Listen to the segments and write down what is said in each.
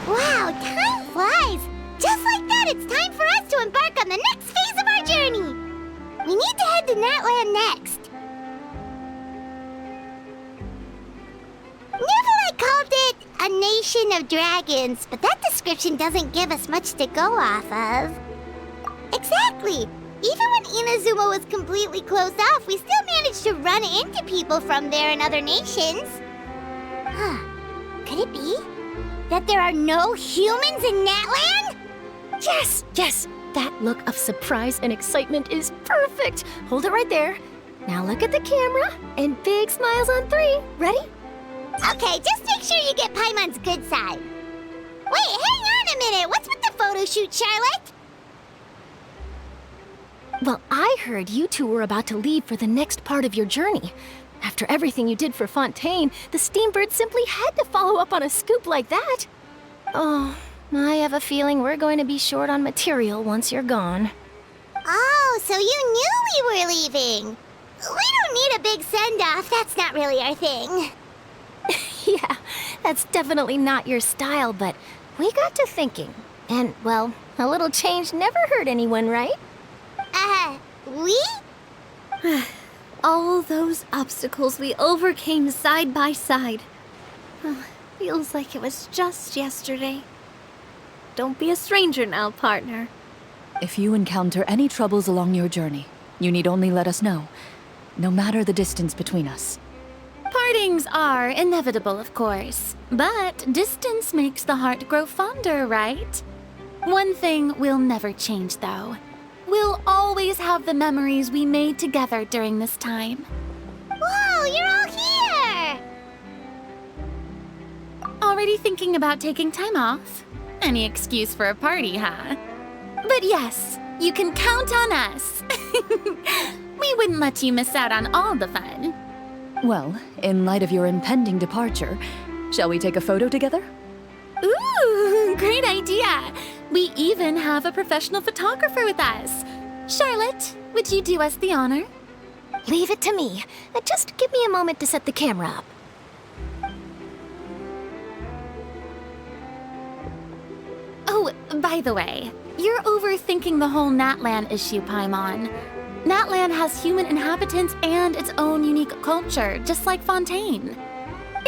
Wow, time flies! Just like that, it's time for us to embark on the next phase of our journey! We need to head to Natland next. Neverlight called it a nation of dragons, but that description doesn't give us much to go off of. Exactly! Even when Inazuma was completely closed off, we still managed to run into people from there and other nations. Huh. Could it be that there are no humans in Natland? Yes, yes! That look of surprise and excitement is perfect! Hold it right there. Now look at the camera, and big smiles on 3. Ready? Okay, just make sure you get Paimon's good side. Wait, hang on a minute! What's with the photo shoot, Charlotte? Well, I heard you two were about to leave for the next part of your journey. After everything you did for Fontaine, the Steambird simply had to follow up on a scoop like that. Oh, I have a feeling we're going to be short on material once you're gone. Oh, so you knew we were leaving. We don't need a big send-off. That's not really our thing. Yeah, that's definitely not your style, but we got to thinking. And, well, a little change never hurt anyone, right? We? All those obstacles we overcame side by side. Feels like it was just yesterday. Don't be a stranger now, partner. If you encounter any troubles along your journey, you need only let us know, no matter the distance between us. Partings are inevitable, of course, but distance makes the heart grow fonder, right? One thing will never change, though. We'll always have the memories we made together during this time. Whoa, you're all here! Already thinking about taking time off? Any excuse for a party, huh? But yes, you can count on us. We wouldn't let you miss out on all the fun. Well, in light of your impending departure, shall we take a photo together? Ooh, great idea! We even have a professional photographer with us. Charlotte, would you do us the honor? Leave it to me. Just give me a moment to set the camera up. Oh, by the way, you're overthinking the whole Natland issue, Paimon. Natland has human inhabitants and its own unique culture, just like Fontaine.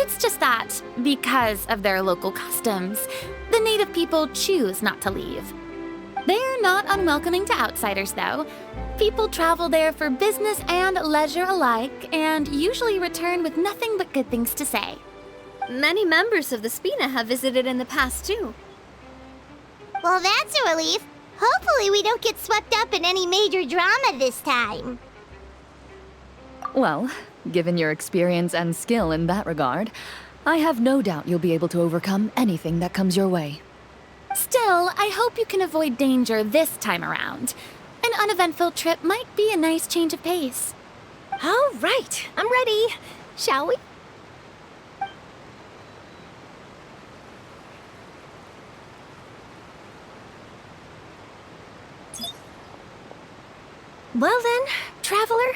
It's just that, because of their local customs, the native people choose not to leave. They're not unwelcoming to outsiders, though. People travel there for business and leisure alike, and usually return with nothing but good things to say. Many members of the Spina have visited in the past, too. Well, that's a relief. Hopefully we don't get swept up in any major drama this time. Well, given your experience and skill in that regard, I have no doubt you'll be able to overcome anything that comes your way. Still, I hope you can avoid danger this time around. An uneventful trip might be a nice change of pace. All right, I'm ready. Shall we? Well then, traveler.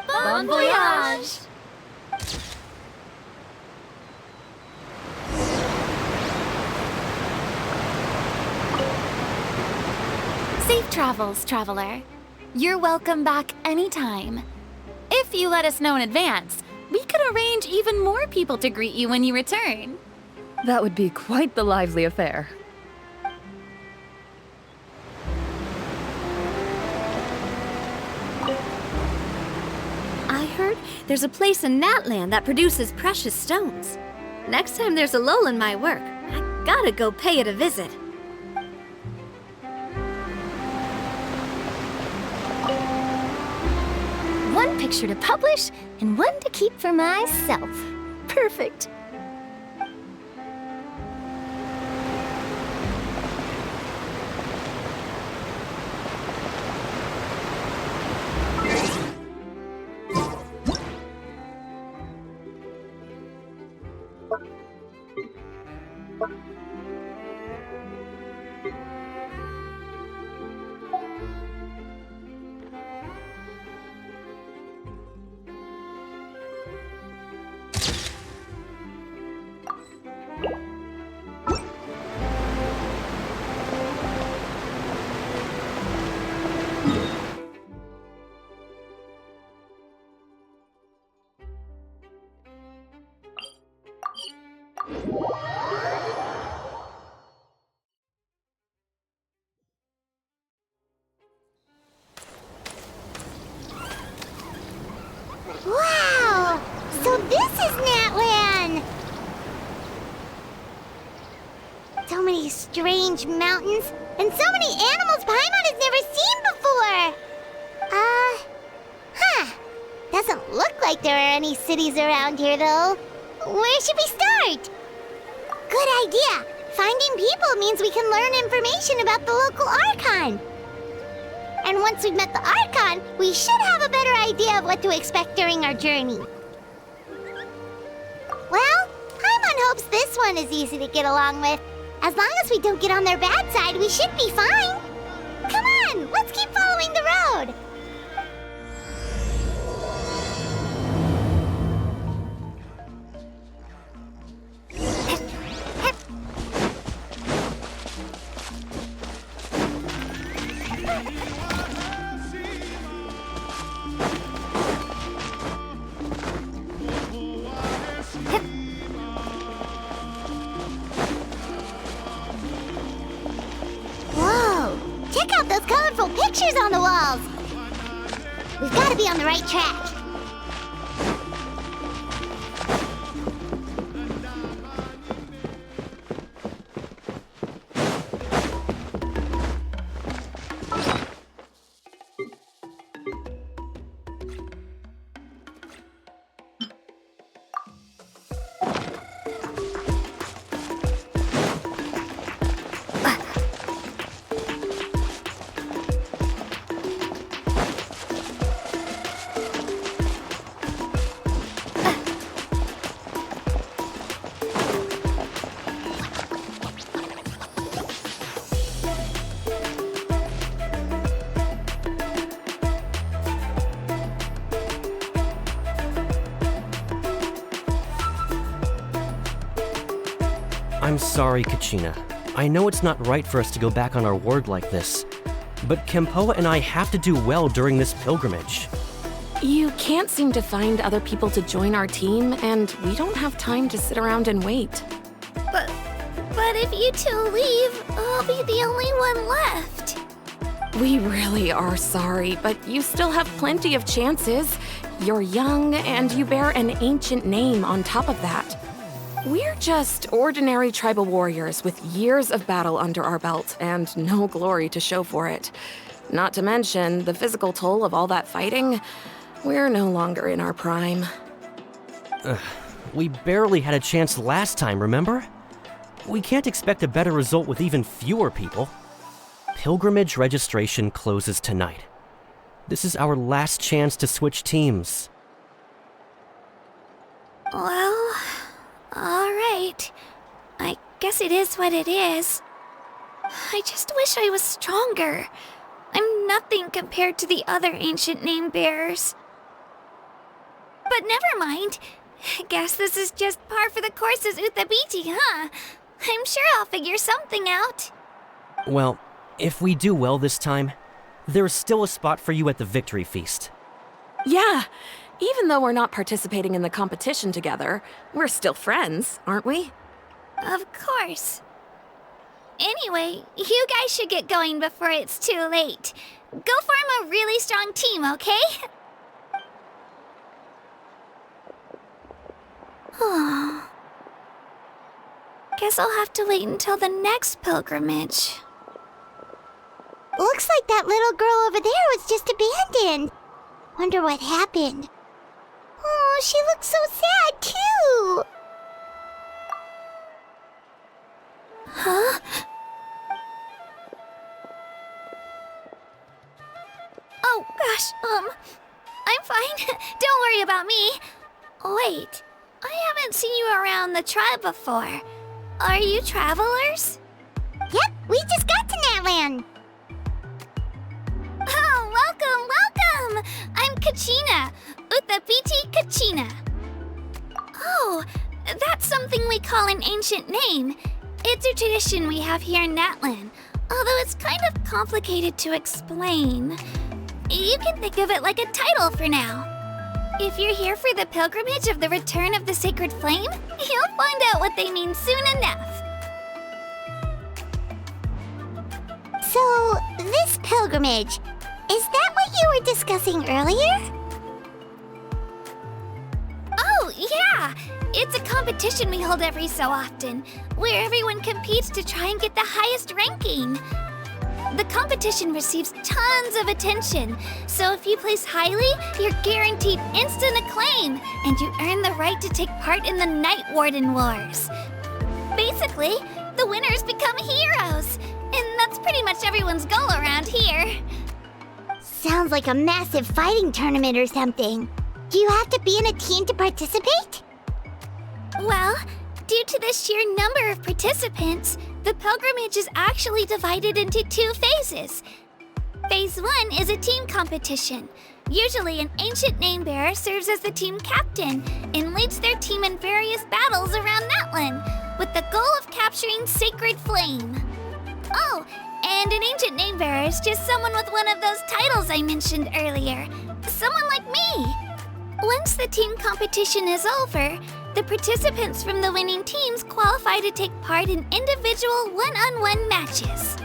Bon voyage! Safe travels, traveler. You're welcome back anytime. If you let us know in advance, we could arrange even more people to greet you when you return. That would be quite the lively affair. I heard there's a place in Natland that produces precious stones. Next time there's a lull in my work, I gotta go pay it a visit. One picture to publish and one to keep for myself. Perfect. Wow! So this is Natlan! So many strange mountains, and so many animals Paimon has never seen before! Doesn't look like there are any cities around here, though. Where should we start? Good idea! Finding people means we can learn information about the local Archon. And once we've met the Archon, we should have a better idea of what to expect during our journey. Well, Paimon hopes this one is easy to get along with. As long as we don't get on their bad side, we should be fine. Come on, let's keep following the road. Check out those colorful pictures on the walls! We've got to be on the right track. I'm sorry, Kachina. I know it's not right for us to go back on our word like this, but Kempoa and I have to do well during this pilgrimage. You can't seem to find other people to join our team, and we don't have time to sit around and wait. But if you two leave, I'll be the only one left. We really are sorry, but you still have plenty of chances. You're young, and you bear an ancient name on top of that. We're just ordinary tribal warriors with years of battle under our belt and no glory to show for it. Not to mention the physical toll of all that fighting. We're no longer in our prime. We barely had a chance last time, remember? We can't expect a better result with even fewer people. Pilgrimage registration closes tonight. This is our last chance to switch teams. Well, all right. I guess it is what it is. I just wish I was stronger. I'm nothing compared to the other ancient name bearers. But never mind. Guess this is just par for the course as Uthabiti, huh? I'm sure I'll figure something out. Well, if we do well this time, there's still a spot for you at the Victory Feast. Yeah, even though we're not participating in the competition together, we're still friends, aren't we? Of course. Anyway, you guys should get going before it's too late. Go form a really strong team, okay? Guess I'll have to wait until the next pilgrimage. Looks like that little girl over there was just abandoned. Wonder what happened. Oh, she looks so sad, too. Huh? Oh, gosh, I'm fine. Don't worry about me. Wait, I haven't seen you around the tribe before. Are you travelers? Yep, we just got to Natlan. Oh, welcome! I'm Kachina, Uthapiti Kachina. Oh, that's something we call an ancient name. It's a tradition we have here in Natlan, although it's kind of complicated to explain. You can think of it like a title for now. If you're here for the pilgrimage of the return of the sacred flame, you'll find out what they mean soon enough. So, this pilgrimage, is that what you were discussing earlier? Oh, yeah! It's a competition we hold every so often, where everyone competes to try and get the highest ranking. The competition receives tons of attention, so if you place highly, you're guaranteed instant acclaim, and you earn the right to take part in the Night Warden Wars. Basically, the winners become heroes, and that's pretty much everyone's goal around here. Sounds like a massive fighting tournament or something. Do you have to be in a team to participate? Well, due to the sheer number of participants, the pilgrimage is actually divided into 2 phases. Phase 1 is a team competition. Usually an ancient name-bearer serves as the team captain and leads their team in various battles around Natlan, with the goal of capturing Sacred Flame. Oh, and an ancient name-bearer is just someone with one of those titles I mentioned earlier. Someone like me. Once the team competition is over, the participants from the winning teams qualify to take part in individual one-on-one matches.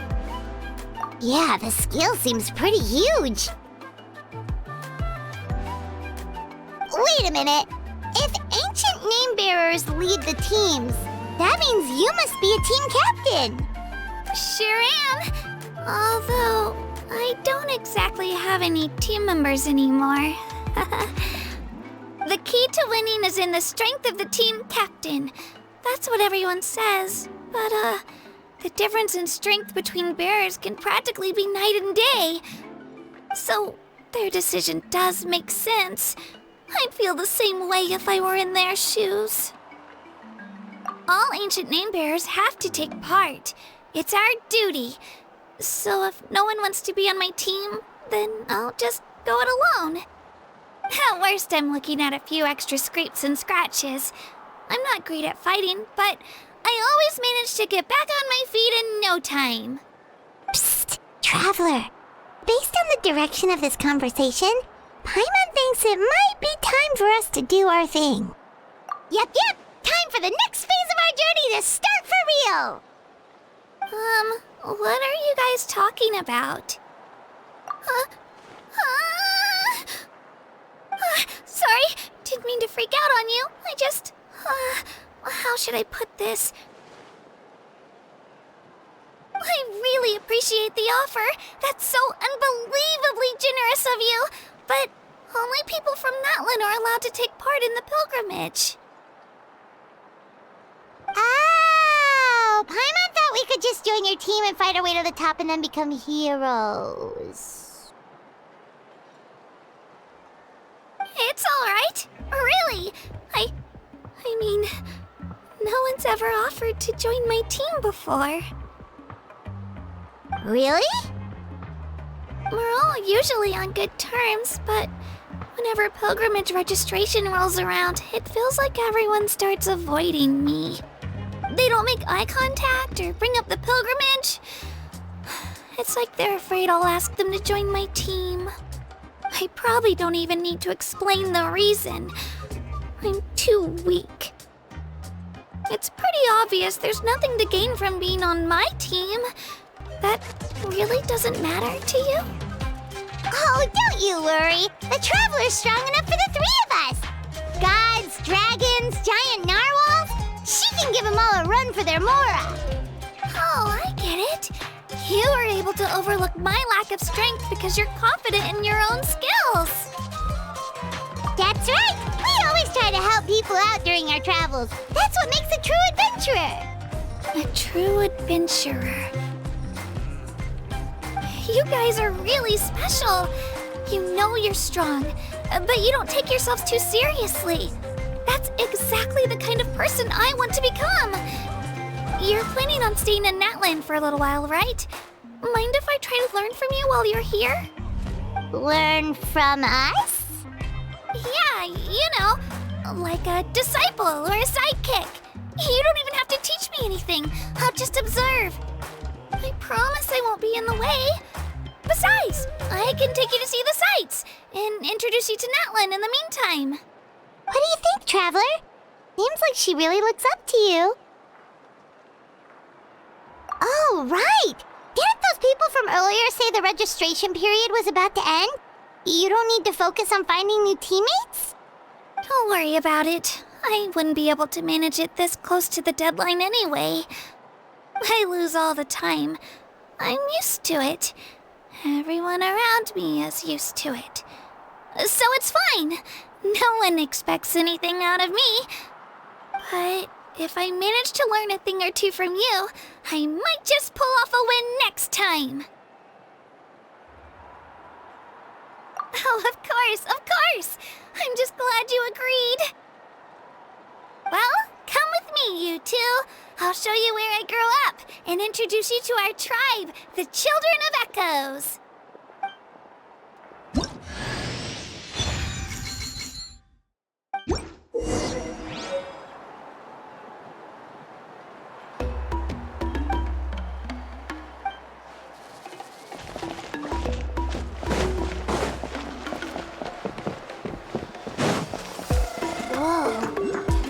Yeah, the skill seems pretty huge. Wait a minute. If ancient name-bearers lead the teams, that means you must be a team captain. Sure am. Although, I don't exactly have any team members anymore. The key to winning is in the strength of the team captain. That's what everyone says. But, the difference in strength between bearers can practically be night and day. So, their decision does make sense. I'd feel the same way if I were in their shoes. All ancient name-bearers have to take part. It's our duty. So if no one wants to be on my team, then I'll just go it alone. At worst, I'm looking at a few extra scrapes and scratches. I'm not great at fighting, but I always manage to get back on my feet in no time. Psst, Traveler. Based on the direction of this conversation, Paimon thinks it might be time for us to do our thing. Yep. Time for the next phase of our journey to start for real. What are you guys talking about? Sorry, didn't mean to freak out on you. I just, how should I put this? I really appreciate the offer. That's so unbelievably generous of you. But only people from Natlan are allowed to take part in the pilgrimage. Oh, Paimon thought we could just join your team and fight our way to the top and then become heroes. It's all right. Really. I mean, no one's ever offered to join my team before. Really? We're all usually on good terms, but whenever pilgrimage registration rolls around, it feels like everyone starts avoiding me. They don't make eye contact or bring up the pilgrimage. It's like they're afraid I'll ask them to join my team. I probably don't even need to explain the reason. I'm too weak. It's pretty obvious there's nothing to gain from being on my team. That really doesn't matter to you? Oh, don't you worry. The Traveler's strong enough for the three of us. Gods, dragons, giant narwhals. She can give them all a run for their Mora. Oh, I get it. You were able to overlook my lack of strength because you're confident in your own skills. That's right. We always try to help people out during our travels. That's what makes a true adventurer. A true adventurer. You guys are really special. You know you're strong, but you don't take yourselves too seriously. That's exactly the kind of person I want to become. You're planning on staying in Natland for a little while, right? Mind if I try to learn from you while you're here? Learn from us? Yeah, you know, like a disciple or a sidekick. You don't even have to teach me anything. I'll just observe. I promise I won't be in the way. Besides, I can take you to see the sights and introduce you to Natlan in the meantime. What do you think, Traveler? Seems like she really looks up to you. Oh, right! Didn't those people from earlier say the registration period was about to end? You don't need to focus on finding new teammates? Don't worry about it. I wouldn't be able to manage it this close to the deadline anyway. I lose all the time. I'm used to it. Everyone around me is used to it. So it's fine. No one expects anything out of me. But if I manage to learn a thing or two from you, I might just pull off a win next time. Oh, of course, of course. I'm just glad you agreed. Well, come with me, you two. I'll show you where I grew up and introduce you to our tribe, the Children of Echoes.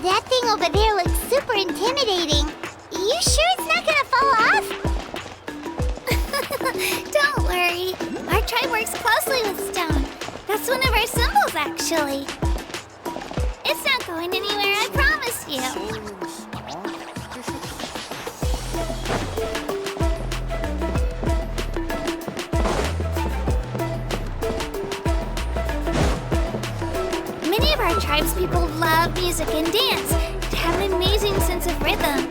That thing over there looks super intimidating. You sure it's not gonna fall off? Don't worry. Our tribe works closely with stone. That's one of our symbols, actually. It's not going anywhere, I promise you. Many of our tribespeople love music and dance. They have an amazing sense of rhythm.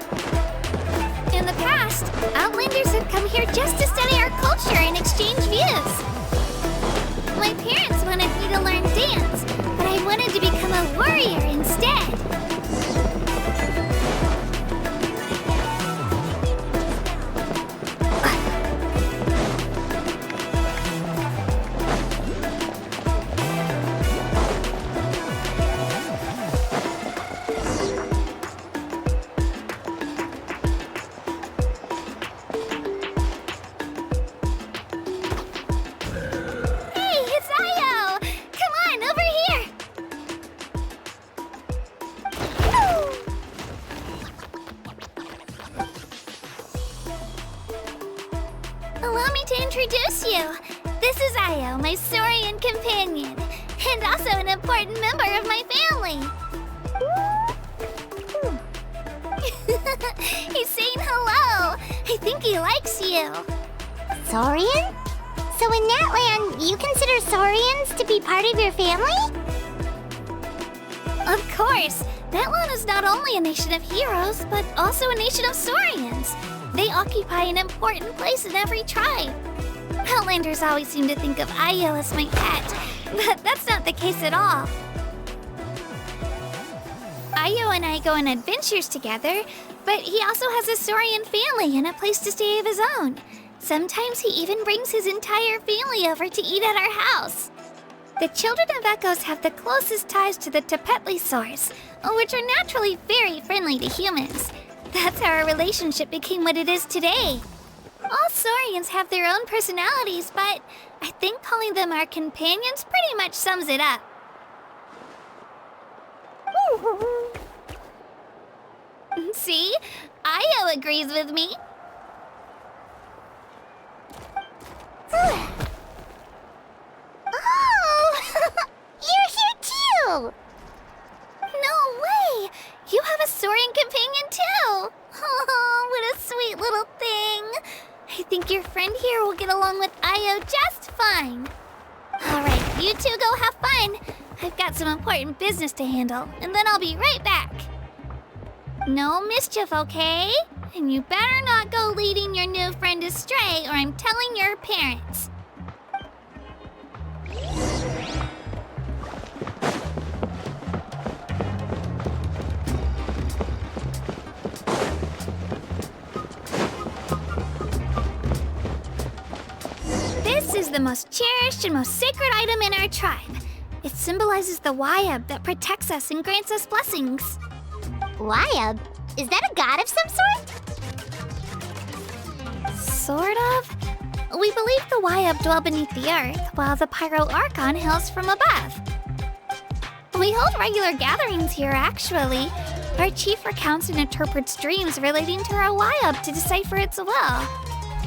In the past, Outlanders have come here just to study our culture and exchange views. My parents wanted me to learn dance, but I wanted to become a warrior instead. Allow me to introduce you. This is Io, my Saurian companion, and also an important member of my family. He's saying hello. I think he likes you. Saurian? So in Natland, you consider Saurians to be part of your family? Of course. Natlan is not only a nation of heroes, but also a nation of Saurians. They occupy an important place in every tribe. Outlanders always seem to think of Io as my pet, but that's not the case at all. Io and I go on adventures together, but he also has a Saurian family and a place to stay of his own. Sometimes he even brings his entire family over to eat at our house. The Children of Echoes have the closest ties to the Tepetlisaurs, which are naturally very friendly to humans. That's how our relationship became what it is today. All Saurians have their own personalities, but I think calling them our companions pretty much sums it up. See? Io agrees with me. Oh! You're here too! No way! You have a soaring companion too! Oh, what a sweet little thing! I think your friend here will get along with Io just fine. Alright, you two go have fun. I've got some important business to handle, and then I'll be right back. No mischief, okay? And you better not go leading your new friend astray, or I'm telling your parents. This is the most cherished and most sacred item in our tribe. It symbolizes the Wayab that protects us and grants us blessings. Wayab? Is that a god of some sort? Sort of. We believe the Wayab dwell beneath the earth, while the Pyro Archon hails from above. We hold regular gatherings here, actually. Our chief recounts and interprets dreams relating to our Wayab to decipher its will.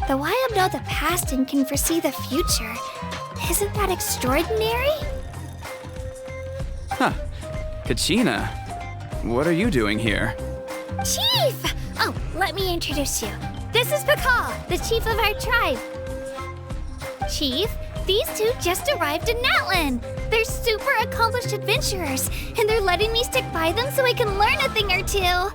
The Wayab know the past and can foresee the future. Isn't that extraordinary? Huh. Kachina, what are you doing here? Chief! Oh, let me introduce you. This is Pakal, the chief of our tribe. Chief, these two just arrived in Natlan. They're super accomplished adventurers, and they're letting me stick by them so I can learn a thing or two.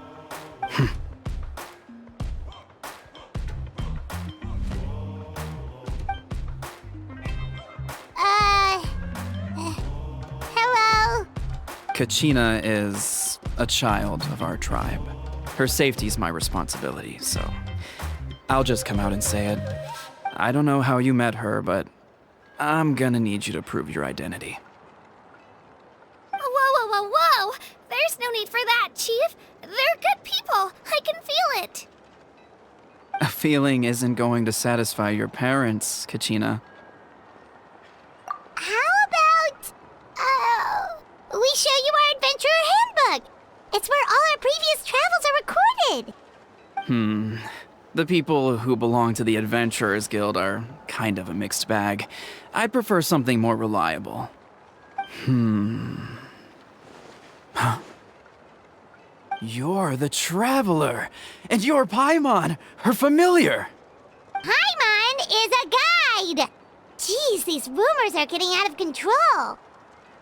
Hello? Kachina is a child of our tribe. Her safety's my responsibility, so I'll just come out and say it. I don't know how you met her, but I'm gonna need you to prove your identity. Whoa, whoa, whoa, whoa! There's no need for that, Chief. They're good people. I can feel it. A feeling isn't going to satisfy your parents, Kachina. How about, we show you our adventurer handbook? It's where all our previous travels are recorded. The people who belong to the Adventurers Guild are kind of a mixed bag. I'd prefer something more reliable. Huh. You're the Traveler, and you're Paimon, her familiar. Paimon is a guide! Jeez, these rumors are getting out of control.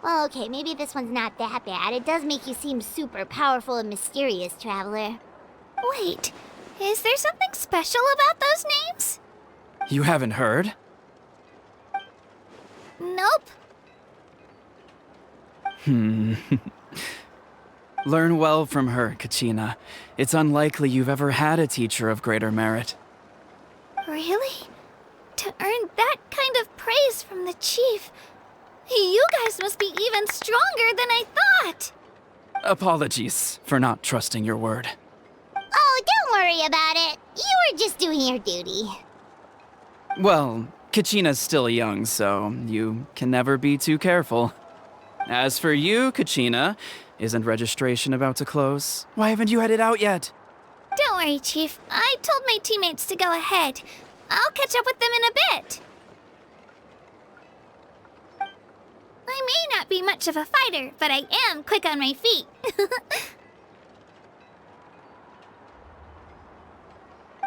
Well, okay, maybe this one's not that bad. It does make you seem super powerful and mysterious, Traveler. Wait, is there something special about those names? You haven't heard? Nope. Learn well from her, Kachina. It's unlikely you've ever had a teacher of greater merit. Really? To earn that kind of praise from the chief, you guys must be even stronger than I thought. Apologies for not trusting your word. Oh, don't worry about it. You were just doing your duty. Well, Kachina's still young, so you can never be too careful. As for you, Kachina, isn't registration about to close? Why haven't you headed out yet? Don't worry, Chief. I told my teammates to go ahead. I'll catch up with them in a bit. I may not be much of a fighter, but I am quick on my feet.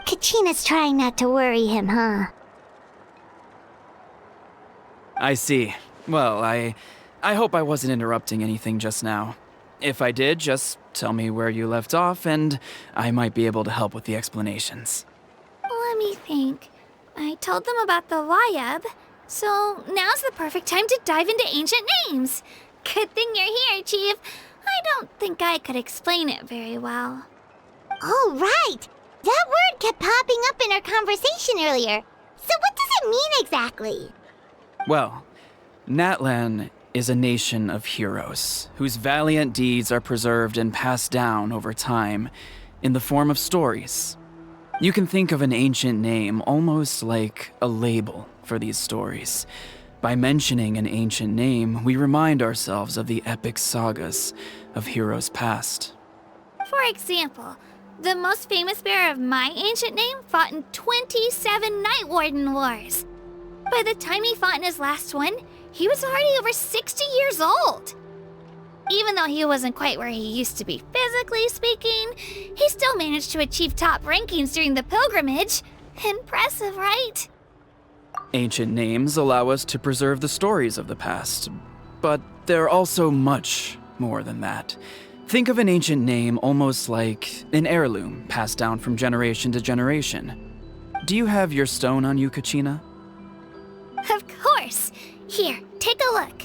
Kachina's trying not to worry him, huh? I see. Well, I hope I wasn't interrupting anything just now. If I did, just tell me where you left off, and I might be able to help with the explanations. Let me think. I told them about the Wayab, so now's the perfect time to dive into ancient names. Good thing you're here, Chief. I don't think I could explain it very well. Oh, right! That word kept popping up in our conversation earlier. So what does it mean exactly? Well, Natlan is a nation of heroes whose valiant deeds are preserved and passed down over time in the form of stories. You can think of an ancient name almost like a label for these stories. By mentioning an ancient name, we remind ourselves of the epic sagas of heroes past. For example, the most famous bearer of my ancient name fought in 27 Night Warden Wars. By the time he fought in his last one, he was already over 60 years old. Even though he wasn't quite where he used to be physically speaking, he still managed to achieve top rankings during the pilgrimage. Impressive, right? Ancient names allow us to preserve the stories of the past, but they're also much more than that. Think of an ancient name almost like an heirloom passed down from generation to generation. Do you have your stone on you, Kachina? Of course. Here, take a look.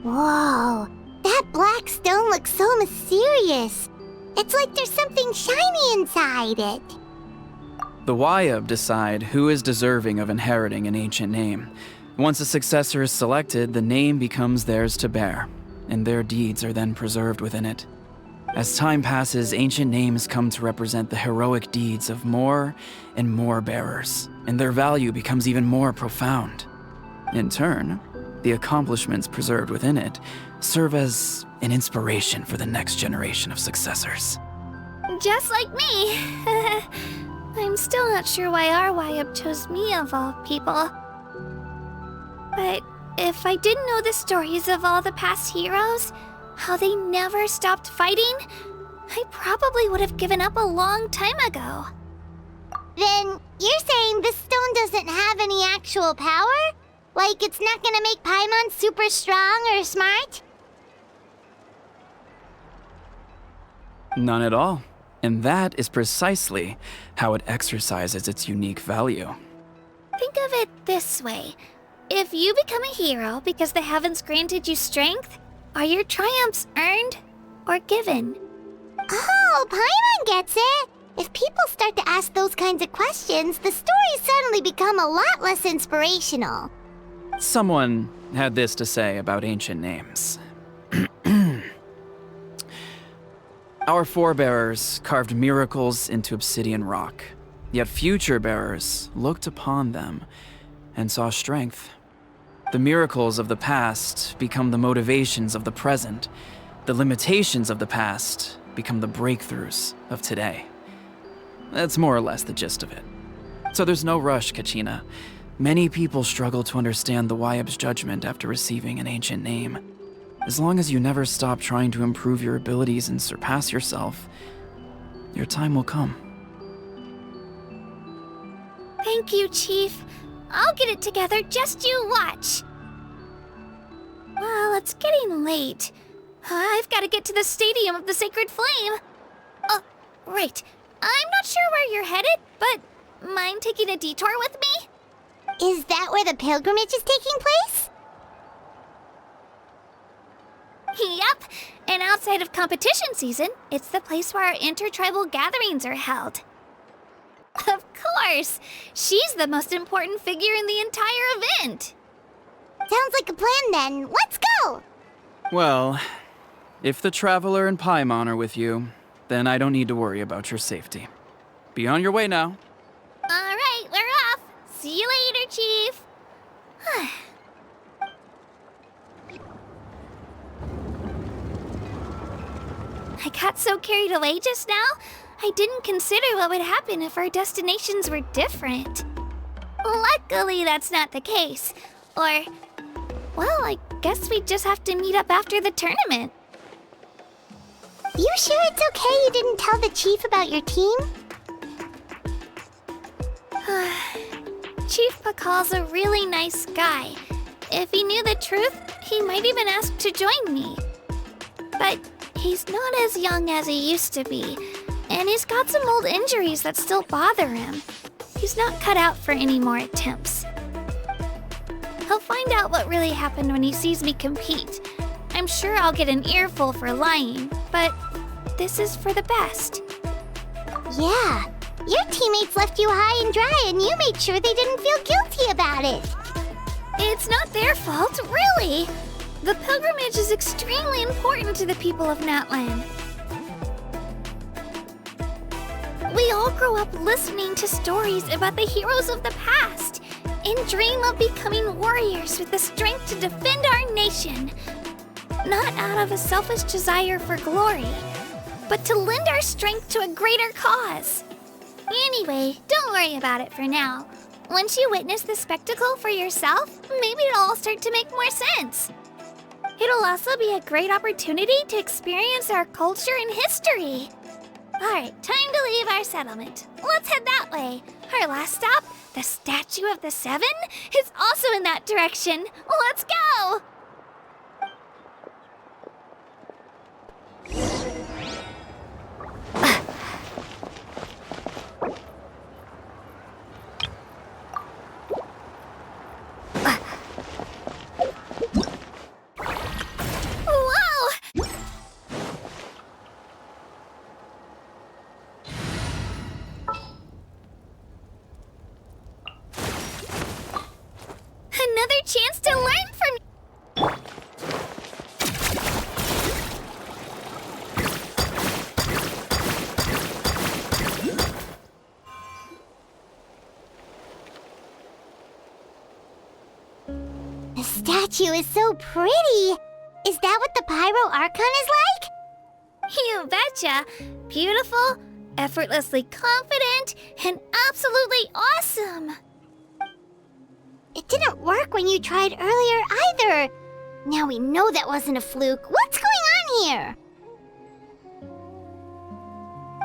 Whoa, that black stone looks so mysterious. It's like there's something shiny inside it. The Wayab decide who is deserving of inheriting an ancient name. Once a successor is selected, the name becomes theirs to bear, and their deeds are then preserved within it. As time passes, ancient names come to represent the heroic deeds of more and more bearers, and their value becomes even more profound. In turn, the accomplishments preserved within it serve as an inspiration for the next generation of successors. Just like me. I'm still not sure why our Wayab chose me of all people. But if I didn't know the stories of all the past heroes, how they never stopped fighting, I probably would have given up a long time ago. Then you're saying this stone doesn't have any actual power? Like it's not gonna make Paimon super strong or smart? None at all. And that is precisely how it exercises its unique value. Think of it this way. If you become a hero because the heavens granted you strength, are your triumphs earned or given? Oh, Paimon gets it! If people start to ask those kinds of questions, the stories suddenly become a lot less inspirational. Someone had this to say about ancient names. Our forebears carved miracles into obsidian rock, yet future bearers looked upon them and saw strength. The miracles of the past become the motivations of the present. The limitations of the past become the breakthroughs of today. That's more or less the gist of it. So there's no rush, Kachina. Many people struggle to understand the Wayab's judgment after receiving an ancient name. As long as you never stop trying to improve your abilities and surpass yourself, your time will come. Thank you, Chief. I'll get it together, just you watch. Well, it's getting late. I've got to get to the Stadium of the Sacred Flame. Oh, right. I'm not sure where you're headed, but mind taking a detour with me? Is that where the pilgrimage is taking place? Yep, and outside of competition season, it's the place where our intertribal gatherings are held. Of course! She's the most important figure in the entire event! Sounds like a plan then. Let's go! Well, if the Traveler and Paimon are with you, then I don't need to worry about your safety. Be on your way now. Alright, we're off! See you later, Chief! I got so carried away just now, I didn't consider what would happen if our destinations were different. Luckily, that's not the case. Or, well, I guess we just have to meet up after the tournament. You sure it's okay you didn't tell the chief about your team? Chief Pakal's a really nice guy. If he knew the truth, he might even ask to join me. But he's not as young as he used to be, and he's got some old injuries that still bother him. He's not cut out for any more attempts. He'll find out what really happened when he sees me compete. I'm sure I'll get an earful for lying, but this is for the best. Yeah, your teammates left you high and dry and you made sure they didn't feel guilty about it. It's not their fault, really. The pilgrimage is extremely important to the people of Natlan. We all grow up listening to stories about the heroes of the past and dream of becoming warriors with the strength to defend our nation. Not out of a selfish desire for glory, but to lend our strength to a greater cause. Anyway, don't worry about it for now. Once you witness the spectacle for yourself, maybe it'll all start to make more sense. It'll also be a great opportunity to experience our culture and history. Alright, time to leave our settlement. Let's head that way. Our last stop, the Statue of the Seven, is also in that direction. Let's go! Another chance to learn from... The statue is so pretty. Is that what the Pyro Archon is like? You betcha! Beautiful, effortlessly confident, and absolutely awesome! It didn't work when you tried earlier either. Now we know that wasn't a fluke. What's going on here?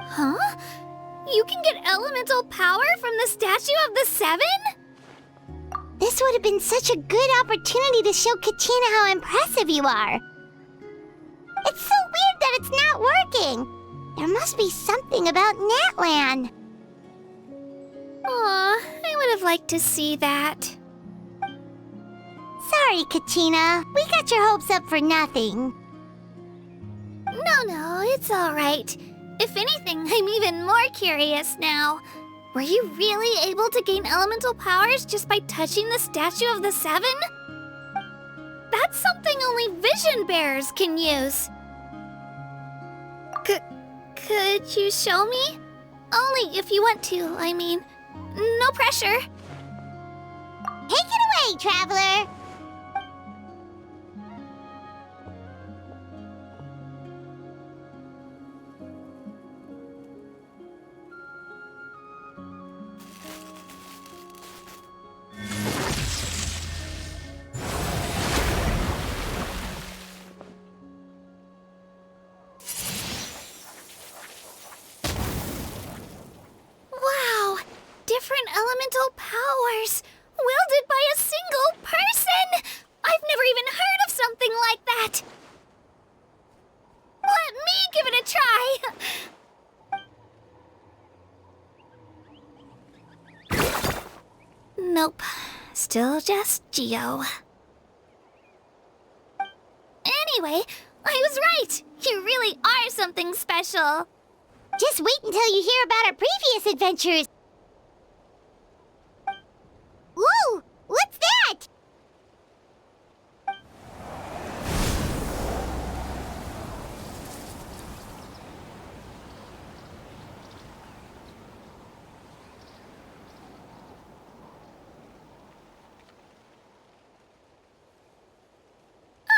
Huh? You can get elemental power from the Statue of the Seven? This would have been such a good opportunity to show Katina how impressive you are. It's so weird that it's not working. There must be something about Natlan. Aw, I would have liked to see that. Sorry, Katina. We got your hopes up for nothing. No, it's alright. If anything, I'm even more curious now. Were you really able to gain elemental powers just by touching the Statue of the Seven? That's something only vision bearers can use. Could you show me? Only if you want to, I mean. No pressure. Take it away, Traveler! Wow! Different elemental powers! Wielded by a single person! I've never even heard of something like that! Let me give it a try! Nope. Still just Geo. Anyway, I was right! You really are something special! Just wait until you hear about our previous adventures. Whoa! What's that?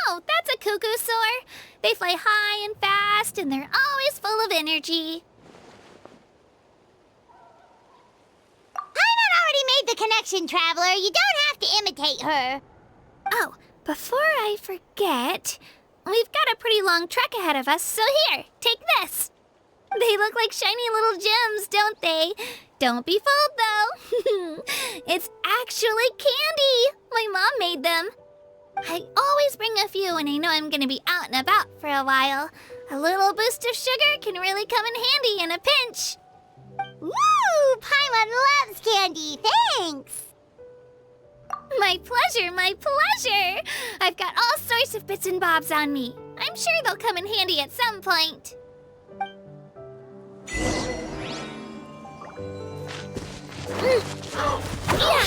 Oh, that's a cuckoo soar. They fly high and fast, and they're always full of energy. Paimon already made the connection, Traveler. You don't have to imitate her. Oh, before I forget, we've got a pretty long trek ahead of us, so here, take this. They look like shiny little gems, don't they? Don't be fooled, though. It's actually candy. My mom made them. I always bring a few when I know I'm gonna be out and about for a while. A little boost of sugar can really come in handy in a pinch. Woo! Paimon loves candy. Thanks. My pleasure, my pleasure. I've got all sorts of bits and bobs on me. I'm sure they'll come in handy at some point. Yeah.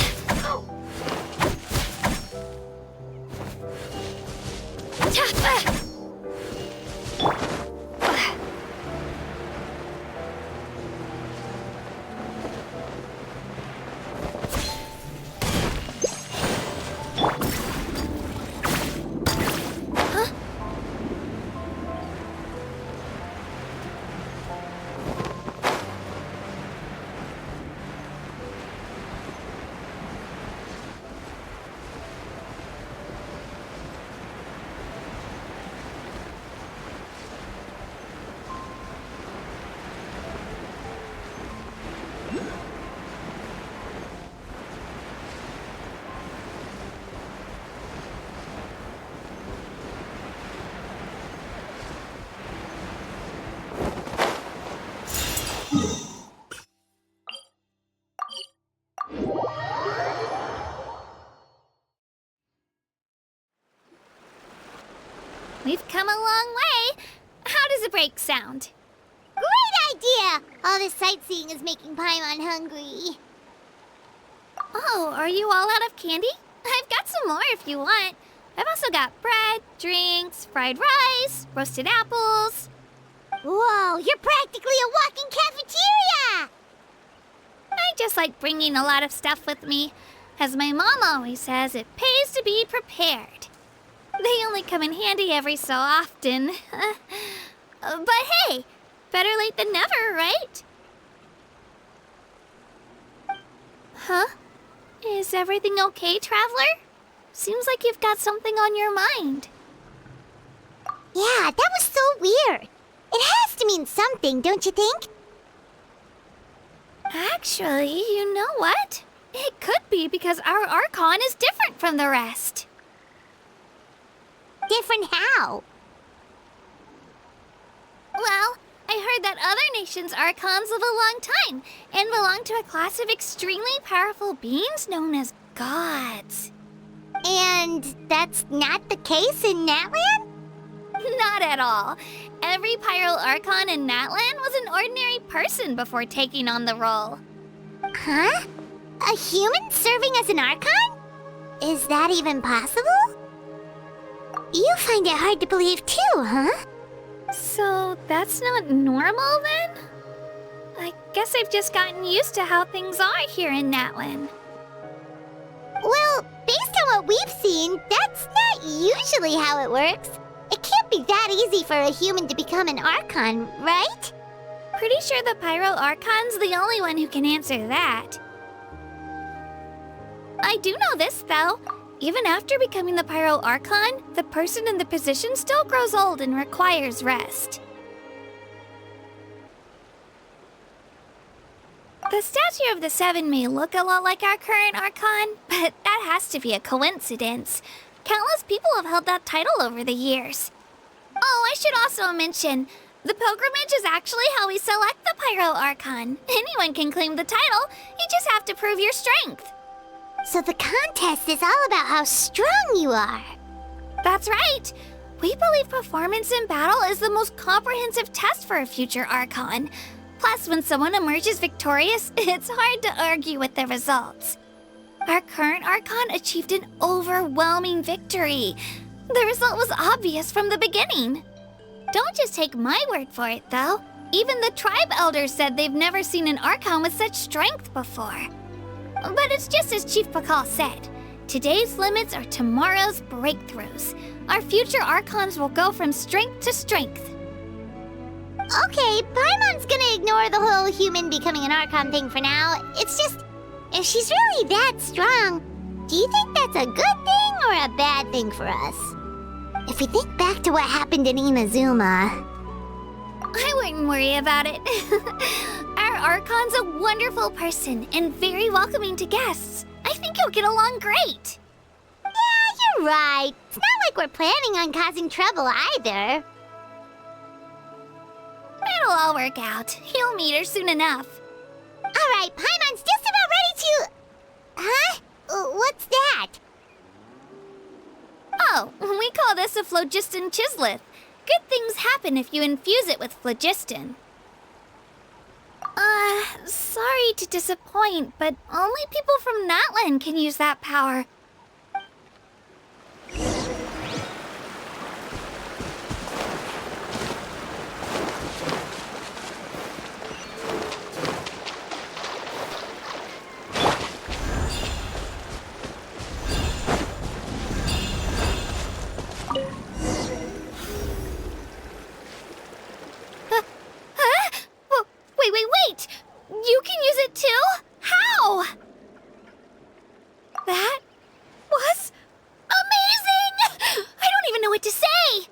we've come a long way. How does a break sound? Great idea! All this sightseeing is making Paimon hungry. Oh, are you all out of candy? I've got some more if you want. I've also got bread, drinks, fried rice, roasted apples. Whoa, you're practically a walking cafeteria! I just like bringing a lot of stuff with me. As my mom always says, it pays to be prepared. They only come in handy every so often. But hey, better late than never, right? Huh? Is everything okay, Traveler? Seems like you've got something on your mind. Yeah, that was so weird. It has to mean something, don't you think? Actually, you know what? It could be because our Archon is different from the rest. Different how? Well, I heard that other nations' Archons live a long time and belong to a class of extremely powerful beings known as gods. And that's not the case in Natlan? Not at all. Every Pyral Archon in Natlan was an ordinary person before taking on the role. Huh? A human serving as an Archon? Is that even possible? You find it hard to believe too, huh? So that's not normal then? I guess I've just gotten used to how things are here in Natlan. Well, based on what we've seen, that's not usually how it works. It can't be that easy for a human to become an Archon, right? Pretty sure the Pyro Archon's the only one who can answer that. I do know this, though. Even after becoming the Pyro Archon, the person in the position still grows old and requires rest. The statue of the Seven may look a lot like our current Archon, but that has to be a coincidence. Countless people have held that title over the years. Oh, I should also mention, the pilgrimage is actually how we select the Pyro Archon. Anyone can claim the title, you just have to prove your strength. So the contest is all about how strong you are. That's right. We believe performance in battle is the most comprehensive test for a future Archon. Plus, when someone emerges victorious, it's hard to argue with the results. Our current Archon achieved an overwhelming victory. The result was obvious from the beginning. Don't just take my word for it, though. Even the tribe elders said they've never seen an Archon with such strength before. But it's just as Chief Pakal said. Today's limits are tomorrow's breakthroughs. Our future Archons will go from strength to strength. Okay, Paimon's gonna ignore the whole human becoming an Archon thing for now. It's just, if she's really that strong, do you think that's a good thing or a bad thing for us? If we think back to what happened in Inazuma... I wouldn't worry about it. Our Archon's a wonderful person and very welcoming to guests. I think you'll get along great. Yeah, you're right. It's not like we're planning on causing trouble either. It'll all work out. You'll meet her soon enough. All right, Paimon's just about ready to... Huh? What's that? Oh, we call this a phlogiston chisleth. Good things happen if you infuse it with phlogiston. Sorry to disappoint, but only people from Natlan can use that power. Wait! You can use it too? How? That was amazing! I don't even know what to say!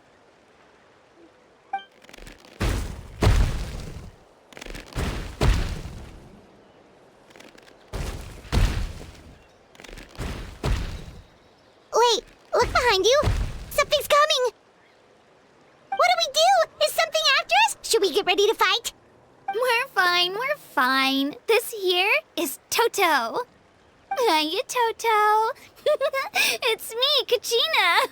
Wait, look behind you. Something's coming. What do we do? Is something after us? Should we get ready to fight? We're fine. This here is Toto. Hiya, Toto. It's me, Kachina.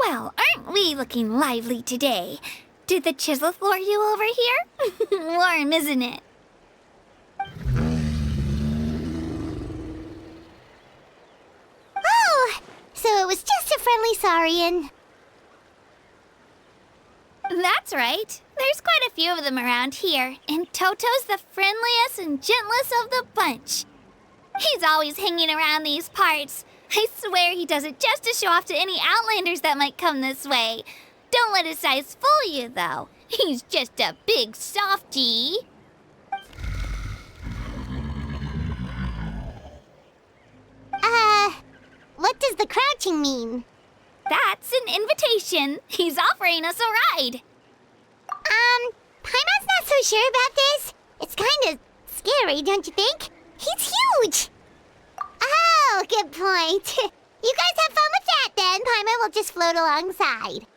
Well, aren't we looking lively today? Did the chisel floor you over here? Warm, isn't it? Oh, so it was just a friendly saurian. That's right. There's quite a few of them around here, and Toto's the friendliest and gentlest of the bunch. He's always hanging around these parts. I swear he does it just to show off to any Outlanders that might come this way. Don't let his size fool you, though. He's just a big softie. What does the crouching mean? That's an invitation. He's offering us a ride. Paimon's not so sure about this. It's kind of scary, don't you think? He's huge! Oh, good point. You guys have fun with that then. Paimon will just float alongside.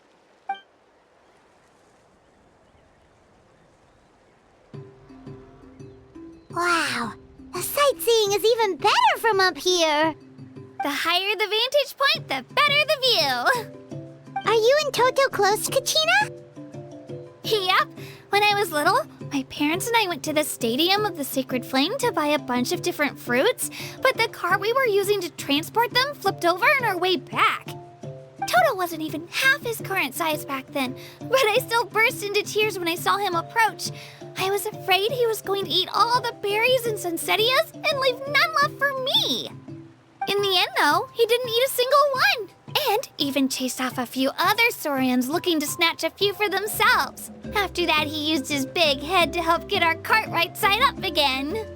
Wow, the sightseeing is even better from up here. The higher the vantage point, the better the view. Are you and Toto close, Kachina? Yep. When I was little, my parents and I went to the Stadium of the Sacred Flame to buy a bunch of different fruits, but the car we were using to transport them flipped over on our way back. Toto wasn't even half his current size back then, but I still burst into tears when I saw him approach. I was afraid he was going to eat all the berries and sunsettias and leave none left for me. In the end, though, he didn't eat a single one, and even chased off a few other saurians looking to snatch a few for themselves. After that, he used his big head to help get our cart right side up again.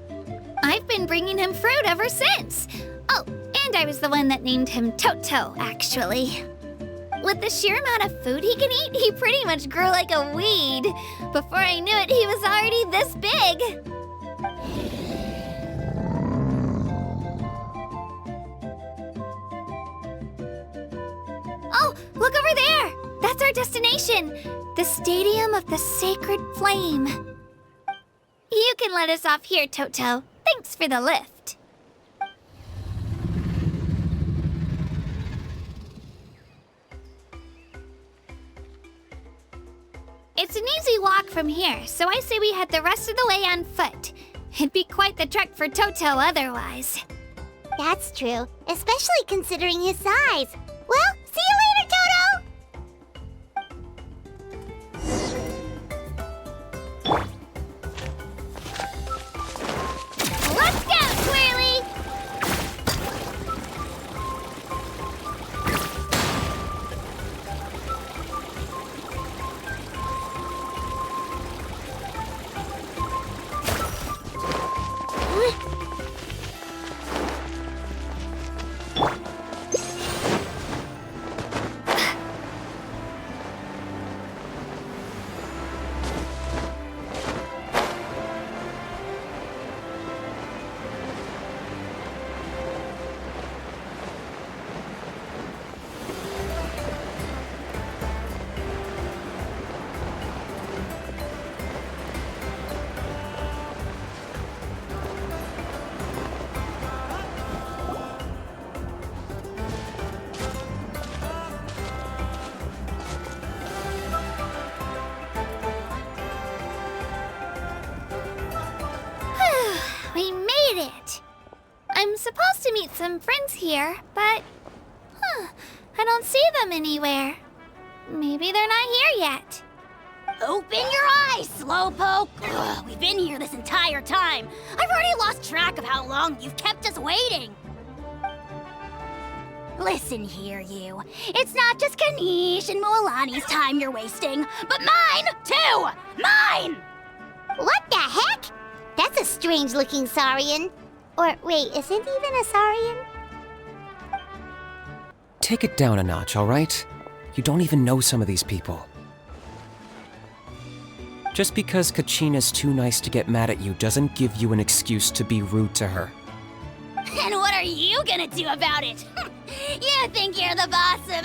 I've been bringing him fruit ever since. Oh, and I was the one that named him Toto, actually. With the sheer amount of food he can eat, he pretty much grew like a weed. Before I knew it, he was already this big. Oh, look over there! That's our destination! The Stadium of the Sacred Flame. You can let us off here, Toto. Thanks for the lift. It's an easy walk from here, so I say we head the rest of the way on foot. It'd be quite the trek for Toto otherwise. That's true, especially considering his size. Well, see you later, Toto! Let's go, Twirly! We made it! I'm supposed to meet some friends here, but... I don't see them anywhere. Maybe they're not here yet. Open your eyes, Slowpoke! Ugh, we've been here this entire time. I've already lost track of how long you've kept us waiting. Listen here, you. It's not just Kanish and Mualani's time you're wasting, but mine, too! Mine! What the heck? That's a strange-looking saurian. Or, wait, is it even a saurian? Take it down a notch, all right? You don't even know some of these people. Just because Kachina's too nice to get mad at you doesn't give you an excuse to be rude to her. And what are you gonna do about it? You think you're the boss of...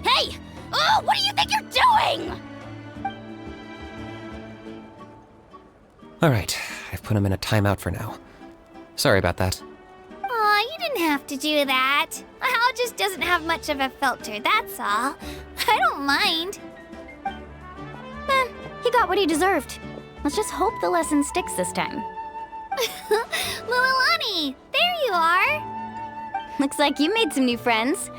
Hey! Oh, what do you think you're doing? All right, I've put him in a timeout for now. Sorry about that. Aw, you didn't have to do that. The owl just doesn't have much of a filter, that's all. don't mind. He got what he deserved. Let's just hope the lesson sticks this time. Lililani, there you are. Looks like you made some new friends.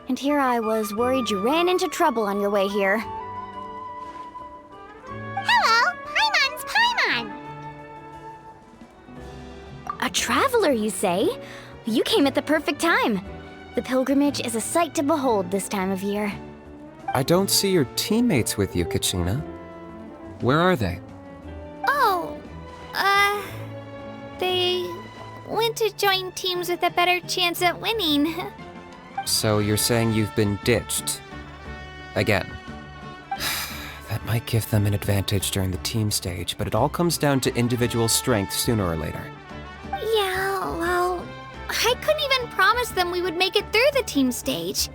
And here I was worried you ran into trouble on your way here. Hello, Paimon's Paimon. A traveler, you say? You came at the perfect time. The pilgrimage is a sight to behold this time of year. I don't see your teammates with you, Kachina. Where are they? Oh, they went to join teams with a better chance at winning. So you're saying you've been ditched? Again. That might give them an advantage during the team stage, but it all comes down to individual strength sooner or later. Yeah, well, I couldn't even promise them we would make it through the team stage.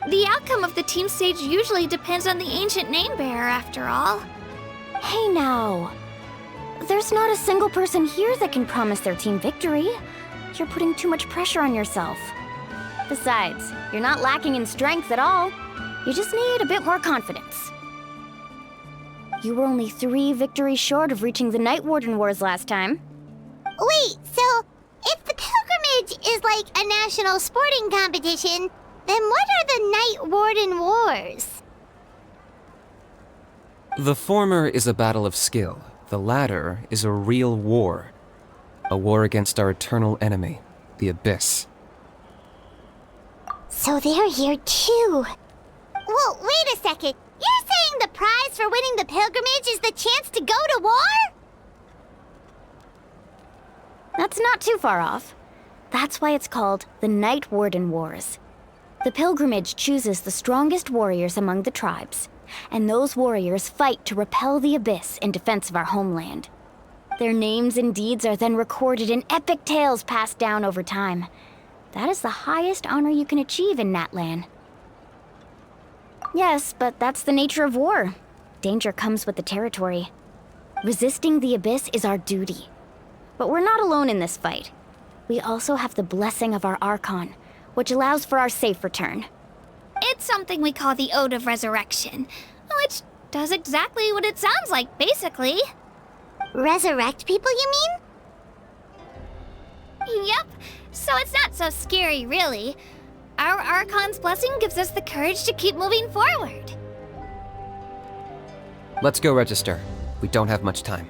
The outcome of the team stage usually depends on the ancient name bearer, after all. Hey now. There's not a single person here that can promise their team victory. You're putting too much pressure on yourself. Besides, you're not lacking in strength at all. You just need a bit more confidence. You were only 3 victories short of reaching the Night Warden Wars last time. Wait, so if the pilgrimage is like a national sporting competition, then what are the Night Warden Wars? The former is a battle of skill. The latter is a real war. A war against our eternal enemy, the Abyss. So they're here too. Well, wait a second. You're saying the prize for winning the pilgrimage is the chance to go to war? That's not too far off. That's why it's called the Night Warden Wars. The pilgrimage chooses the strongest warriors among the tribes, and those warriors fight to repel the Abyss in defense of our homeland. Their names and deeds are then recorded in epic tales passed down over time. That is the highest honor you can achieve in Natlan. Yes, but that's the nature of war. Danger comes with the territory. Resisting the Abyss is our duty. But we're not alone in this fight. We also have the blessing of our Archon, which allows for our safe return. It's something we call the Ode of Resurrection, which does exactly what it sounds like, basically. Resurrect people, you mean? Yep, so it's not so scary, really. Our Archon's blessing gives us the courage to keep moving forward. Let's go register. We don't have much time.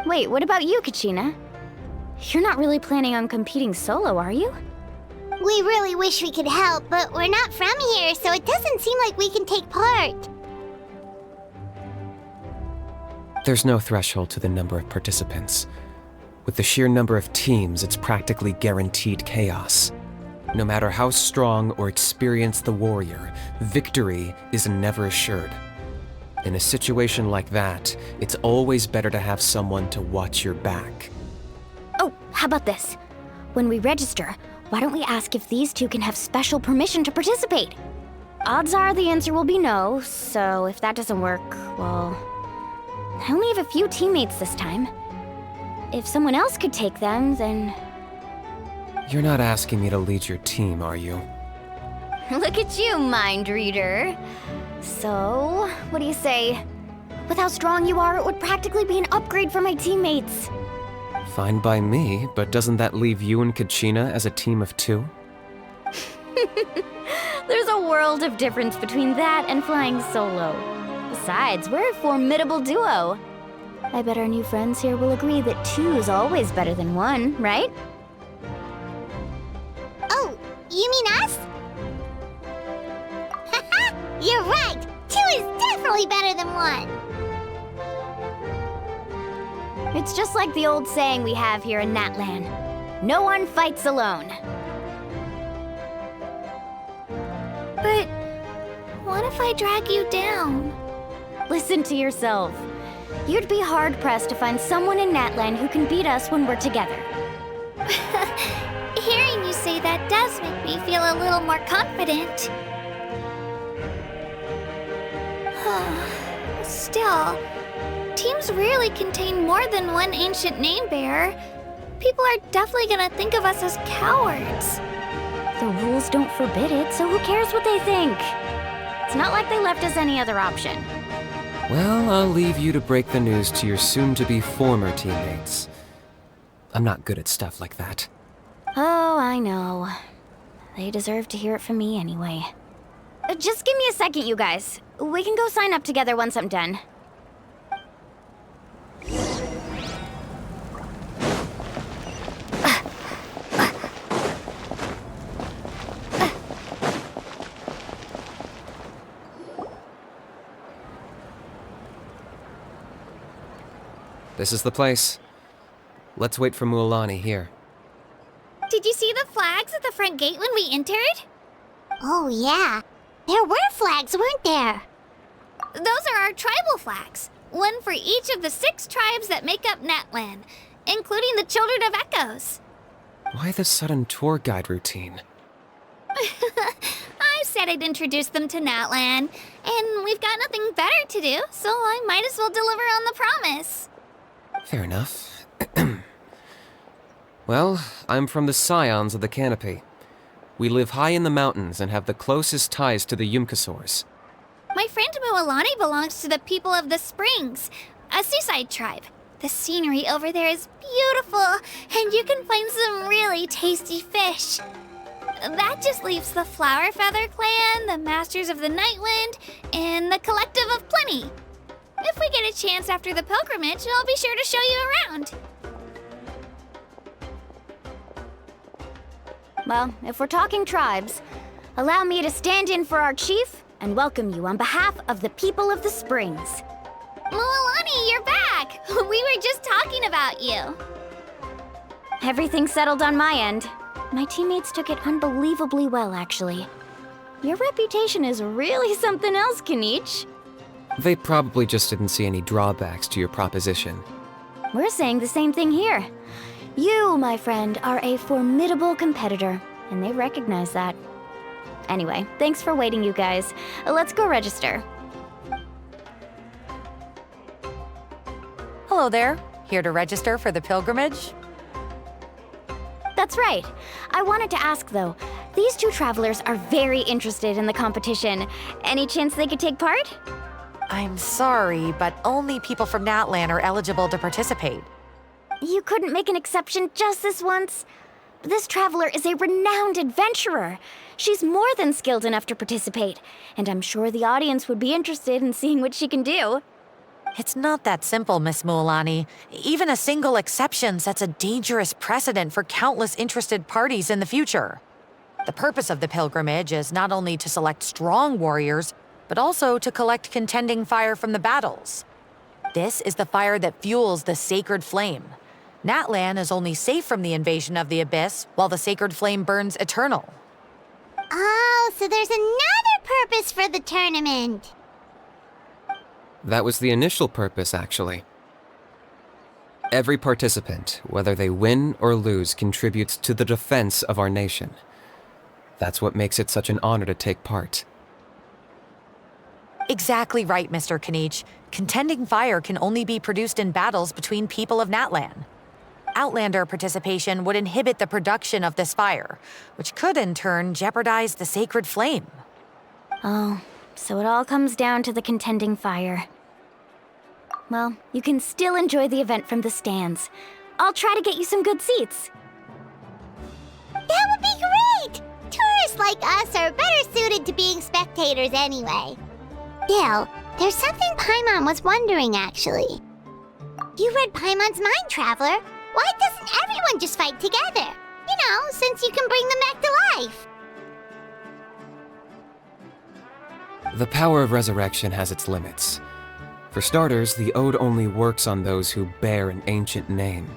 Wait, what about you, Kachina? You're not really planning on competing solo, are you? We really wish we could help, but we're not from here, so it doesn't seem like we can take part. There's no threshold to the number of participants. With the sheer number of teams, it's practically guaranteed chaos. No matter how strong or experienced the warrior, victory is never assured. In a situation like that, it's always better to have someone to watch your back. Oh, how about this? When we register, why don't we ask if these two can have special permission to participate? Odds are the answer will be no, so if that doesn't work, well... I only have a few teammates this time. If someone else could take them, then... You're not asking me to lead your team, are you? Look at you, mind reader. So, what do you say? With how strong you are, it would practically be an upgrade for my teammates. Fine by me, but doesn't that leave you and Kachina as a team of 2? There's a world of difference between that and flying solo. Besides, we're a formidable duo. I bet our new friends here will agree that 2 is always better than 1, right? Oh, you mean us? Haha, you're right! 2 is definitely better than 1. It's just like the old saying we have here in Natlan. No one fights alone. But what if I drag you down? Listen to yourself. You'd be hard-pressed to find someone in Natlan who can beat us when we're together. Hearing you say that does make me feel a little more confident. Still, teams rarely contain more than one ancient name bearer. People are definitely gonna think of us as cowards. The rules don't forbid it, so who cares what they think? It's not like they left us any other option. Well, I'll leave you to break the news to your soon-to-be former teammates. I'm not good at stuff like that. Oh, I know. They deserve to hear it from me anyway. Just give me a second, you guys. We can go sign up together once I'm done. This is the place. Let's wait for Mualani here. Did you see the flags at the front gate when we entered? Oh, yeah. There were flags, weren't there? Those are our tribal flags. One for each of the 6 tribes that make up Natlan, including the Children of Echoes. Why the sudden tour guide routine? I said I'd introduce them to Natlan, and we've got nothing better to do, so I might as well deliver on the promise. Fair enough. Well, I'm from the Scions of the Canopy. We live high in the mountains and have the closest ties to the Yumkasaurs. My friend Mualani belongs to the people of the Springs, a seaside tribe. The scenery over there is beautiful, and you can find some really tasty fish. That just leaves the Flower Feather Clan, the Masters of the Nightwind, and the Collective of Plenty. If we get a chance after the pilgrimage, I'll be sure to show you around. Well, if we're talking tribes, allow me to stand in for our chief and welcome you on behalf of the people of the Springs. Mualani, you're back! We were just talking about you. Everything's settled on my end. My teammates took it unbelievably well, actually. Your reputation is really something else, Kanich. They probably just didn't see any drawbacks to your proposition. We're saying the same thing here. You, my friend, are a formidable competitor, and they recognize that. Anyway, thanks for waiting, you guys. Let's go register. Hello there. Here to register for the pilgrimage? That's right. I wanted to ask, though. These 2 travelers are very interested in the competition. Any chance they could take part? I'm sorry, but only people from Natlan are eligible to participate. You couldn't make an exception just this once? This traveler is a renowned adventurer. She's more than skilled enough to participate, and I'm sure the audience would be interested in seeing what she can do. It's not that simple, Miss Mualani. Even a single exception sets a dangerous precedent for countless interested parties in the future. The purpose of the pilgrimage is not only to select strong warriors, but also to collect contending fire from the battles. This is the fire that fuels the sacred flame. Natlan is only safe from the invasion of the Abyss, while the sacred flame burns eternal. Oh, so there's another purpose for the tournament. That was the initial purpose, actually. Every participant, whether they win or lose, contributes to the defense of our nation. That's what makes it such an honor to take part. Exactly right, Mr. Kanich. Contending fire can only be produced in battles between people of Natlan. Outlander participation would inhibit the production of this fire, which could in turn jeopardize the sacred flame. Oh, so it all comes down to the contending fire. Well, you can still enjoy the event from the stands. I'll try to get you some good seats. That would be great! Tourists like us are better suited to being spectators anyway. Still, there's something Paimon was wondering, actually. You read Paimon's mind, Traveler. Why doesn't everyone just fight together? You know, since you can bring them back to life. The power of resurrection has its limits. For starters, the Ode only works on those who bear an ancient name.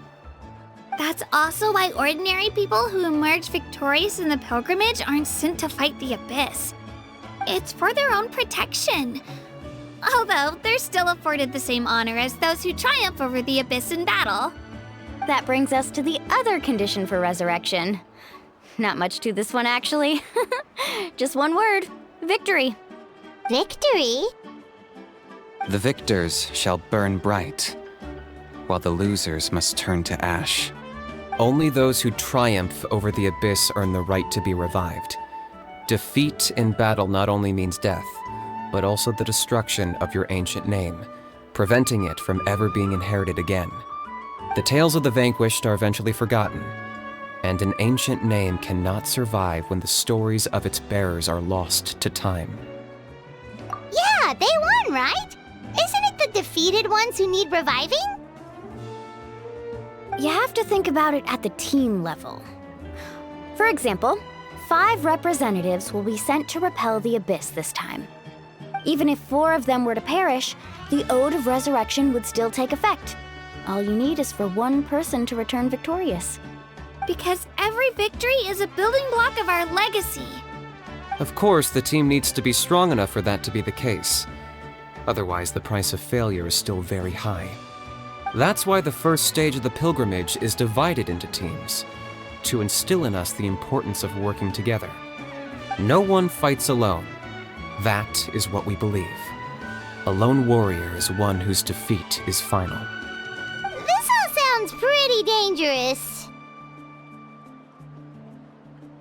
That's also why ordinary people who emerge victorious in the pilgrimage aren't sent to fight the Abyss. It's for their own protection. Although, they're still afforded the same honor as those who triumph over the Abyss in battle. That brings us to the other condition for resurrection. Not much to this one, actually. Just one word: victory. Victory? The victors shall burn bright, while the losers must turn to ash. Only those who triumph over the Abyss earn the right to be revived. Defeat in battle not only means death, but also the destruction of your ancient name, preventing it from ever being inherited again. The tales of the vanquished are eventually forgotten, and an ancient name cannot survive when the stories of its bearers are lost to time. Yeah, they won, right? Isn't it the defeated ones who need reviving? You have to think about it at the team level. For example, 5 representatives will be sent to repel the Abyss this time. Even if 4 of them were to perish, the Ode of Resurrection would still take effect. All you need is for 1 person to return victorious. Because every victory is a building block of our legacy. Of course, the team needs to be strong enough for that to be the case. Otherwise, the price of failure is still very high. That's why the first stage of the pilgrimage is divided into teams, to instill in us the importance of working together. No one fights alone. That is what we believe. A lone warrior is one whose defeat is final. This all sounds pretty dangerous.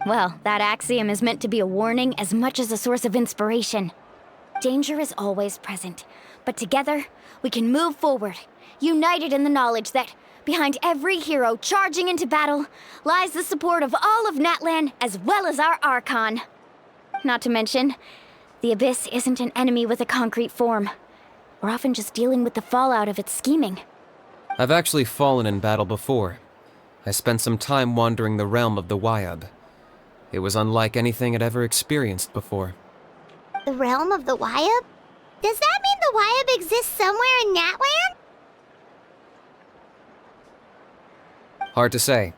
Well, that axiom is meant to be a warning as much as a source of inspiration. Danger is always present, but together, we can move forward, united in the knowledge that behind every hero charging into battle lies the support of all of Natlan as well as our Archon. Not to mention, the Abyss isn't an enemy with a concrete form. We're often just dealing with the fallout of its scheming. I've actually fallen in battle before. I spent some time wandering the realm of the Wyab. It was unlike anything I'd ever experienced before. The realm of the Wyab? Does that mean the Wyab exists somewhere in Natlan? Hard to say.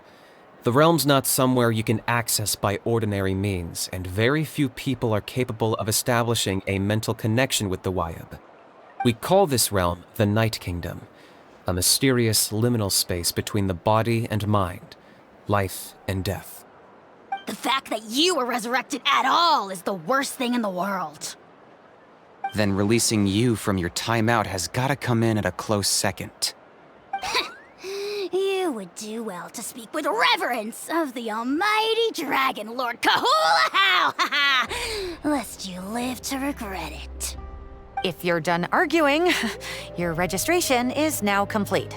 The realm's not somewhere you can access by ordinary means, and very few people are capable of establishing a mental connection with the Wyab. We call this realm the Night Kingdom, a mysterious liminal space between the body and mind, life and death. The fact that you were resurrected at all is the worst thing in the world. Then releasing you from your timeout has gotta come in at a close second. You would do well to speak with reverence of the almighty Dragon Lord Kahula-How, lest you live to regret it. If you're done arguing, your registration is now complete.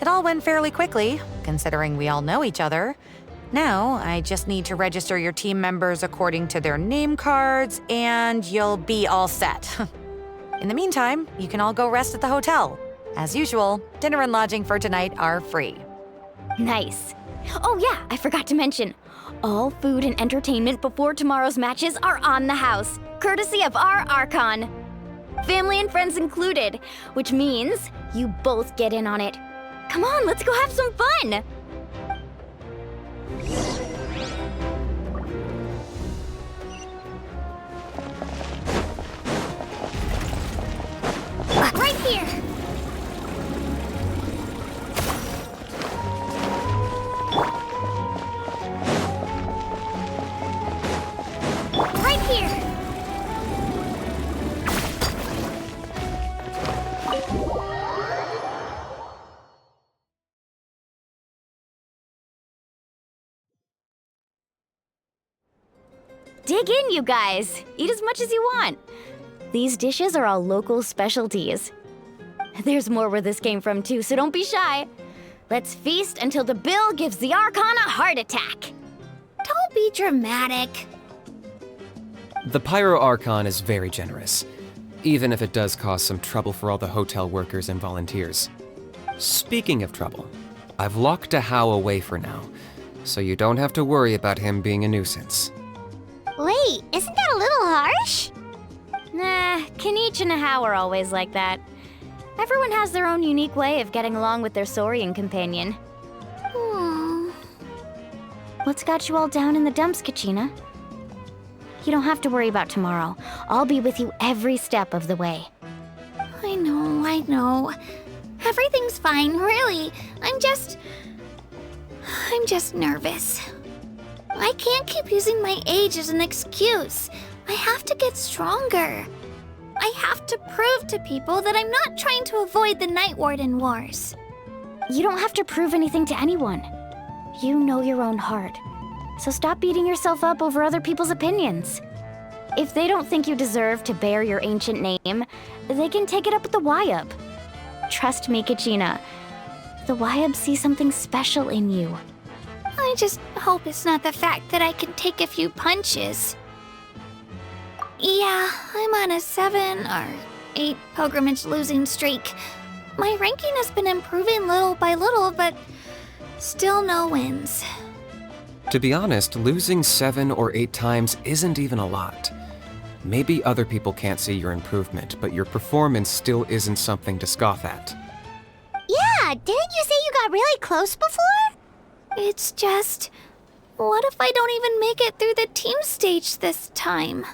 It all went fairly quickly, considering we all know each other. Now, I just need to register your team members according to their name cards, and you'll be all set. In the meantime, you can all go rest at the hotel. As usual, dinner and lodging for tonight are free. Nice. Oh yeah, I forgot to mention. All food and entertainment before tomorrow's matches are on the house, courtesy of our Archon. Family and friends included, which means you both get in on it. Come on, let's go have some fun! Right here! Right here! Dig in, you guys. Eat as much as you want. These dishes are all local specialties. There's more where this came from too, so don't be shy. Let's feast until the bill gives the Archon a heart attack. Don't be dramatic. The Pyro Archon is very generous, even if it does cause some trouble for all the hotel workers and volunteers. Speaking of trouble, I've locked How away for now, so you don't have to worry about him being a nuisance. Wait, isn't that a little harsh? Nah, Kenichi and How are always like that. Everyone has their own unique way of getting along with their Saurian companion. What's got you all down in the dumps, Kachina? You don't have to worry about tomorrow. I'll be with you every step of the way. I know. Everything's fine, really. I'm just nervous. I can't keep using my age as an excuse. I have to get stronger. I have to prove to people that I'm not trying to avoid the Night Warden Wars. You don't have to prove anything to anyone. You know your own heart. So stop beating yourself up over other people's opinions. If they don't think you deserve to bear your ancient name, they can take it up with the Wyab. Trust me, Kachina. The Wyab see something special in you. I just hope it's not the fact that I can take a few punches. Yeah, I'm on a 7 or 8 pilgrimage losing streak. My ranking has been improving little by little, but still no wins. To be honest, losing 7 or 8 times isn't even a lot. Maybe other people can't see your improvement, but your performance still isn't something to scoff at. Yeah, didn't you say you got really close before? It's just, what if I don't even make it through the team stage this time?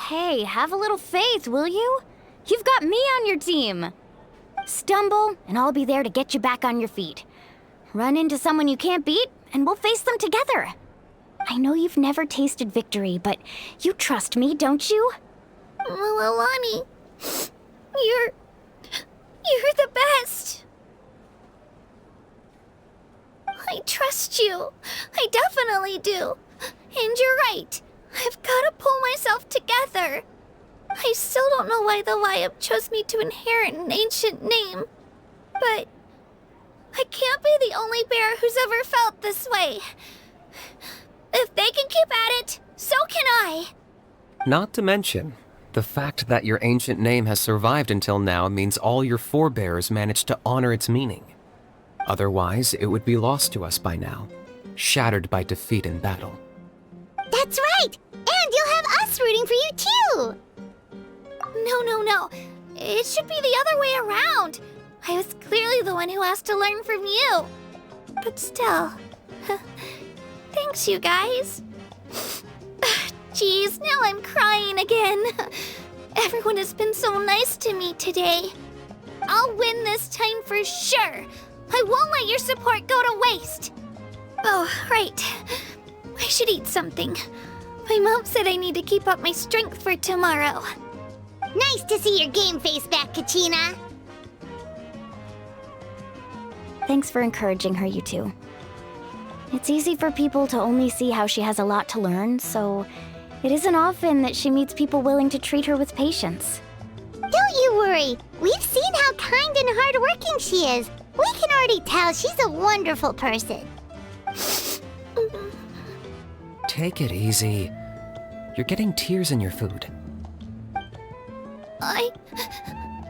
Hey, have a little faith, will you? You've got me on your team. Stumble, and I'll be there to get you back on your feet. Run into someone you can't beat, and we'll face them together. I know you've never tasted victory, but you trust me, don't you? Alani, you're the best. I trust you. I definitely do. And you're right. I've got to pull myself together. I still don't know why the Wyab chose me to inherit an ancient name. But I can't be the only bear who's ever felt this way. If they can keep at it, so can I. Not to mention, the fact that your ancient name has survived until now means all your forebears managed to honor its meaning. Otherwise, it would be lost to us by now, shattered by defeat in battle. That's right! And you'll have us rooting for you too! No. It should be the other way around. I was clearly the one who asked to learn from you. But still, thanks you guys. Geez, now I'm crying again. Everyone has been so nice to me today. I'll win this time for sure. I won't let your support go to waste. Oh, right. I should eat something. My mom said I need to keep up my strength for tomorrow. Nice to see your game face back, Kachina. Thanks for encouraging her, you two. It's easy for people to only see how she has a lot to learn, so it isn't often that she meets people willing to treat her with patience. Don't you worry. We've seen how kind and hardworking she is. We can already tell she's a wonderful person. Take it easy. You're getting tears in your food.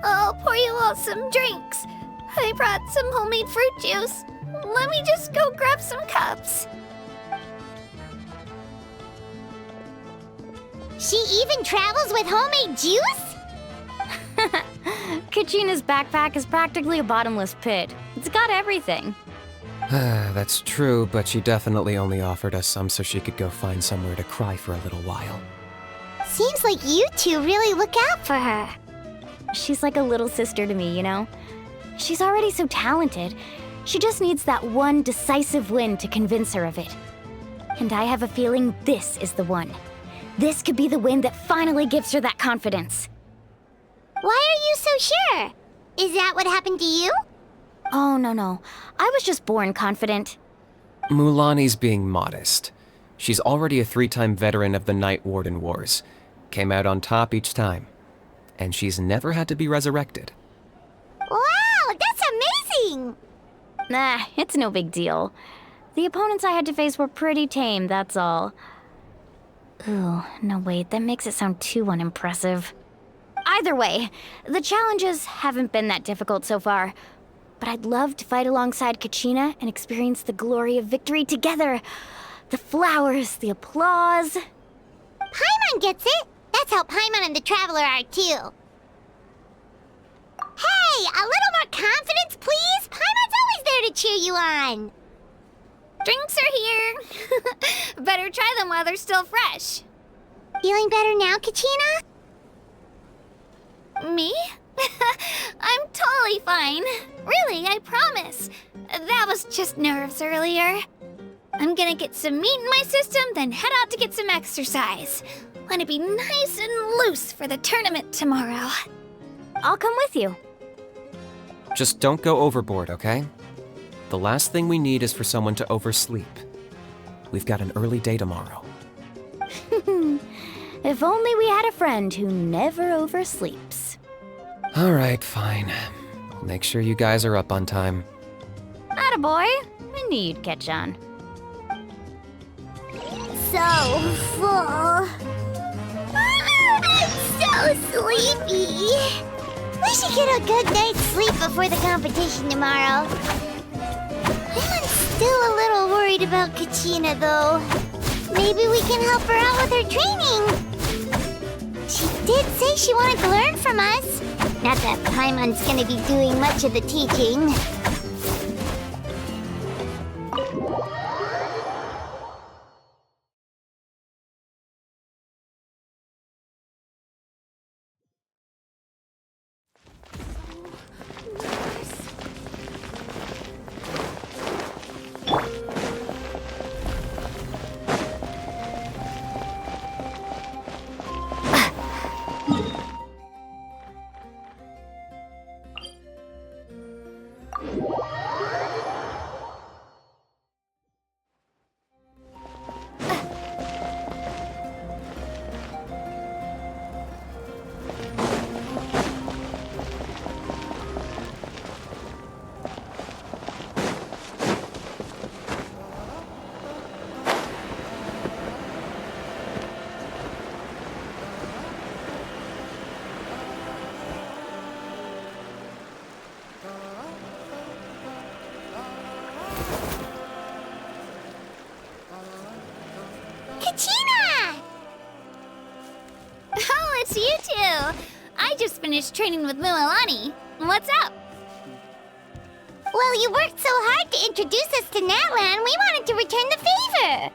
I'll pour you all some drinks. I brought some homemade fruit juice. Let me just go grab some cups. She even travels with homemade juice? Kachina's backpack is practically a bottomless pit. It's got everything. That's true, but she definitely only offered us some so she could go find somewhere to cry for a little while. Seems like you two really look out for her. She's like a little sister to me, you know? She's already so talented. She just needs that one decisive win to convince her of it. And I have a feeling this is the one. This could be the win that finally gives her that confidence. Why are you so sure? Is that what happened to you? Oh, no. I was just born confident. Mulani's being modest. She's already a 3-time veteran of the Night Warden Wars. Came out on top each time. And she's never had to be resurrected. Wow, that's amazing! Nah, it's no big deal. The opponents I had to face were pretty tame, that's all. Ooh, no wait, that makes it sound too unimpressive. Either way, the challenges haven't been that difficult so far. But I'd love to fight alongside Kachina and experience the glory of victory together. The flowers, the applause. Paimon gets it! That's how Paimon and the Traveler are too. Hey, a little more confidence, please! Paimon's always there to cheer you on! Drinks are here. Better try them while they're still fresh. Feeling better now, Kachina? Me? I'm totally fine. Really, I promise. That was just nerves earlier. I'm gonna get some meat in my system, then head out to get some exercise. Want to be nice and loose for the tournament tomorrow. I'll come with you. Just don't go overboard, okay? The last thing we need is for someone to oversleep. We've got an early day tomorrow. If only we had a friend who never oversleeps. Alright, fine. I'll make sure you guys are up on time. Attaboy. I knew you'd catch on. So full. I'm so sleepy. We should get a good night's sleep before the competition tomorrow. I'm still a little worried about Kachina, though. Maybe we can help her out with her training. She did say she wanted to learn from us. Not that Paimon's gonna be doing much of the teaching. Kachina! Oh, it's you two! I just finished training with Mualani. What's up? Well, you worked so hard to introduce us to Natlan, we wanted to return the favor.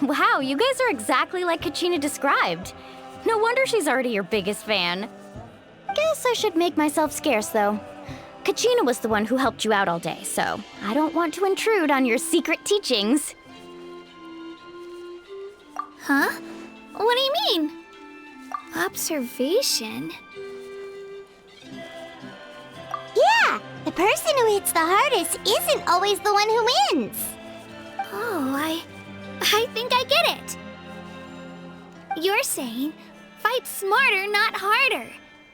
Wow, you guys are exactly like Kachina described. No wonder she's already your biggest fan. Guess I should make myself scarce, though. Kachina was the one who helped you out all day, so I don't want to intrude on your secret teachings. Huh? What do you mean? Observation? Yeah, the person who hits the hardest isn't always the one who wins. Oh, I think I get it. You're saying, fight smarter, not harder.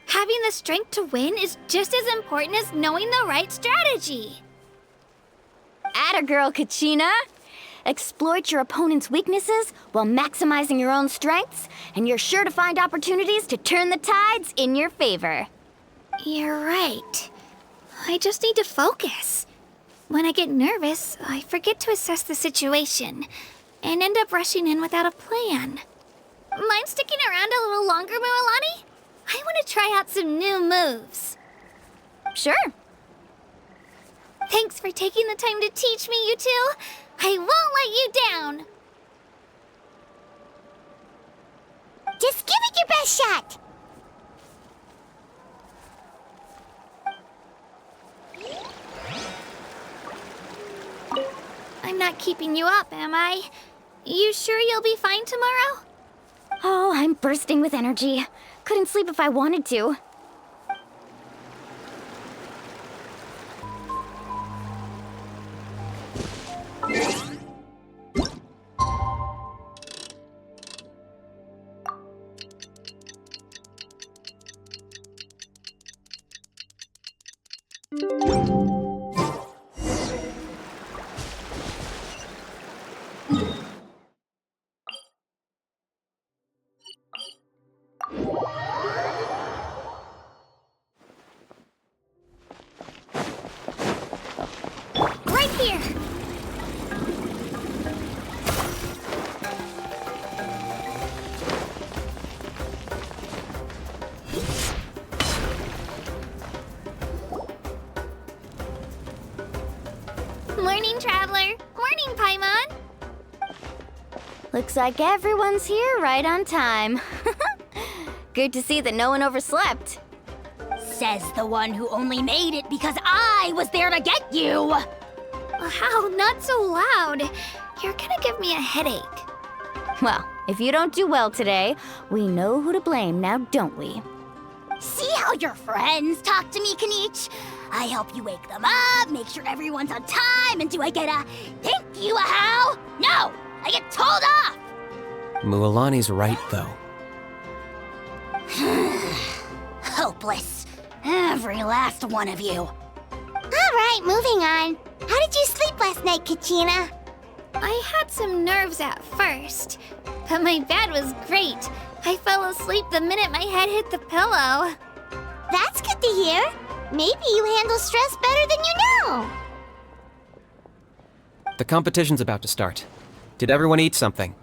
Having the strength to win is just as important as knowing the right strategy. Atta girl, Kachina! Exploit your opponent's weaknesses while maximizing your own strengths, and you're sure to find opportunities to turn the tides in your favor. You're right. I just need to focus. When I get nervous, I forget to assess the situation and end up rushing in without a plan. Mind sticking around a little longer, Mualani? I want to try out some new moves. Sure. Thanks for taking the time to teach me, you two. I won't let you down. Just give it your best shot. I'm not keeping you up, am I? You sure you'll be fine tomorrow? Oh, I'm bursting with energy. Couldn't sleep if I wanted to. Right here. Morning, Traveler. Morning, Paimon. Looks like everyone's here right on time. Good to see that no one overslept. Says the one who only made it because I was there to get you! Wow, not so loud. You're gonna give me a headache. Well, if you don't do well today, we know who to blame now, don't we? See how your friends talk to me, Kanich? I help you wake them up, make sure everyone's on time, and do I get a thank you, a how? No! I get told off! Mualani's right, though. Hopeless. Every last one of you. Alright, moving on. How did you sleep last night, Kachina? I had some nerves at first, but my bed was great. I fell asleep the minute my head hit the pillow. That's good to hear. Maybe you handle stress better than you know. The competition's about to start. Did everyone eat something?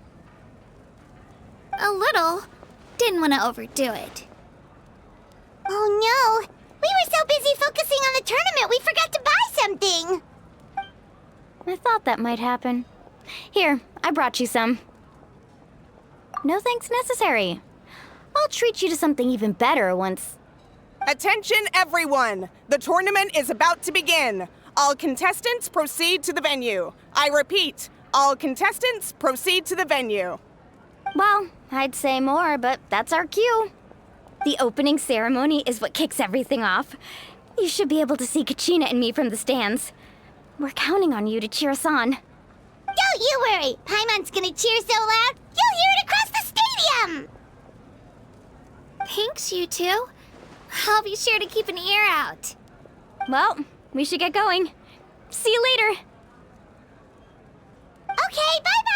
A little. Didn't want to overdo it. Oh no! We were so busy focusing on the tournament we forgot to buy something! I thought that might happen. Here, I brought you some. No thanks necessary. I'll treat you to something even better once... Attention everyone! The tournament is about to begin. All contestants proceed to the venue. I repeat, all contestants proceed to the venue. Well, I'd say more, but that's our cue. The opening ceremony is what kicks everything off. You should be able to see Kachina and me from the stands. We're counting on you to cheer us on. Don't you worry! Paimon's gonna cheer so loud, you'll hear it across the stadium! Thanks, you two. I'll be sure to keep an ear out. Well, we should get going. See you later. Okay, bye-bye!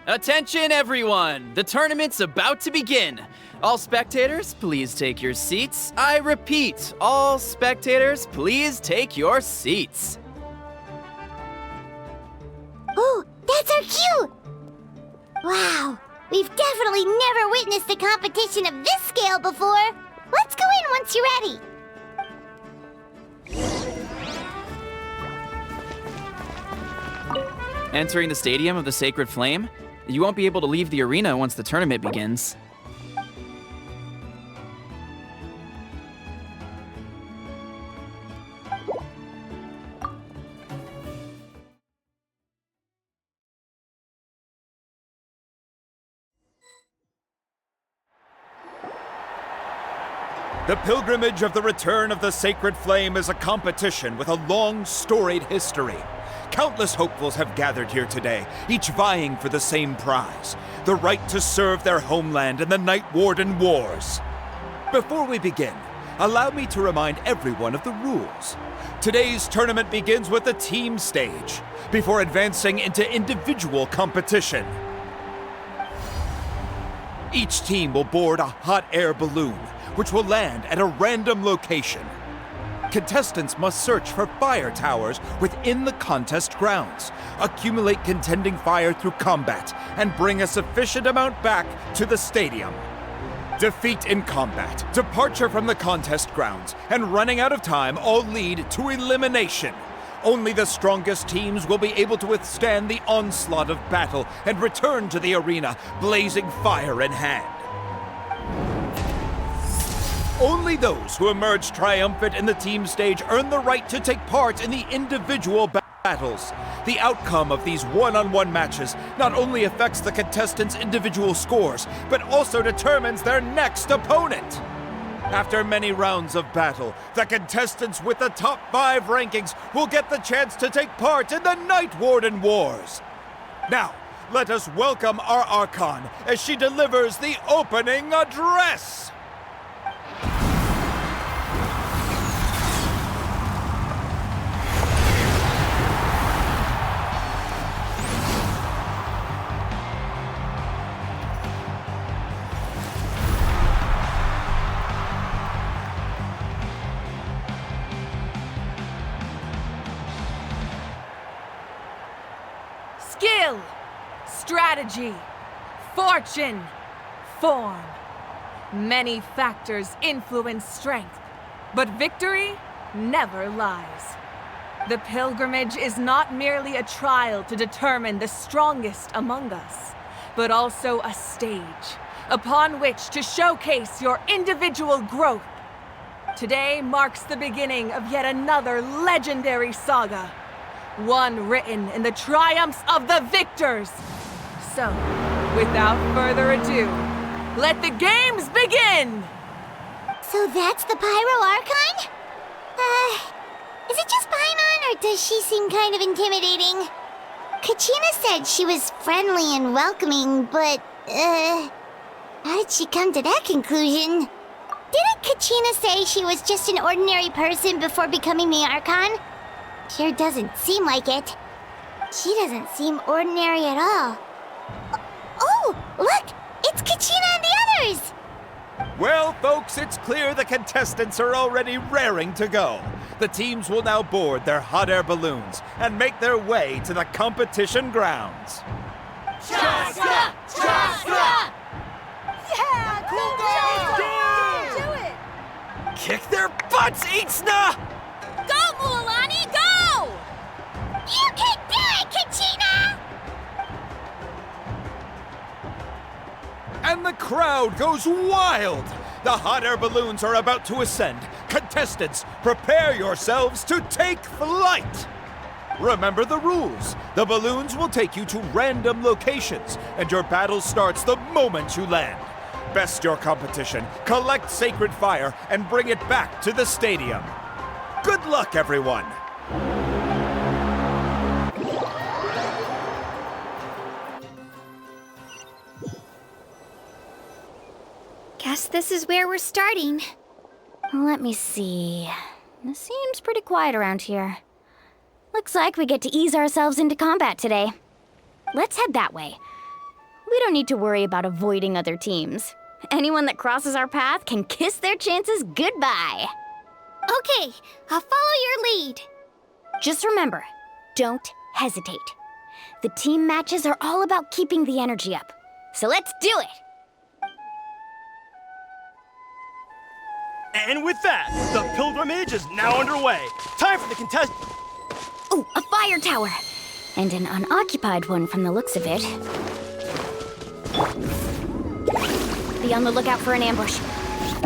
Attention, everyone! The tournament's about to begin. All spectators, please take your seats. I repeat, all spectators, please take your seats. Oh, that's our cue! Wow, we've definitely never witnessed a competition of this scale before. Let's go in once you're ready. Entering the Stadium of the Sacred Flame, you won't be able to leave the arena once the tournament begins. The pilgrimage of the return of the Sacred Flame is a competition with a long, storied history. Countless hopefuls have gathered here today, each vying for the same prize, the right to serve their homeland in the Night Warden Wars. Before we begin, allow me to remind everyone of the rules. Today's tournament begins with the team stage, before advancing into individual competition. Each team will board a hot air balloon, which will land at a random location. Contestants must search for fire towers within the contest grounds, accumulate contending fire through combat, and bring a sufficient amount back to the stadium. Defeat in combat, departure from the contest grounds, and running out of time all lead to elimination. Only the strongest teams will be able to withstand the onslaught of battle and return to the arena, blazing fire in hand. Only those who emerge triumphant in the team stage earn the right to take part in the individual battles. The outcome of these one-on-one matches not only affects the contestants' individual scores, but also determines their next opponent. After many rounds of battle, the contestants with the top 5 rankings will get the chance to take part in the Night Warden Wars. Now, let us welcome our Archon as she delivers the opening address. Skill, strategy, fortune, form. Many factors influence strength, but victory never lies. The pilgrimage is not merely a trial to determine the strongest among us, but also a stage upon which to showcase your individual growth. Today marks the beginning of yet another legendary saga, one written in the triumphs of the victors. So, without further ado, let the games begin! So that's the Pyro Archon? Is it just Paimon, or does she seem kind of intimidating? Kachina said she was friendly and welcoming, but, how did she come to that conclusion? Didn't Kachina say she was just an ordinary person before becoming the Archon? Sure doesn't seem like it. She doesn't seem ordinary at all. Oh, look! It's Kachina and the others! Well, folks, it's clear the contestants are already raring to go. The teams will now board their hot air balloons and make their way to the competition grounds. Chaska! Chaska! Yeah, cool Do it! Kick their butts, Itzna! Go, Mualani, go! You can do it, Kachina! And the crowd goes wild! The hot air balloons are about to ascend. Contestants, prepare yourselves to take flight! Remember the rules. The balloons will take you to random locations, and your battle starts the moment you land. Best your competition, collect sacred fire, and bring it back to the stadium. Good luck, everyone! Guess this is where we're starting. Let me see. It seems pretty quiet around here. Looks like we get to ease ourselves into combat today. Let's head that way. We don't need to worry about avoiding other teams. Anyone that crosses our path can kiss their chances goodbye. Okay, I'll follow your lead. Just remember, don't hesitate. The team matches are all about keeping the energy up. So let's do it! And with that, the pilgrimage is now underway. Time for the contest. Oh, a fire tower! And an unoccupied one from the looks of it. Be on the lookout for an ambush.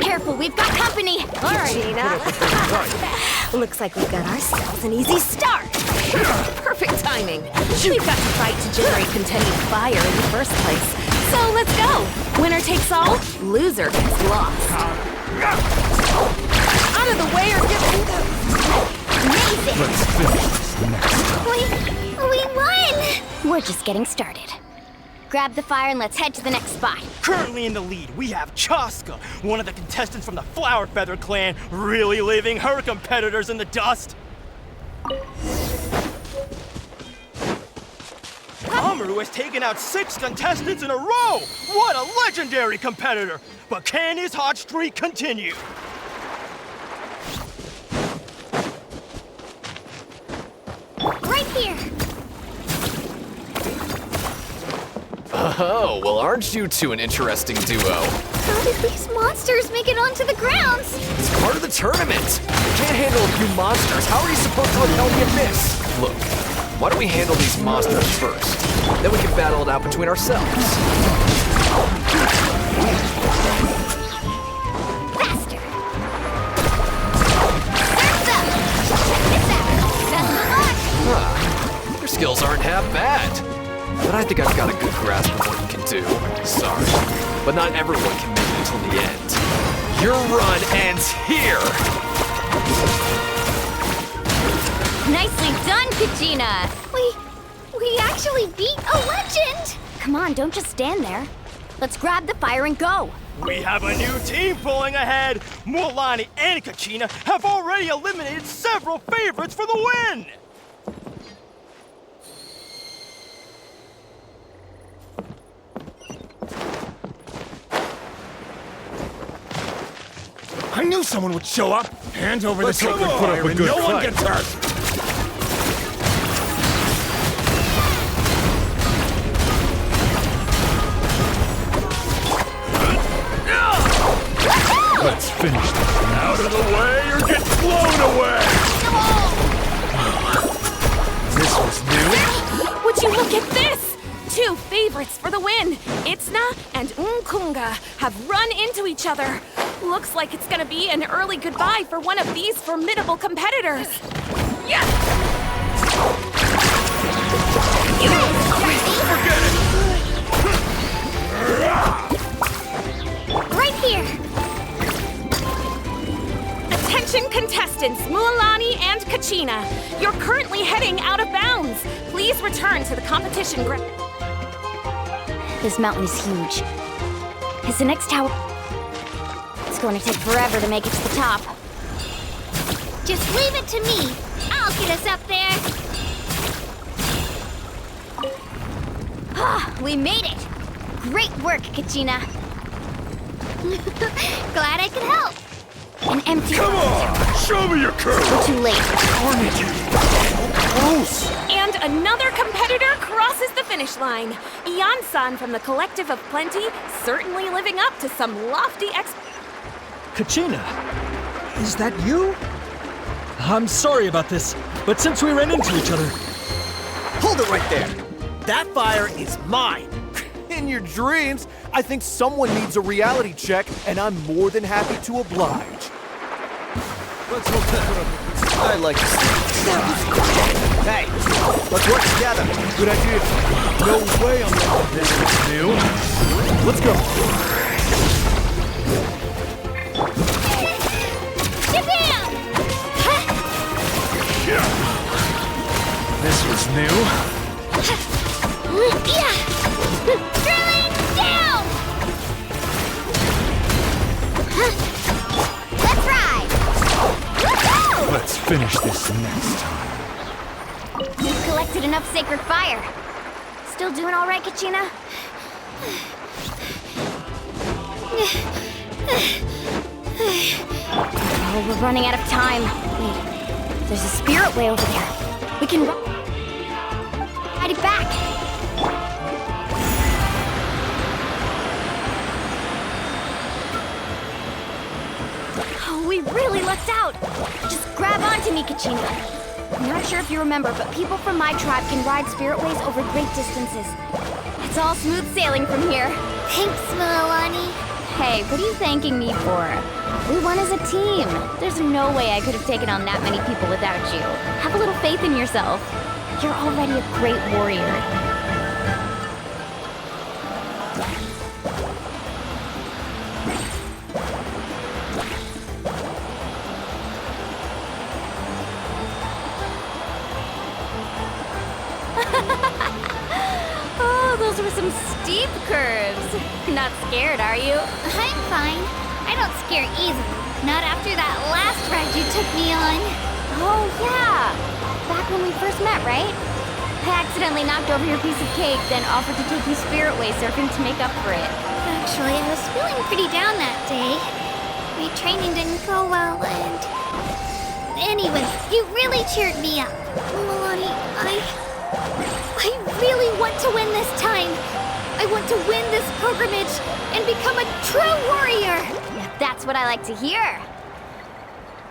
Careful, we've got company! Alright, Looks like we've got ourselves an easy start! Perfect timing. We've got to fight to generate contending fire in the first place. So let's go. Winner takes all, loser gets lost. Out of the way or get... Amazing! Let's finish this next time. We won! We're just getting started. Grab the fire and let's head to the next spot. Currently in the lead, we have Chaska, one of the contestants from the Flower Feather clan, really leaving her competitors in the dust. Amaru has taken out 6 contestants in a row! What a legendary competitor! But can his hot streak continue? Right here! Oh, well, aren't you two an interesting duo? How did these monsters make it onto the grounds? It's part of the tournament. You can't handle a few monsters. How are you supposed to repel the abyss? Look, why don't we handle these monsters first? Then we can battle it out between ourselves. Faster! Surf's up! Check this out! Best of luck! Huh. Your skills aren't half bad. But I think I've got a good grasp of what you can do. Sorry, but not everyone can make it until the end. Your run ends here! Nicely done, Kachina! We actually beat a legend! Come on, don't just stand there. Let's grab the fire and go. We have a new team pulling ahead. Mualani and Kachina have already eliminated several favorites for the win. I knew someone would show up. Hand over the sacred fire and no one gets hurt. Let's finish this. Out of the way or get blown away! This was new. Would you look at this? 2 favorites for the win. Itzna and Unkunga have run into each other. Looks like it's gonna be an early goodbye for one of these formidable competitors. Yes! Forget it! Right here! Attention contestants, Mualani and Kachina. You're currently heading out of bounds. Please return to the competition ground. This mountain is huge. Is the next tower... It's going to take forever to make it to the top. Just leave it to me. I'll get us up there. Ah, we made it. Great work, Kachina. Glad I could help. An empty... Come on! Show me your curve! We're too late. Carnage! Close! And another competitor crosses the finish line. Ian-san from the Collective of Plenty, certainly living up to some lofty Kachina, is that you? I'm sorry about this, but since we ran into each other... Hold it right there! That fire is mine! In your dreams, I think someone needs a reality check, and I'm more than happy to oblige. Let's hope that I like to see. Hey, let's work together. Good idea. No way I'm letting this is new. Let's go. Shabam! This was new. Drilling down! Let's ride! Woohoo! Let's finish this next time. We've collected enough sacred fire. Still doing all right, Kachina? Oh, we're running out of time. Wait, there's a spirit way over there. We can ride it back. Oh, we really lucked out. Just grab onto me, Kachina. I'm not sure if you remember, but people from my tribe can ride spirit ways over great distances. It's all smooth sailing from here. Thanks, Mualani. Hey, what are you thanking me for? We won as a team. There's no way I could have taken on that many people without you. Have a little faith in yourself. You're already a great warrior. Oh, those were some steep curves. Not scared, are you? I'm fine. I don't scare easily. Not after that last ride you took me on. Oh, yeah. Back when we first met, right? I accidentally knocked over your piece of cake, then offered to take you spirit way surfing to make up for it. Actually, I was feeling pretty down that day. My training didn't go well, and... Anyway, you really cheered me up. Mualani, I really want to win this time. I want to win this pilgrimage and become a true warrior. Now that's what I like to hear.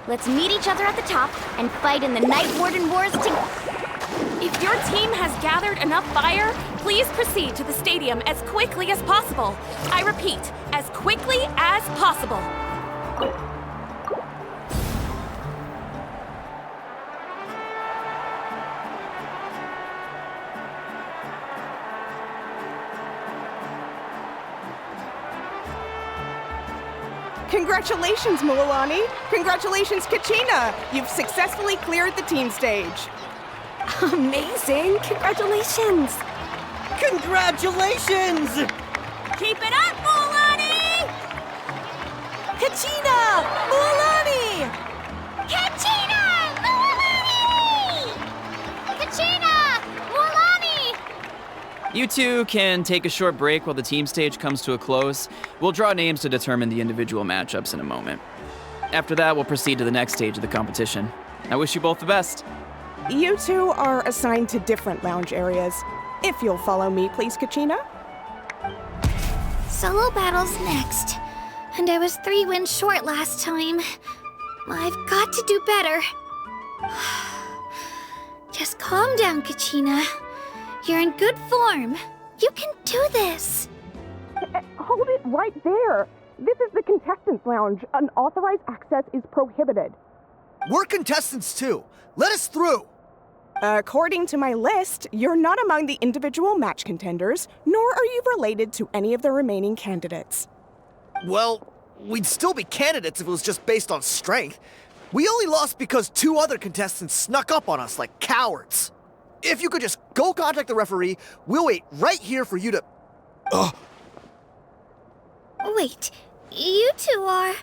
Let's meet each other at the top and fight in the Night Warden Wars together. If your team has gathered enough fire, please proceed to the stadium as quickly as possible. I repeat, as quickly as possible. Congratulations, Mualani! Congratulations, Kachina! You've successfully cleared the team stage. Amazing! Congratulations! Congratulations! Keep it up, Mualani! Kachina! Mualani! Kachina! Mualani! Kachina! Mualani! You two can take a short break while the team stage comes to a close. We'll draw names to determine the individual matchups in a moment. After that, we'll proceed to the next stage of the competition. I wish you both the best. You two are assigned to different lounge areas. If you'll follow me, please, Kachina. Solo battles next. And I was 3 wins short last time. I've got to do better. Just calm down, Kachina. You're in good form. You can do this. Hold it right there. This is the contestants' lounge. Unauthorized access is prohibited. We're contestants too. Let us through. According to my list, you're not among the individual match contenders, nor are you related to any of the remaining candidates. Well, we'd still be candidates if it was just based on strength. We only lost because 2 other contestants snuck up on us like cowards. If you could just go contact the referee, we'll wait right here for you to... Ugh. Wait, you two are...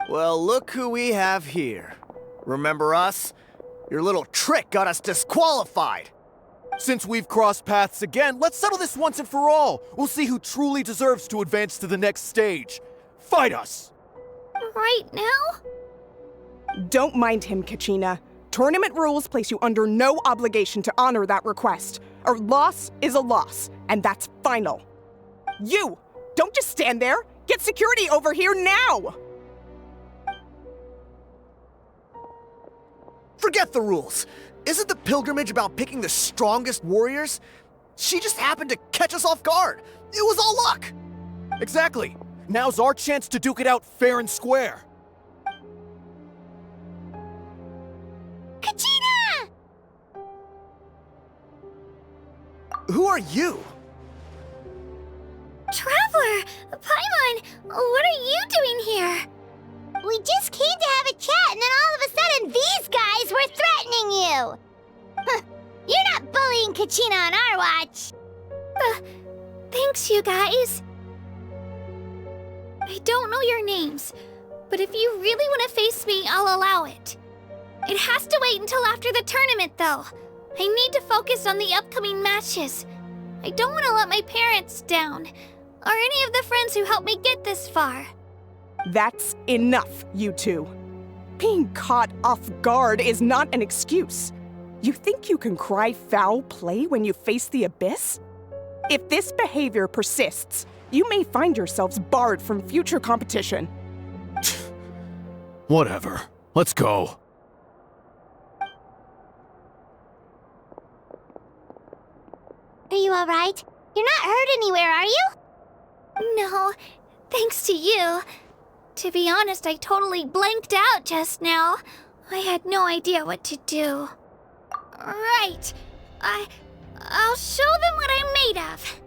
Well, look who we have here. Remember us? Your little trick got us disqualified. Since we've crossed paths again, let's settle this once and for all. We'll see who truly deserves to advance to the next stage. Fight us! Right now? Don't mind him, Kachina. Tournament rules place you under no obligation to honor that request. A loss is a loss, and that's final. You! Don't just stand there! Get security over here now! Forget the rules. Isn't the pilgrimage about picking the strongest warriors? She just happened to catch us off guard. It was all luck. Exactly. Now's our chance to duke it out fair and square. Kachina! Who are you? Traveler! Paimon! What are you doing here? We just came to have a chat, and then all of a sudden these guys were threatening you! Huh, you're not bullying Kachina on our watch! Thanks, you guys. I don't know your names, but if you really want to face me, I'll allow it. It has to wait until after the tournament, though. I need to focus on the upcoming matches. I don't want to let my parents down, or any of the friends who helped me get this far. That's enough, you two. Being caught off guard is not an excuse. You think you can cry foul play when you face the abyss? If this behavior persists, you may find yourselves barred from future competition. Whatever. Let's go. Are you alright? You're not hurt anywhere, are you? No, thanks to you. To be honest, I totally blanked out just now. I had no idea what to do. Right. I'll show them what I'm made of.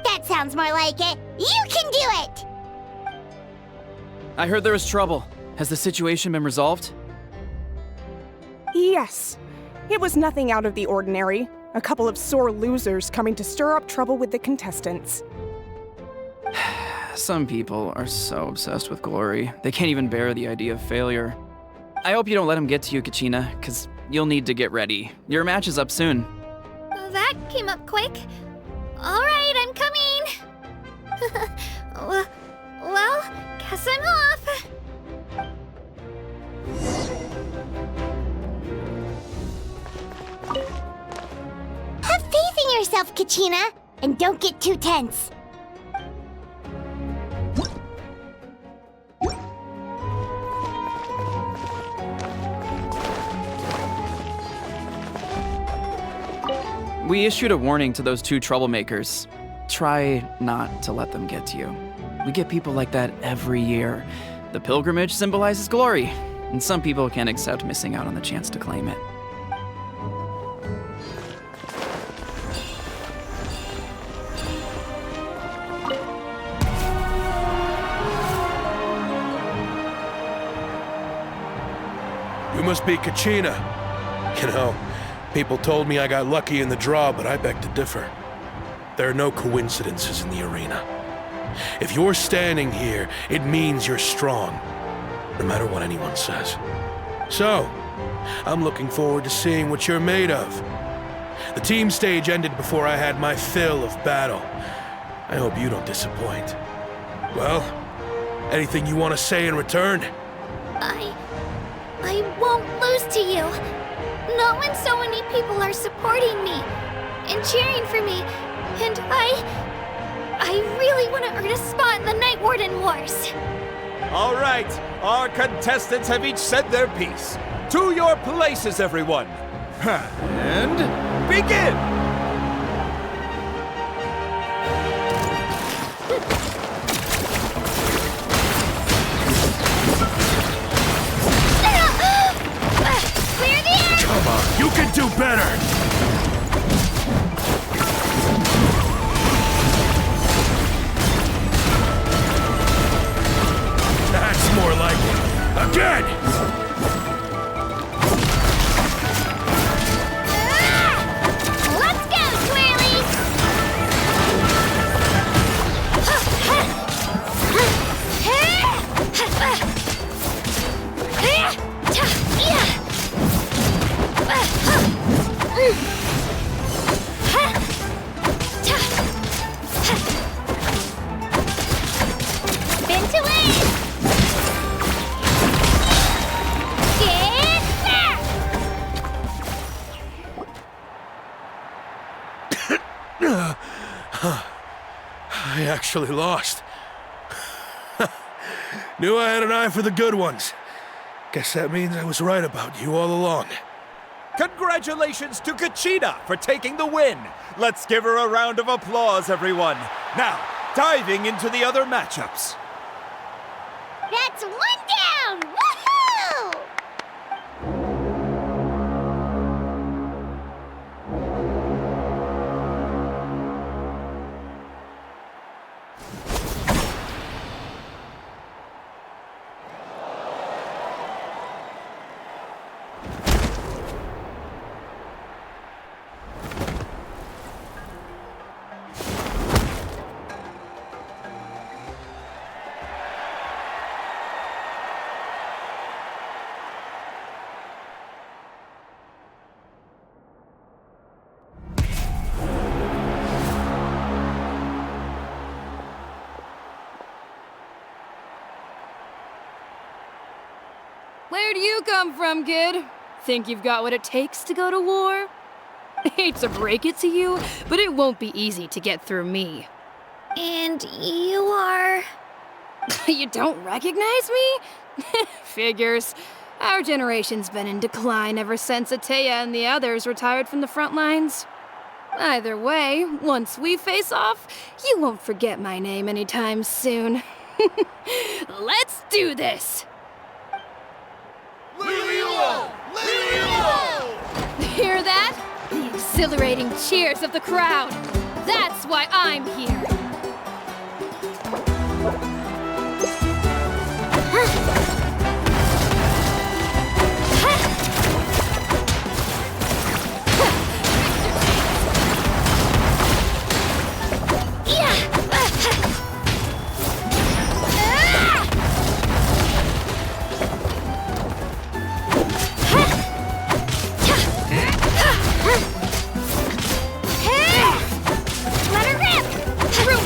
That sounds more like it. You can do it! I heard there was trouble. Has the situation been resolved? Yes. It was nothing out of the ordinary. A couple of sore losers coming to stir up trouble with the contestants. Some people are so obsessed with glory, they can't even bear the idea of failure. I hope you don't let them get to you, Kachina, because you'll need to get ready. Your match is up soon. That came up quick. All right, I'm coming. Well, guess I'm off. Have faith in yourself, Kachina, and don't get too tense. We issued a warning to those 2 troublemakers. Try not to let them get to you. We get people like that every year. The pilgrimage symbolizes glory, and some people can't accept missing out on the chance to claim it. You must be Kachina. You know, people told me I got lucky in the draw, but I beg to differ. There are no coincidences in the arena. If you're standing here, it means you're strong, no matter what anyone says. So, I'm looking forward to seeing what you're made of. The team stage ended before I had my fill of battle. I hope you don't disappoint. Well, anything you want to say in return? I won't lose to you. Not when so many people are supporting me and cheering for me, and I really want to earn a spot in the Night Warden Wars. All right, our contestants have each said their piece. To your places, everyone. And begin! Clear the air! Come on, you can do better! That's more like Again! Let's go, Twirly! Spin to win! Get back! I actually lost. Knew I had an eye for the good ones. Guess that means I was right about you all along. Congratulations to Kachina for taking the win. Let's give her a round of applause, everyone. Now, diving into the other matchups. That's one down! Woohoo! Where do you come from, kid? Think you've got what it takes to go to war? Hate to break it to you, but it won't be easy to get through me. And you are... You don't recognize me? Figures. Our generation's been in decline ever since Ateya and the others retired from the front lines. Either way, once we face off, you won't forget my name anytime soon. Let's do this! Hear that? The exhilarating cheers of the crowd. That's why I'm here. Let her rip!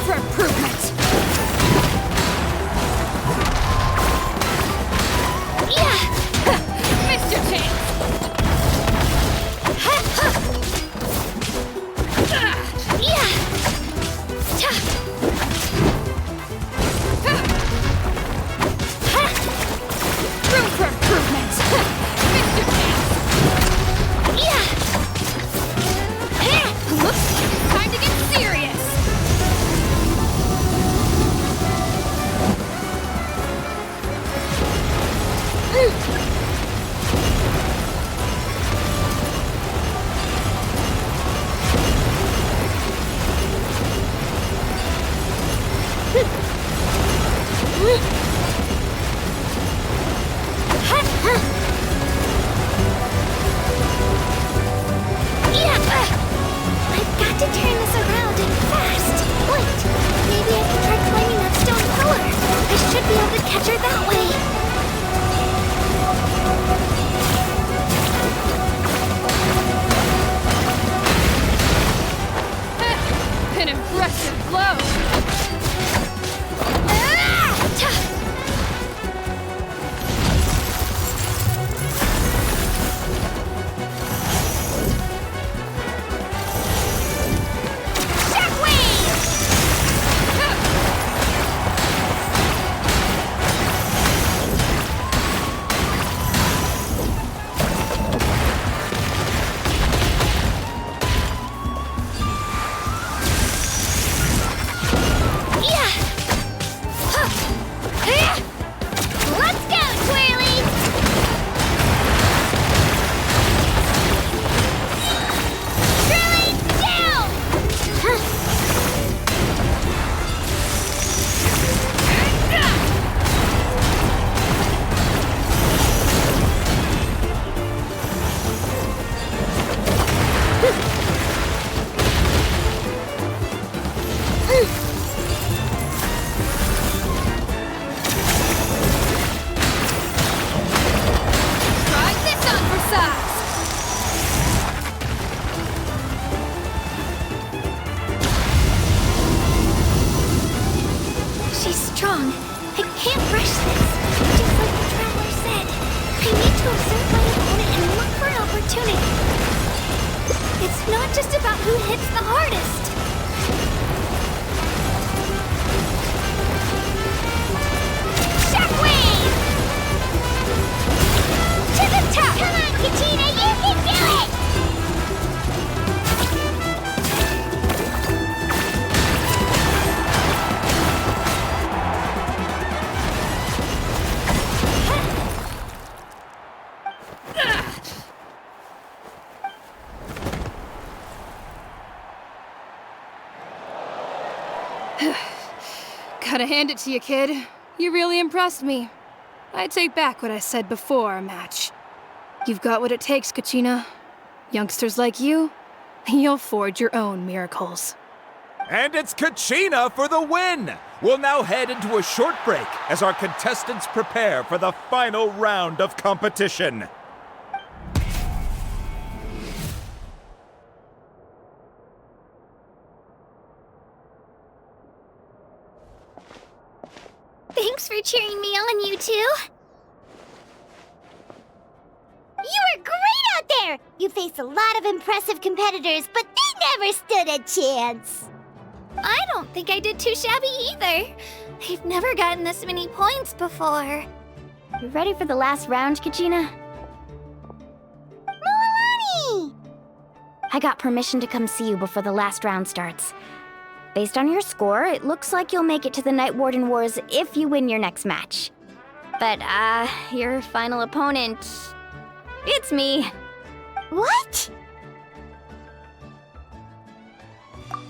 It's not just about who hits the hardest. Shockwave! To the top! Come on, Katina, you can do it! Gotta hand it to you, kid. You really impressed me. I take back what I said before our match. You've got what it takes, Kachina. Youngsters like you, you'll forge your own miracles. And it's Kachina for the win! We'll now head into a short break as our contestants prepare for the final round of competition. Thanks for cheering me on, you two. You were great out there! You faced a lot of impressive competitors, but they never stood a chance! I don't think I did too shabby either. I've never gotten this many points before. You ready for the last round, Kachina? Moalani! I got permission to come see you before the last round starts. Based on your score, it looks like you'll make it to the Night Warden Wars if you win your next match. But, your final opponent... it's me. What?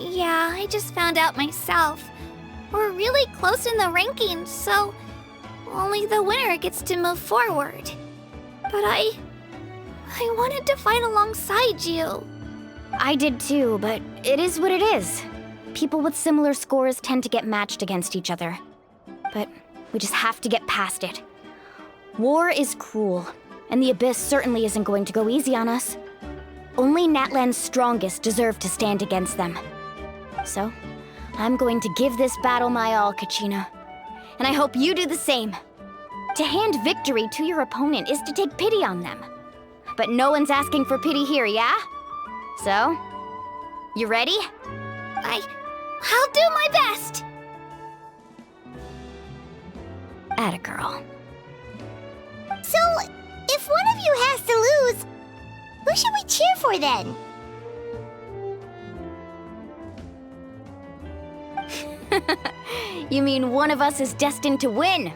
Yeah, I just found out myself. We're really close in the rankings, so only the winner gets to move forward. But I wanted to fight alongside you. I did too, but it is what it is. People with similar scores tend to get matched against each other. But we just have to get past it. War is cruel, and the Abyss certainly isn't going to go easy on us. Only Natlan's strongest deserve to stand against them. So, I'm going to give this battle my all, Kachina. And I hope you do the same. To hand victory to your opponent is to take pity on them. But no one's asking for pity here, yeah? So, you ready? I'll do my best! Atta girl. So, if one of you has to lose, who should we cheer for then? You mean one of us is destined to win?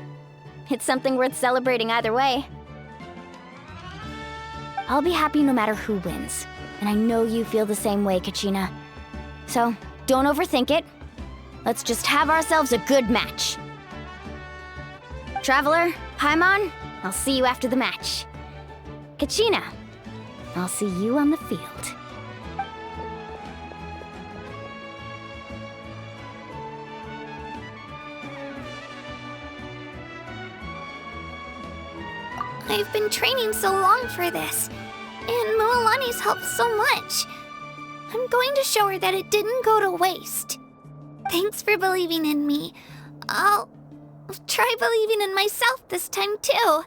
It's something worth celebrating either way. I'll be happy no matter who wins, and I know you feel the same way, Kachina. So, don't overthink it. Let's just have ourselves a good match. Traveler, Paimon, I'll see you after the match. Kachina, I'll see you on the field. I've been training so long for this, and Moalani's helped so much. I'm going to show her that it didn't go to waste. Thanks for believing in me. I'll try believing in myself this time too.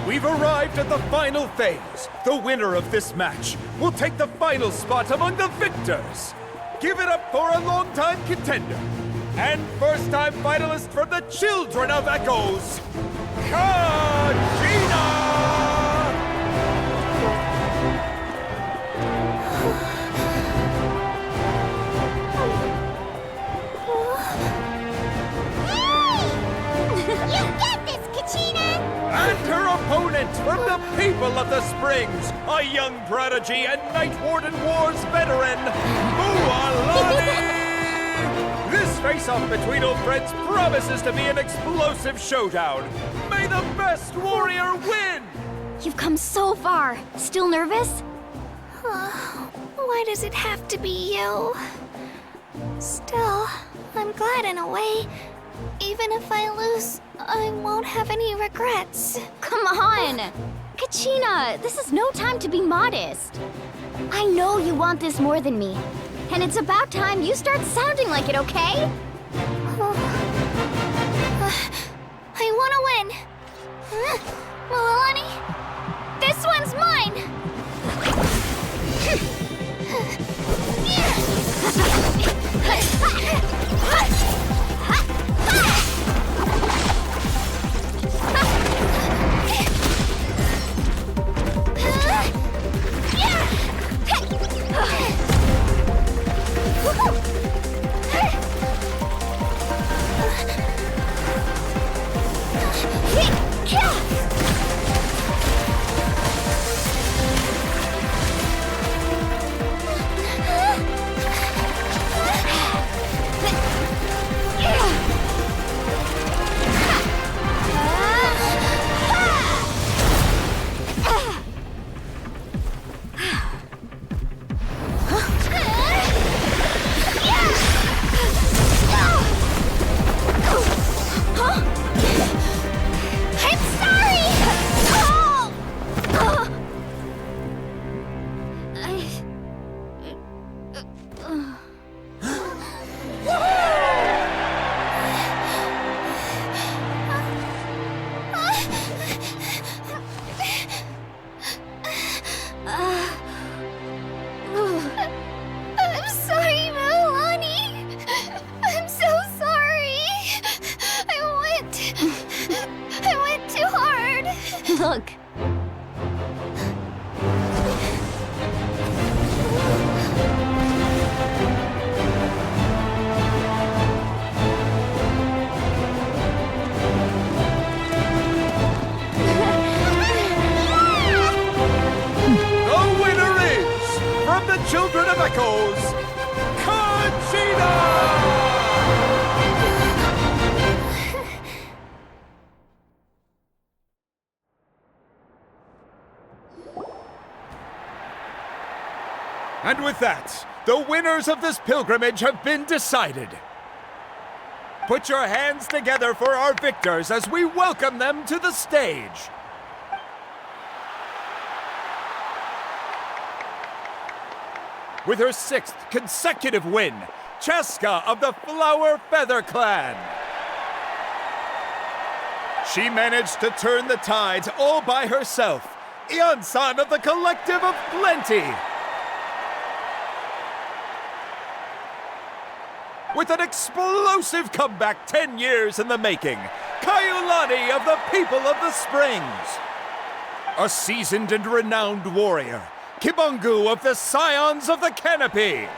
We've arrived at the final phase. The winner of this match will take the final spot among the victors. Give it up for a long-time contender and first-time finalist from the Children of Echoes, Kachina! You got this, Kachina! And her opponent from the people of the Springs, a young prodigy and Night Warden Wars veteran, Moalani! This face-off between old friends promises to be an explosive showdown. May the best warrior win! You've come so far. Still nervous? Why does it have to be you? Still, I'm glad in a way. Even if I lose, I won't have any regrets. Come on! Kachina, this is no time to be modest. I know you want this more than me. And it's about time you start sounding like it, okay? I want to win. Milani, this one's mine. Look. The winner is, from the Children of Echoes, Kachina! And with that, the winners of this pilgrimage have been decided. Put your hands together for our victors as we welcome them to the stage. With her 6th consecutive win, Cheska of the Flower Feather Clan. She managed to turn the tides all by herself. Ian-san of the Collective of Plenty. With an explosive comeback 10 years in the making, Kaiulani of the People of the Springs. A seasoned and renowned warrior, Kibungu of the Scions of the Canopy.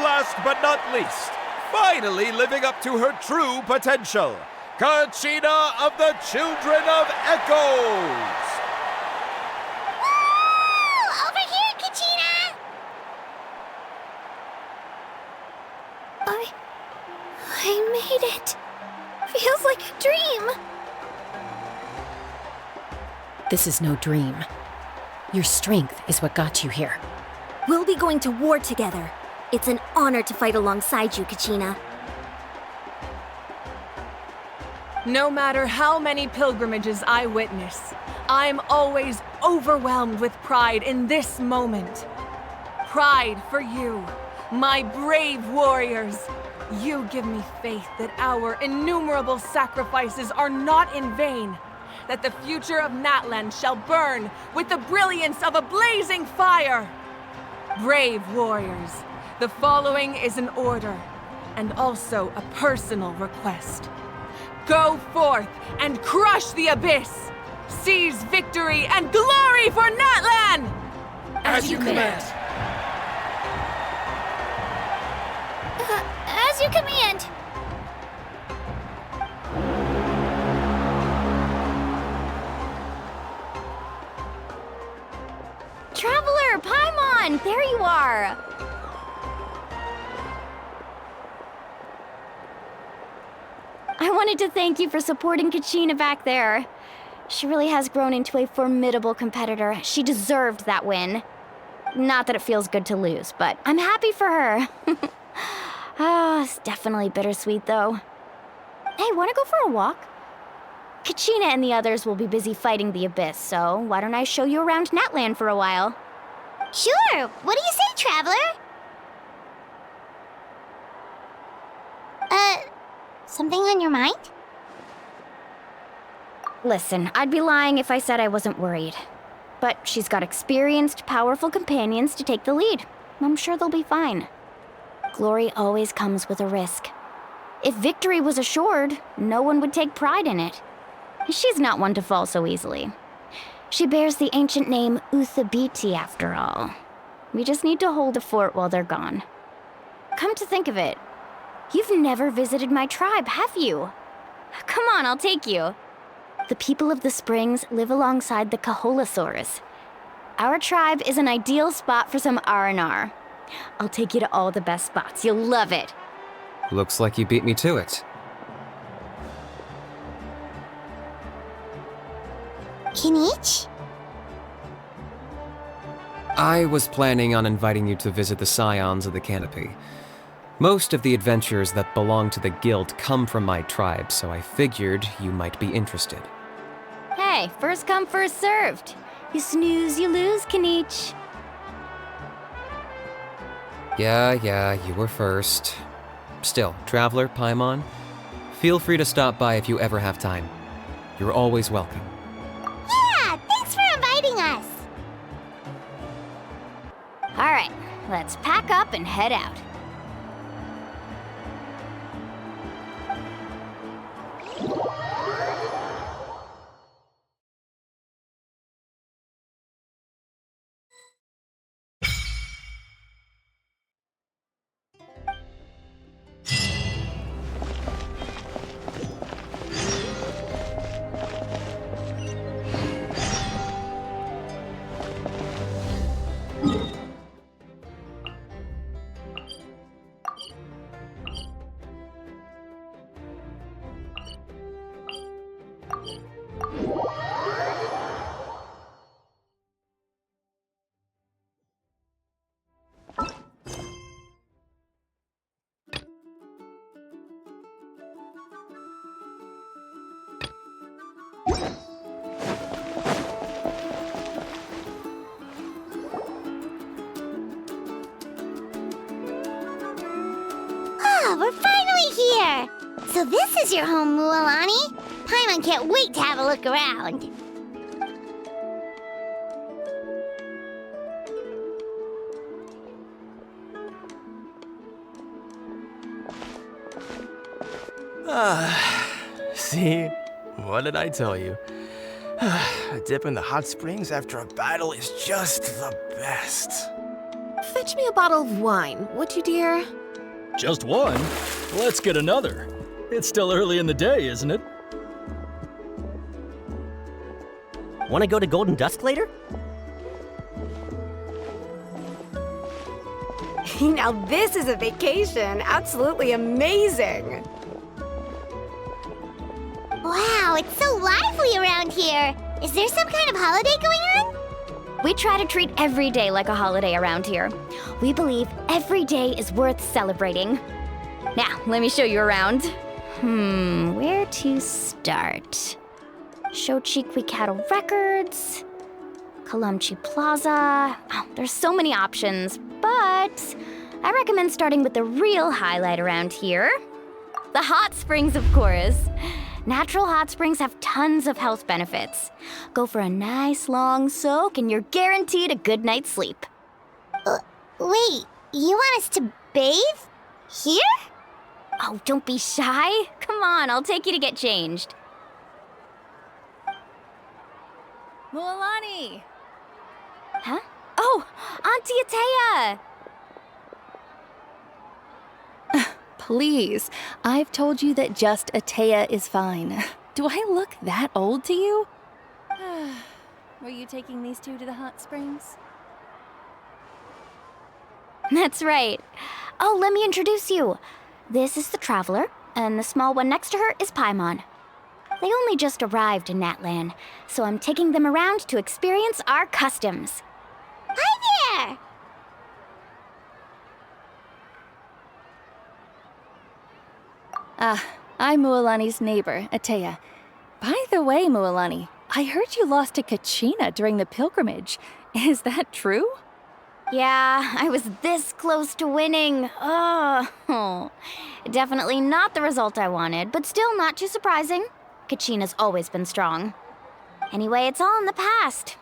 Last but not least, finally living up to her true potential, Kachina of the Children of Echoes. Over here, Kachina! I made it. Feels like a dream. This is no dream. Your strength is what got you here. We'll be going to war together. It's an honor to fight alongside you, Kachina. No matter how many pilgrimages I witness, I'm always overwhelmed with pride in this moment. Pride for you, my brave warriors. You give me faith that our innumerable sacrifices are not in vain, that the future of Natlan shall burn with the brilliance of a blazing fire. Brave warriors, the following is an order, and also a personal request. Go forth and crush the abyss! Seize victory and glory for Natlan! As you command. As you command. Traveler, Paimon, there you are! I wanted to thank you for supporting Kachina back there. She really has grown into a formidable competitor. She deserved that win. Not that it feels good to lose, but I'm happy for her. It's definitely bittersweet, though. Hey, wanna go for a walk? Kachina and the others will be busy fighting the Abyss, so why don't I show you around Natland for a while? Sure. What do you say, Traveler? Something on your mind? Listen, I'd be lying if I said I wasn't worried. But she's got experienced, powerful companions to take the lead. I'm sure they'll be fine. Glory always comes with a risk. If victory was assured, no one would take pride in it. She's not one to fall so easily. She bears the ancient name Uthabiti, after all. We just need to hold the fort while they're gone. Come to think of it, you've never visited my tribe, have you? Come on, I'll take you. The people of the Springs live alongside the Kaholasaurs. Our tribe is an ideal spot for some R&R. I'll take you to all the best spots. You'll love it. Looks like you beat me to it. Kinich? I was planning on inviting you to visit the Scions of the Canopy. Most of the adventurers that belong to the guild come from my tribe, so I figured you might be interested. Hey, first come, first served. You snooze, you lose, Kinich. Yeah, you were first. Still, Traveler, Paimon, feel free to stop by if you ever have time. You're always welcome. Yeah, thanks for inviting us. All right, let's pack up and head out. We're finally here! So this is your home, Mualani? Paimon can't wait to have a look around. See? What did I tell you? A dip in the hot springs after a battle is just the best. Fetch me a bottle of wine, would you, dear? Just one? Let's get another. It's still early in the day, isn't it? Wanna go to Golden Dusk later? Now this is a vacation. Absolutely amazing. Wow, it's so lively around here. Is there some kind of holiday going on? We try to treat every day like a holiday around here. We believe every day is worth celebrating. Now, let me show you around. Where to start? Shochiqui Cattle Records, Kalamchi Plaza. Oh, there's so many options, but I recommend starting with the real highlight around here. The hot springs, of course. Natural hot springs have tons of health benefits. Go for a nice long soak and you're guaranteed a good night's sleep. Wait, you want us to bathe? Here? Oh, don't be shy. Come on, I'll take you to get changed. Mualani! Huh? Oh, Auntie Atea! Please, I've told you that just Atea is fine. Do I look that old to you? Were you taking these two to the hot springs? That's right. Oh, let me introduce you. This is the Traveler, and the small one next to her is Paimon. They only just arrived in Natlan, so I'm taking them around to experience our customs. Hi there! I'm Mualani's neighbor, Atea. By the way, Mualani, I heard you lost to Kachina during the pilgrimage. Is that true? Yeah, I was this close to winning. Oh, definitely not the result I wanted, but still not too surprising. Kachina's always been strong. Anyway, it's all in the past.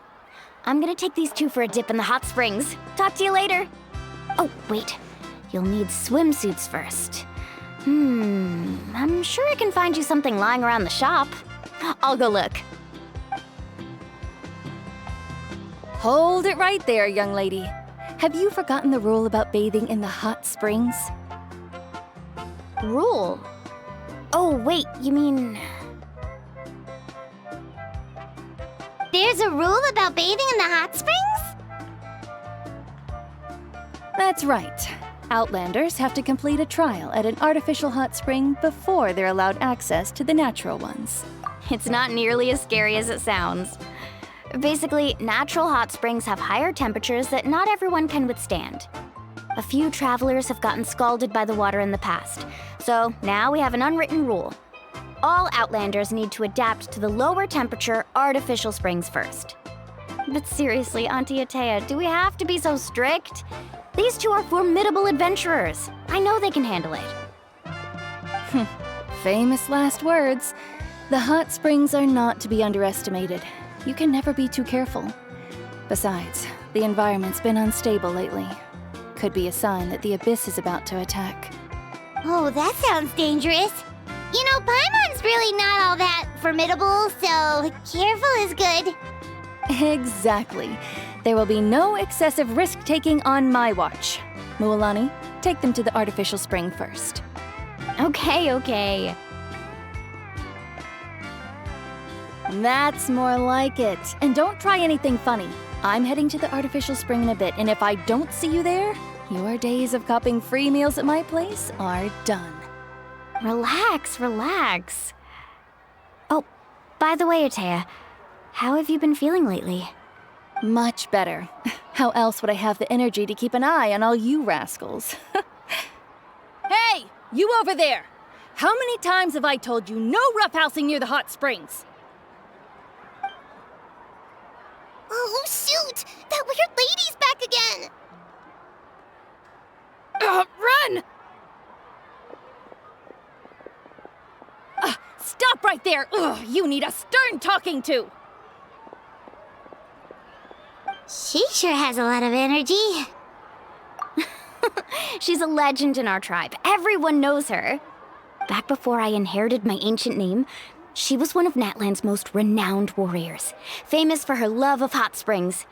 I'm gonna take these two for a dip in the hot springs. Talk to you later. Oh, wait. You'll need swimsuits first. I'm sure I can find you something lying around the shop. I'll go look. Hold it right there, young lady. Have you forgotten the rule about bathing in the hot springs? Rule? Oh, wait, you mean... There's a rule about bathing in the hot springs? That's right. Outlanders have to complete a trial at an artificial hot spring before they're allowed access to the natural ones. It's not nearly as scary as it sounds. Basically, natural hot springs have higher temperatures that not everyone can withstand. A few travelers have gotten scalded by the water in the past, so now we have an unwritten rule. All Outlanders need to adapt to the lower temperature artificial springs first. But seriously, Auntie Atea, do we have to be so strict? These two are formidable adventurers. I know they can handle it. Famous last words. The hot springs are not to be underestimated. You can never be too careful. Besides, the environment's been unstable lately. Could be a sign that the Abyss is about to attack. Oh, that sounds dangerous. You know, Paimon's really not all that formidable, so careful is good. Exactly. There will be no excessive risk-taking on my watch. Mualani, take them to the artificial spring first. Okay. That's more like it. And don't try anything funny. I'm heading to the artificial spring in a bit, and if I don't see you there, your days of copping free meals at my place are done. Relax. Oh, by the way, Atea, how have you been feeling lately? Much better. How else would I have the energy to keep an eye on all you rascals? Hey, you over there! How many times have I told you no roughhousing near the hot springs? Oh, shoot! That weird lady's back again! Run! Stop right there! Ugh, you need a stern talking to! She sure has a lot of energy. She's a legend in our tribe. Everyone knows her. Back before I inherited my ancient name, she was one of Natlan's most renowned warriors, famous for her love of hot springs.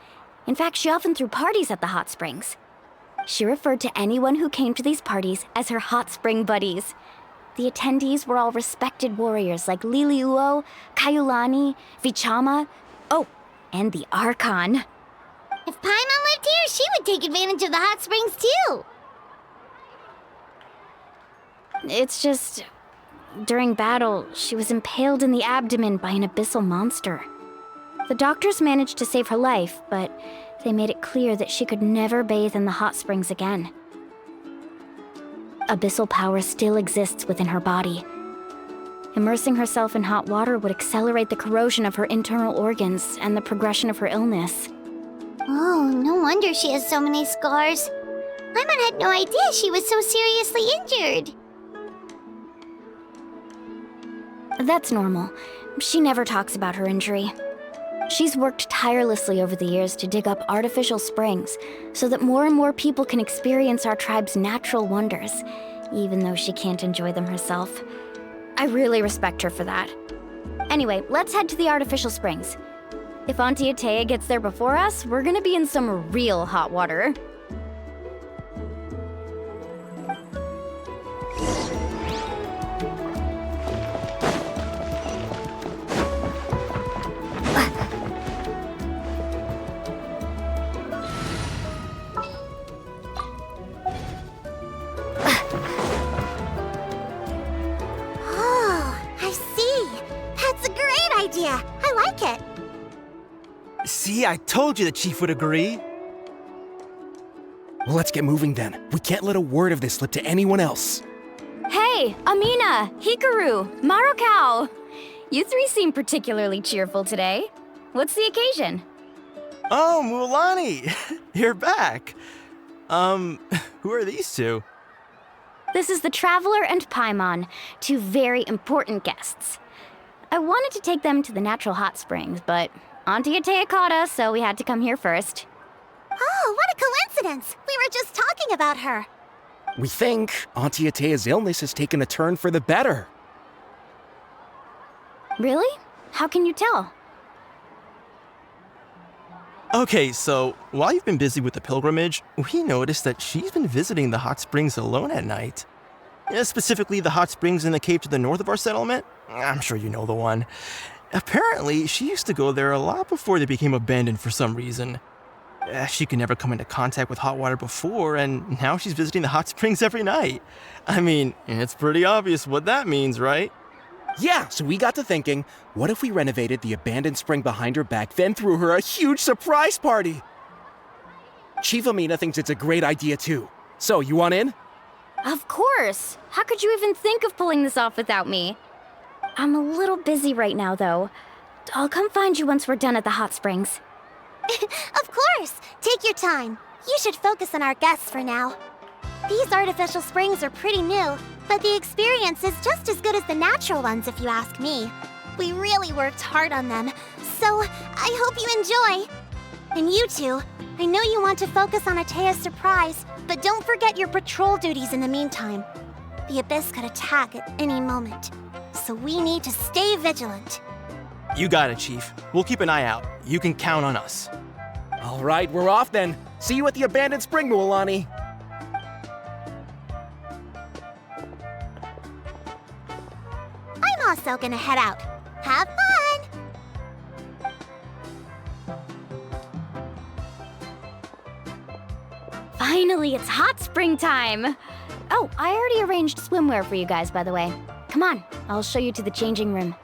In fact, she often threw parties at the hot springs. She referred to anyone who came to these parties as her hot spring buddies. The attendees were all respected warriors like Liliuo, Kaiulani, Vichama, and the Archon. If Paimon lived here, she would take advantage of the hot springs too. It's just... during battle, she was impaled in the abdomen by an abyssal monster. The doctors managed to save her life, but they made it clear that she could never bathe in the hot springs again. Abyssal power still exists within her body. Immersing herself in hot water would accelerate the corrosion of her internal organs and the progression of her illness. Oh, no wonder she has so many scars. Paimon had no idea she was so seriously injured. That's normal. She never talks about her injury. She's worked tirelessly over the years to dig up artificial springs so that more and more people can experience our tribe's natural wonders, even though she can't enjoy them herself. I really respect her for that. Anyway, let's head to the artificial springs. If Auntie Atea gets there before us, we're gonna be in some real hot water. See, I told you the chief would agree. Well, let's get moving then. We can't let a word of this slip to anyone else. Hey, Amina, Hikaru, Marukao. You three seem particularly cheerful today. What's the occasion? Oh, Mulani, you're back. Who are these two? This is the Traveler and Paimon, two very important guests. I wanted to take them to the natural hot springs, but Auntie Atea caught us, so we had to come here first. Oh, what a coincidence! We were just talking about her. We think Auntie Atea's illness has taken a turn for the better. Really? How can you tell? Okay, so while you've been busy with the pilgrimage, we noticed that she's been visiting the hot springs alone at night. Specifically, the hot springs in the cave to the north of our settlement. I'm sure you know the one. Apparently, she used to go there a lot before they became abandoned for some reason. She could never come into contact with hot water before, and now she's visiting the hot springs every night. I mean, it's pretty obvious what that means, right? Yeah, so we got to thinking, what if we renovated the abandoned spring behind her back, then threw her a huge surprise party? Chief Amina thinks it's a great idea too. So, you want in? Of course! How could you even think of pulling this off without me? I'm a little busy right now, though. I'll come find you once we're done at the hot springs. Of course! Take your time. You should focus on our guests for now. These artificial springs are pretty new, but the experience is just as good as the natural ones if you ask me. We really worked hard on them, so I hope you enjoy. And you two, I know you want to focus on Atea's surprise, but don't forget your patrol duties in the meantime. The Abyss could attack at any moment, so we need to stay vigilant. You got it, Chief. We'll keep an eye out. You can count on us. All right, we're off then. See you at the abandoned spring, Mulani. I'm also gonna head out. Have fun! Finally, it's hot spring time! Oh, I already arranged swimwear for you guys, by the way. Come on, I'll show you to the changing room.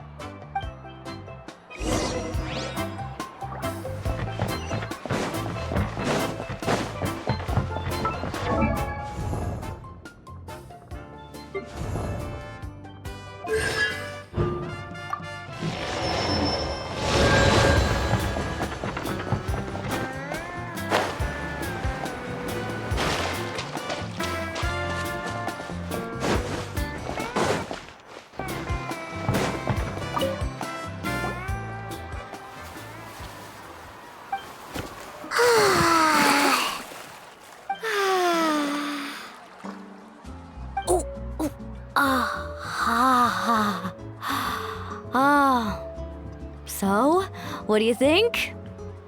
So, what do you think?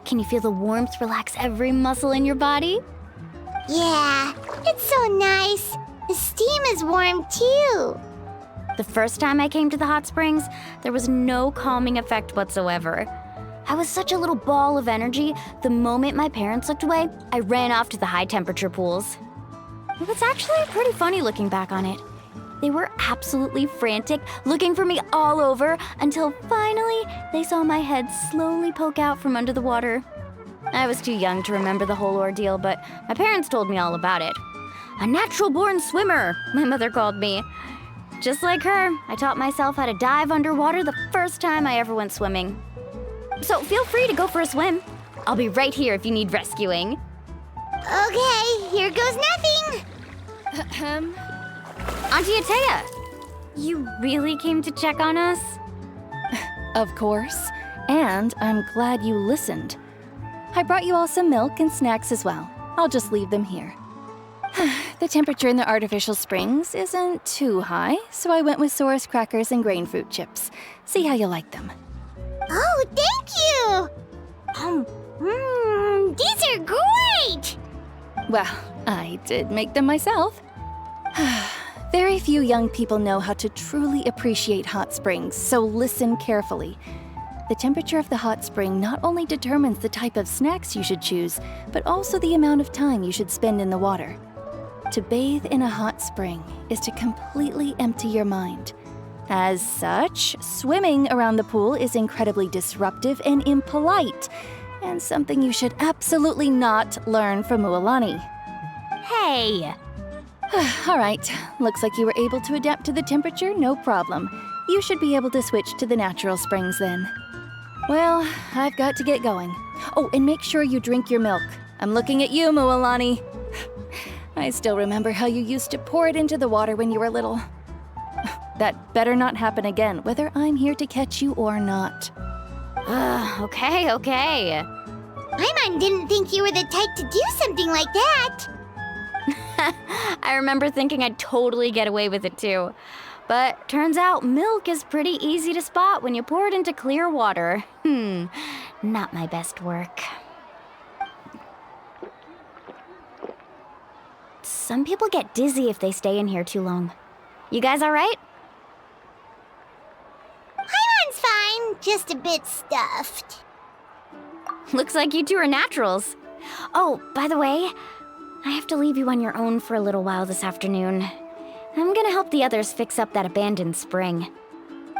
Can you feel the warmth relax every muscle in your body? Yeah, it's so nice. The steam is warm too. The first time I came to the hot springs, there was no calming effect whatsoever. I was such a little ball of energy, the moment my parents looked away, I ran off to the high temperature pools. It was actually pretty funny looking back on it. They were absolutely frantic, looking for me all over, until finally they saw my head slowly poke out from under the water. I was too young to remember the whole ordeal, but my parents told me all about it. A natural-born swimmer, my mother called me. Just like her, I taught myself how to dive underwater the first time I ever went swimming. So feel free to go for a swim. I'll be right here if you need rescuing. Okay, here goes nothing. Auntie Atea, you really came to check on us? Of course. And I'm glad you listened. I brought you all some milk and snacks as well. I'll just leave them here. The temperature in the artificial springs isn't too high, so I went with Saurus crackers and grain fruit chips. See how you like them. Oh, thank you! These are great! Well, I did make them myself. Very few young people know how to truly appreciate hot springs, so listen carefully. The temperature of the hot spring not only determines the type of snacks you should choose, but also the amount of time you should spend in the water. To bathe in a hot spring is to completely empty your mind. As such, swimming around the pool is incredibly disruptive and impolite. and something you should absolutely not learn from Mualani. Hey! All right, looks like you were able to adapt to the temperature, no problem. You should be able to switch to the natural springs then. Well, I've got to get going. Oh, and make sure you drink your milk. I'm looking at you, Mualani. I still remember how you used to pour it into the water when you were little. That better not happen again, whether I'm here to catch you or not. Okay. Paimon didn't think you were the type to do something like that. I remember thinking I'd totally get away with it too. But turns out milk is pretty easy to spot when you pour it into clear water. Not my best work. Some people get dizzy if they stay in here too long. You guys all right? Paimon's fine, just a bit stuffed. Looks like you two are naturals. Oh, by the way, I have to leave you on your own for a little while this afternoon. I'm gonna help the others fix up that abandoned spring.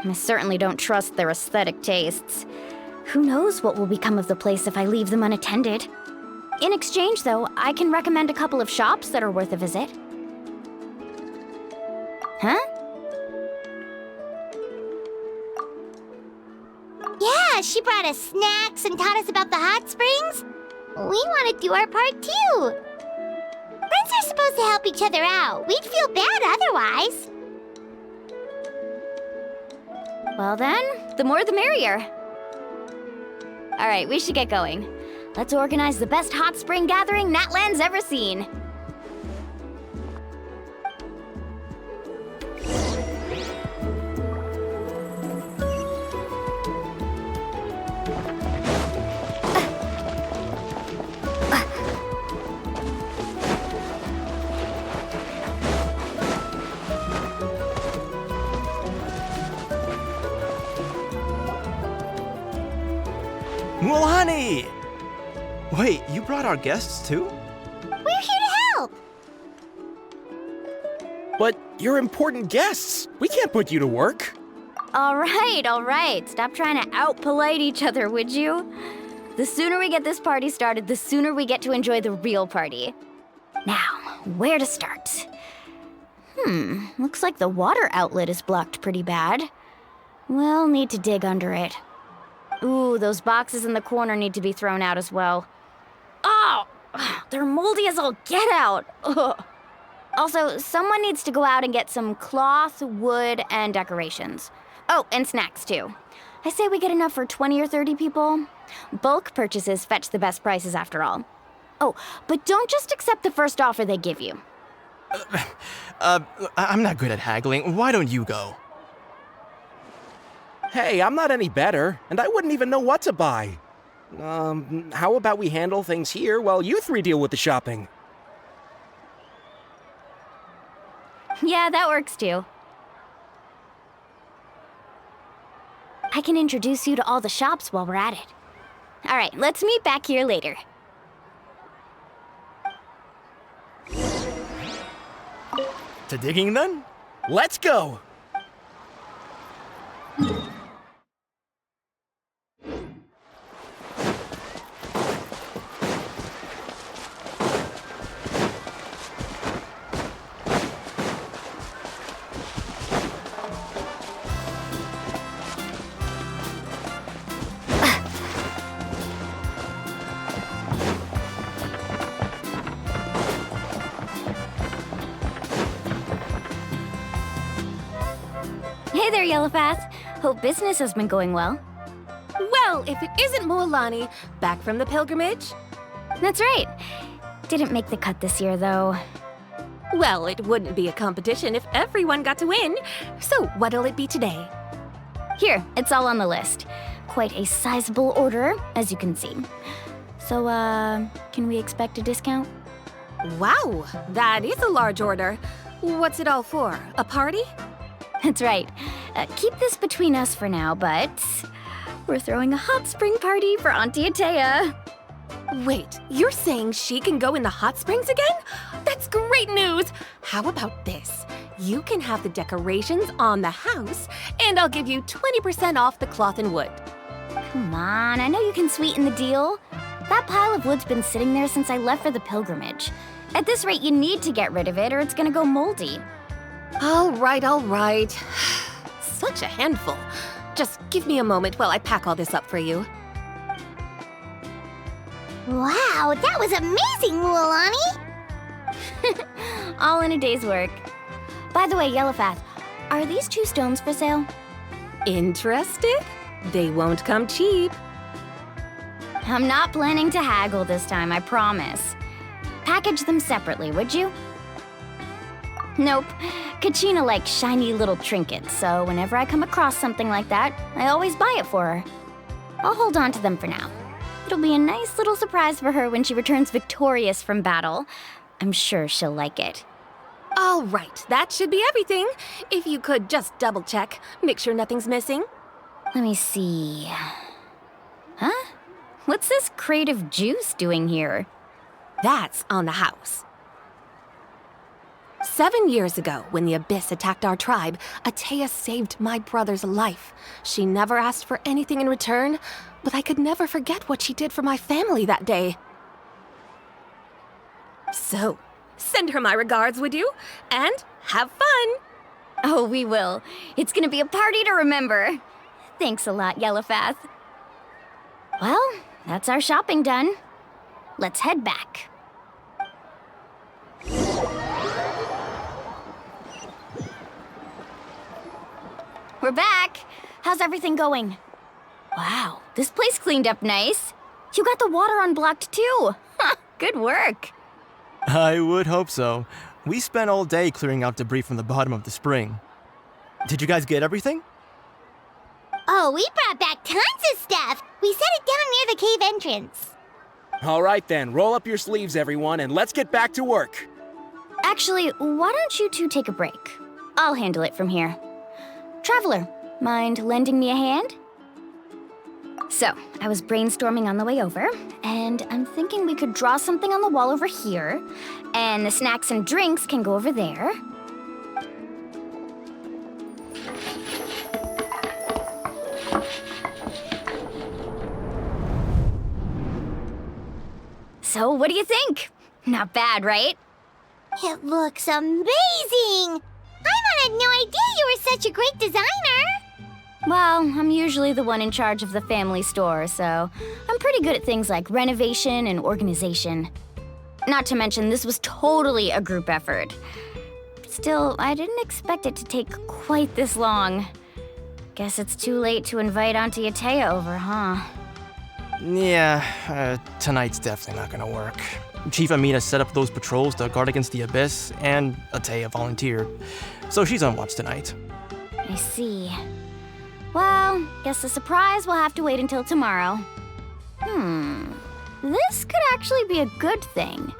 I certainly don't trust their aesthetic tastes. Who knows what will become of the place if I leave them unattended? In exchange, though, I can recommend a couple of shops that are worth a visit. Huh? Yeah, she brought us snacks and taught us about the hot springs. We want to do our part too. Friends are supposed to help each other out. We'd feel bad otherwise. Well then, the more the merrier. All right, we should get going. Let's organize the best hot spring gathering Natland's ever seen. Mualani! Wait, you brought our guests too? We're here to help. But you're important guests. We can't put you to work. All right. Stop trying to out-polite each other, would you? The sooner we get this party started, the sooner we get to enjoy the real party. Now, where to start? Looks like the water outlet is blocked pretty bad. We'll need to dig under it. Ooh, those boxes in the corner need to be thrown out as well. Oh, they're moldy as all get out. Ugh. Also, someone needs to go out and get some cloth, wood, and decorations. Oh, and snacks too. I say we get enough for 20 or 30 people. Bulk purchases fetch the best prices after all. Oh, but don't just accept the first offer they give you. I'm not good at haggling. Why don't you go? Hey, I'm not any better, and I wouldn't even know what to buy. How about we handle things here while you three deal with the shopping? Yeah, that works too. I can introduce you to all the shops while we're at it. All right, let's meet back here later. To digging then? Let's go! Hey there, Yellowpath. Hope business has been going well. Well, if it isn't Mualani, back from the pilgrimage? That's right. Didn't make the cut this year, though. Well, it wouldn't be a competition if everyone got to win. So what'll it be today? Here, it's all on the list. Quite a sizable order, as you can see. So, can we expect a discount? Wow, that is a large order. What's it all for? A party? That's right. Keep this between us for now, but we're throwing a hot spring party for Auntie Atea. Wait, you're saying she can go in the hot springs again? That's great news! How about this? You can have the decorations on the house, and I'll give you 20% off the cloth and wood. Come on, I know you can sweeten the deal. That pile of wood's been sitting there since I left for the pilgrimage. At this rate, you need to get rid of it or it's gonna go moldy. All right, all right. Such a handful. Just give me a moment while I pack all this up for you. Wow, that was amazing, Mualani! All in a day's work. By the way, Yellowfath, are these 2 stones for sale? Interested? They won't come cheap. I'm not planning to haggle this time, I promise. Package them separately, would you? Nope. Kachina likes shiny little trinkets, so whenever I come across something like that, I always buy it for her. I'll hold on to them for now. It'll be a nice little surprise for her when she returns victorious from battle. I'm sure she'll like it. All right, that should be everything. If you could just double check, make sure nothing's missing. Let me see. Huh? What's this crate of juice doing here? That's on the house. 7 years ago, when the Abyss attacked our tribe, Atea saved my brother's life. She never asked for anything in return, but I could never forget what she did for my family that day. So, send her my regards, would you? And have fun! Oh, we will. It's gonna be a party to remember. Thanks a lot, Yellowfath. Well, that's our shopping done. Let's head back. We're back. How's everything going? Wow, this place cleaned up nice. You got the water unblocked too. Huh, good work. I would hope so. We spent all day clearing out debris from the bottom of the spring. Did you guys get everything? Oh, we brought back tons of stuff. We set it down near the cave entrance. All right then, roll up your sleeves, everyone, and let's get back to work. Actually, why don't you two take a break? I'll handle it from here. Traveler, mind lending me a hand? So, I was brainstorming on the way over, and I'm thinking we could draw something on the wall over here, and the snacks and drinks can go over there. So, what do you think? Not bad, right? It looks amazing! Paimon had no idea you were such a great designer! Well, I'm usually the one in charge of the family store, so I'm pretty good at things like renovation and organization. Not to mention, this was totally a group effort. Still, I didn't expect it to take quite this long. Guess it's too late to invite Auntie Atea over, huh? Yeah, tonight's definitely not gonna work. Chief Amina set up those patrols to guard against the Abyss, and Atea volunteered. So she's on watch tonight. I see. Well, guess the surprise will have to wait until tomorrow. This could actually be a good thing.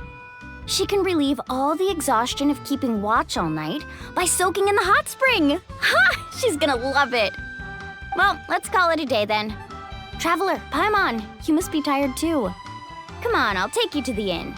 She can relieve all the exhaustion of keeping watch all night by soaking in the hot spring. Ha! She's gonna love it. Well, let's call it a day then. Traveler, Paimon, you must be tired too. Come on, I'll take you to the inn.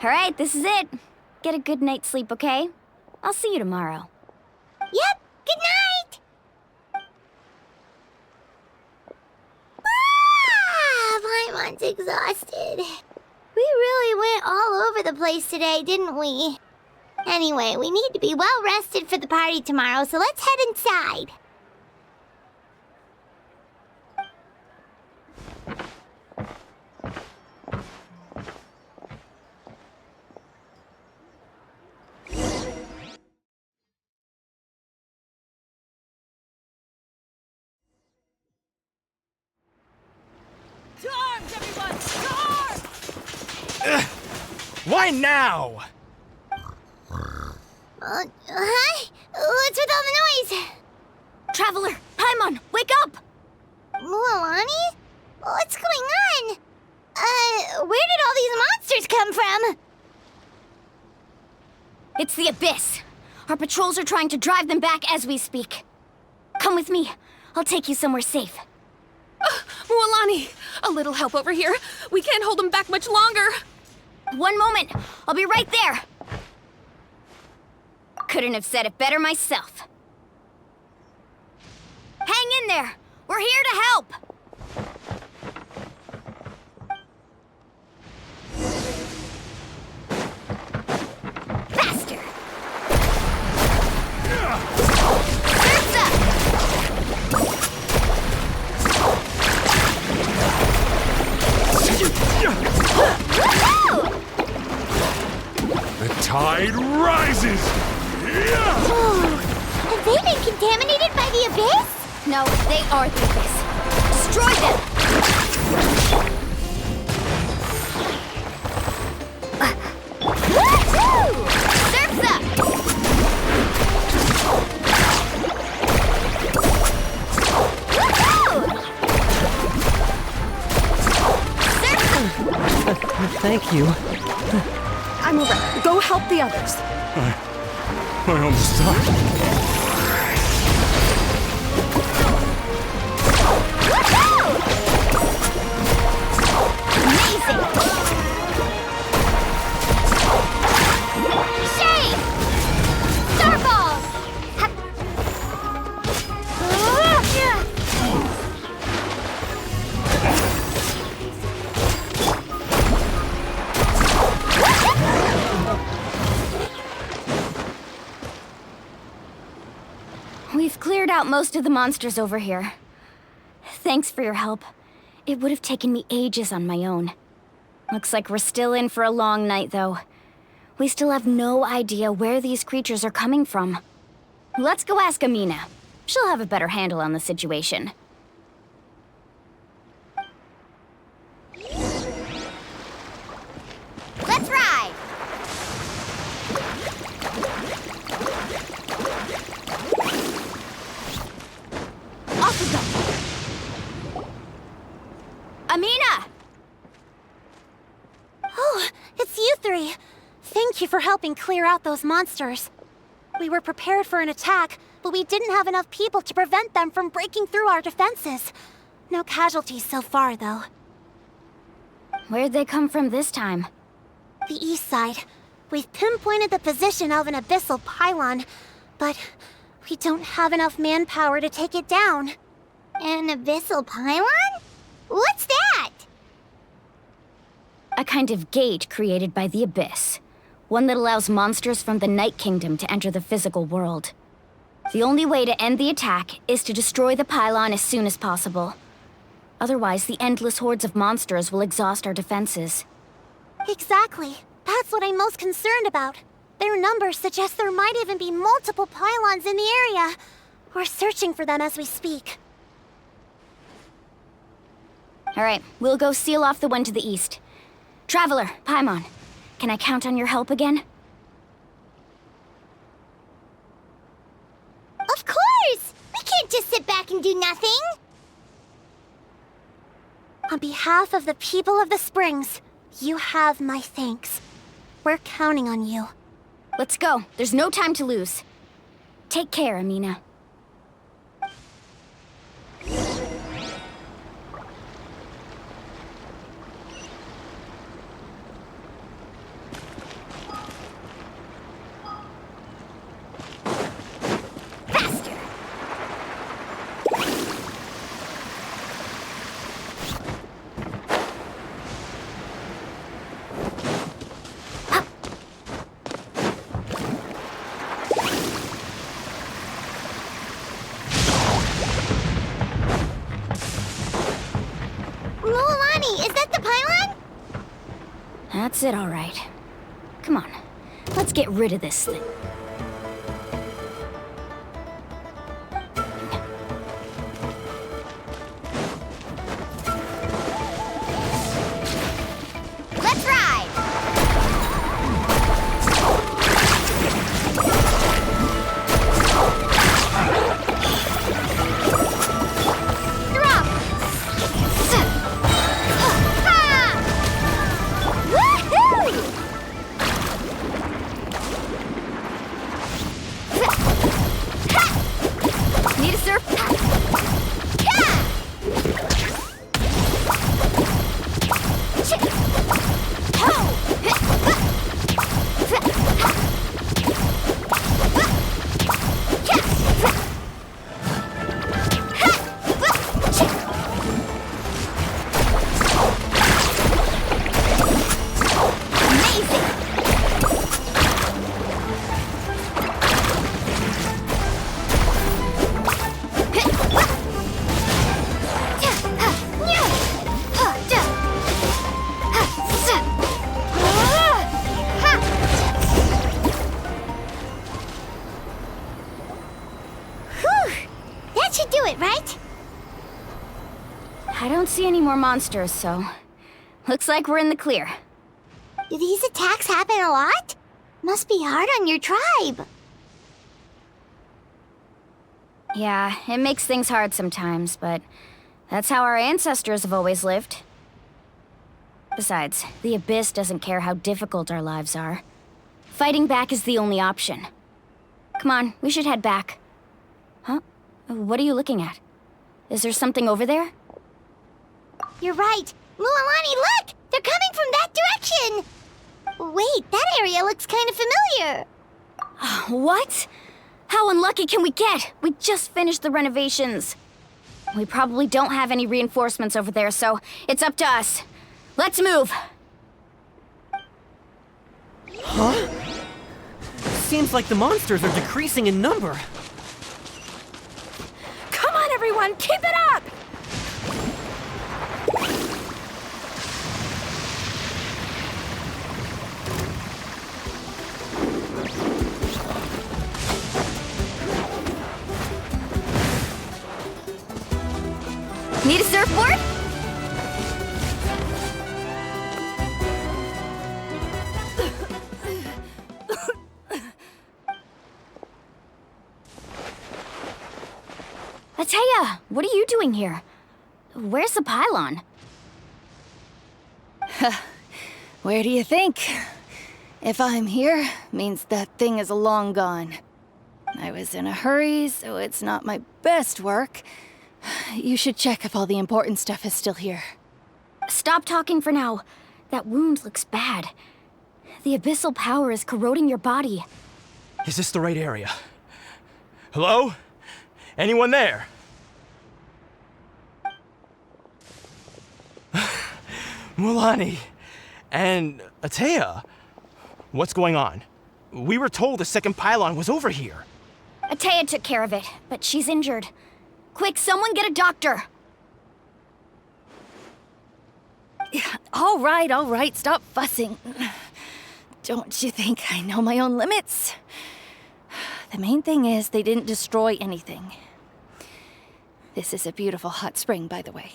All right, this is it. Get a good night's sleep, okay? I'll see you tomorrow. Yep, good night! Paimon's exhausted. We really went all over the place today, didn't we? Anyway, we need to be well rested for the party tomorrow, so let's head inside. To arms, everyone! To arms! Why now? Huh? What's with all the noise? Traveler, Paimon, wake up! Mualani? What's going on? Where did all these monsters come from? It's the Abyss. Our patrols are trying to drive them back as we speak. Come with me. I'll take you somewhere safe. Mualani, a little help over here. We can't hold them back much longer. One moment. I'll be right there. Couldn't have said it better myself. Hang in there. We're here to help. Faster. The tide rises! Have they been contaminated by the Abyss? No, they are the Abyss. Destroy them! Woohoo! Surf's up! Thank you. I'm alright. Go help the others. I almost died. Amazing! Shade! Starballs! We've cleared out most of the monsters over here. Thanks for your help. It would have taken me ages on my own. Looks like we're still in for a long night, though. We still have no idea where these creatures are coming from. Let's go ask Amina. She'll have a better handle on the situation. Let's ride! Off we go! Amina! Oh, it's you three. Thank you for helping clear out those monsters. We were prepared for an attack, but we didn't have enough people to prevent them from breaking through our defenses. No casualties so far, though. Where'd they come from this time? The east side. We've pinpointed the position of an abyssal pylon, but we don't have enough manpower to take it down. An abyssal pylon? What's that? A kind of gate created by the Abyss. One that allows monsters from the Night Kingdom to enter the physical world. The only way to end the attack is to destroy the pylon as soon as possible. Otherwise, the endless hordes of monsters will exhaust our defenses. Exactly. That's what I'm most concerned about. Their numbers suggest there might even be multiple pylons in the area. We're searching for them as we speak. All right, we'll go seal off the one to the east. Traveler, Paimon, can I count on your help again? Of course! We can't just sit back and do nothing! On behalf of the people of the Springs, you have my thanks. We're counting on you. Let's go. There's no time to lose. Take care, Amina. Mualani, is that the pylon? That's it, all right. Come on, let's get rid of this thing. Let's ride! I don't see any more monsters, so looks like we're in the clear. Do these attacks happen a lot? Must be hard on your tribe. Yeah, it makes things hard sometimes, but that's how our ancestors have always lived. Besides, the Abyss doesn't care how difficult our lives are. Fighting back is the only option. Come on, we should head back. Huh? What are you looking at? Is there something over there? You're right. Mualani, look! They're coming from that direction! Wait, that area looks kind of familiar. What? How unlucky can we get? We just finished the renovations. We probably don't have any reinforcements over there, so it's up to us. Let's move! Huh? Seems like the monsters are decreasing in number. Come on, everyone, keep it up! Need a surfboard? Ateya, what are you doing here? Where's the pylon? Where do you think? If I'm here, means that thing is long gone. I was in a hurry, so it's not my best work. You should check if all the important stuff is still here. Stop talking for now. That wound looks bad. The abyssal power is corroding your body. Is this the right area? Hello? Anyone there? Mualani and Ateya. What's going on? We were told the second pylon was over here. Ateya took care of it, but she's injured. Quick, someone get a doctor! All right, stop fussing. Don't you think I know my own limits? The main thing is they didn't destroy anything. This is a beautiful hot spring, by the way.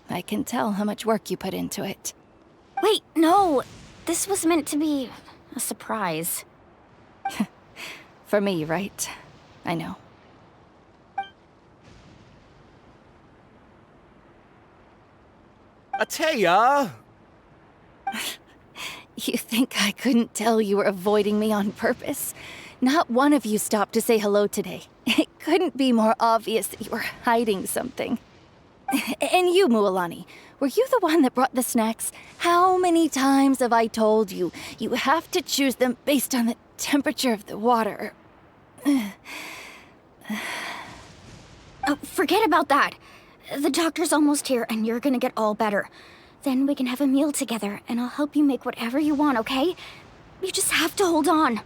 I can tell how much work you put into it. Wait, no! This was meant to be a surprise. For me, right? I know. Ateya! You think I couldn't tell you were avoiding me on purpose? Not one of you stopped to say hello today. It couldn't be more obvious that you were hiding something. And you, Mualani, were you the one that brought the snacks? How many times have I told you, you have to choose them based on the temperature of the water? Oh, forget about that. The doctor's almost here, and you're gonna get all better. Then we can have a meal together, and I'll help you make whatever you want, okay? You just have to hold on.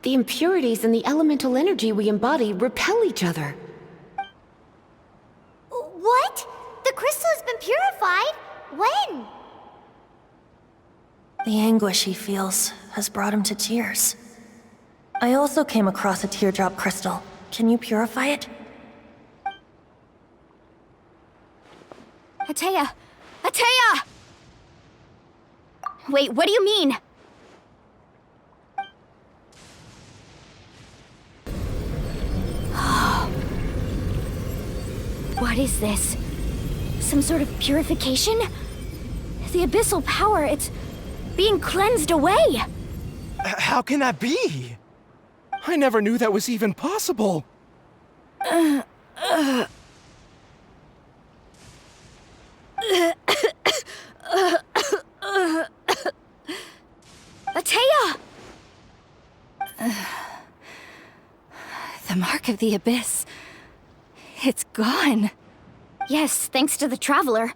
The impurities and the elemental energy we embody repel each other. What? The crystal has been purified? When? The anguish he feels has brought him to tears. I also came across a teardrop crystal. Can you purify it? Ateya! Ateya! Wait, what do you mean? What is this? Some sort of purification? The abyssal power, it's being cleansed away! How can that be? I never knew that was even possible. Ateya! The mark of the abyss. It's gone. Yes, thanks to the Traveler.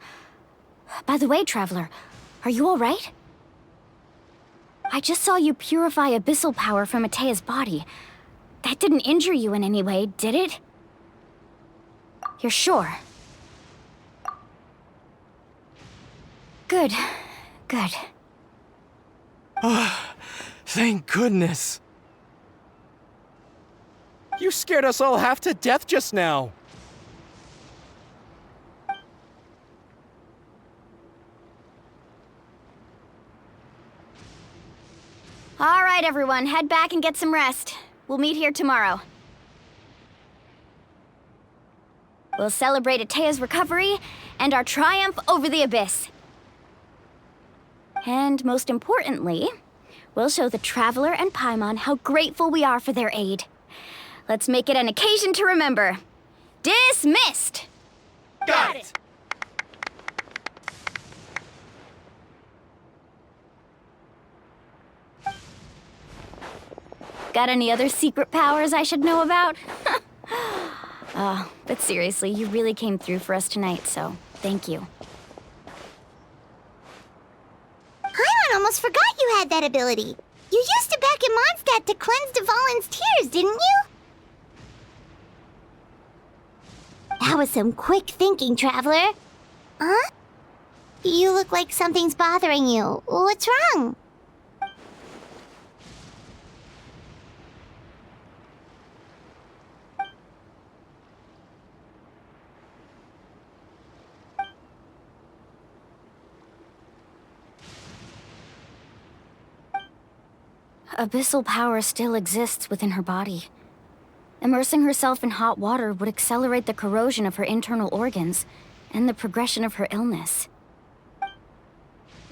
By the way, Traveler, are you all right? I just saw you purify abyssal power from Ateya's body. That didn't injure you in any way, did it? You're sure? Good. Good. Thank goodness. You scared us all half to death just now. All right, everyone, head back and get some rest. We'll meet here tomorrow. We'll celebrate Atea's recovery and our triumph over the Abyss. And most importantly, we'll show the Traveler and Paimon how grateful we are for their aid. Let's make it an occasion to remember. Dismissed! Got it! Got any other secret powers I should know about? But seriously, you really came through for us tonight, so thank you. Paimon almost forgot you had that ability. You used it back in Mondstadt to cleanse Dvalin's tears, didn't you? That was some quick thinking, Traveler. Huh? You look like something's bothering you. What's wrong? Abyssal power still exists within her body. Immersing herself in hot water would accelerate the corrosion of her internal organs and the progression of her illness.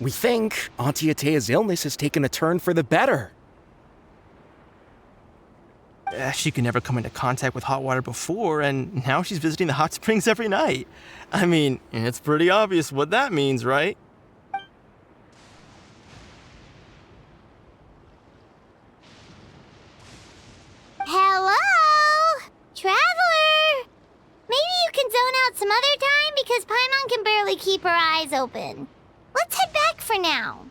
We think Auntie Atea's illness has taken a turn for the better. She could never come into contact with hot water before, and now she's visiting the hot springs every night. I mean, it's pretty obvious what that means, right? Hello? Traveler? Maybe you can zone out some other time because Paimon can barely keep her eyes open. Let's head back for now.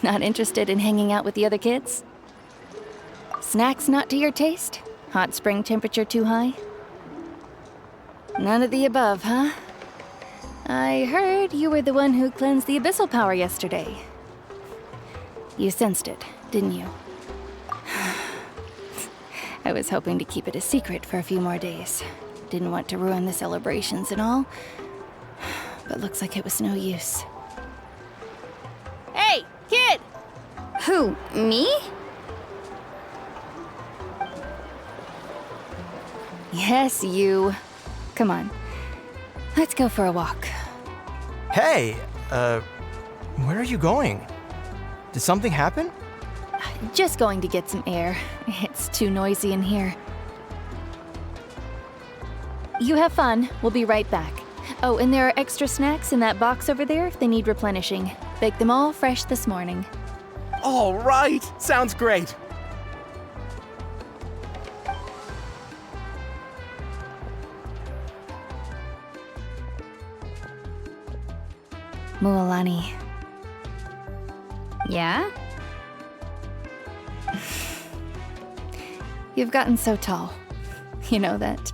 Not interested in hanging out with the other kids? Snacks not to your taste? Hot spring temperature too high? None of the above, huh? I heard you were the one who cleansed the abyssal power yesterday. You sensed it, didn't you? I was hoping to keep it a secret for a few more days. Didn't want to ruin the celebrations and all, but looks like it was no use. Hey, kid! Who, me? Yes, you. Come on. Let's go for a walk. Hey, where are you going? Did something happen? Just going to get some air. It's too noisy in here. You have fun. We'll be right back. Oh, and there are extra snacks in that box over there if they need replenishing. Baked them all fresh this morning. All right, sounds great. Mualani. Yeah? You've gotten so tall. You know that.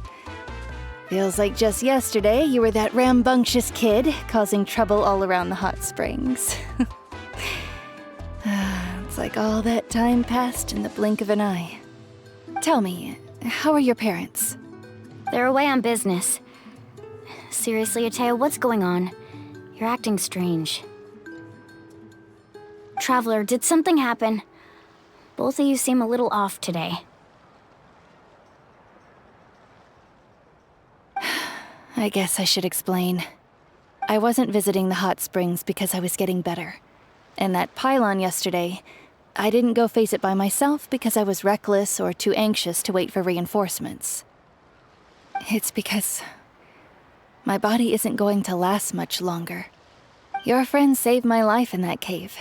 Feels like just yesterday you were that rambunctious kid causing trouble all around the hot springs. It's like all that time passed in the blink of an eye. Tell me, how are your parents? They're away on business. Seriously, Atea, what's going on? You're acting strange. Traveler, did something happen? Both of you seem a little off today. I guess I should explain. I wasn't visiting the hot springs because I was getting better. And that pylon yesterday, I didn't go face it by myself because I was reckless or too anxious to wait for reinforcements. It's because my body isn't going to last much longer. Your friend saved my life in that cave,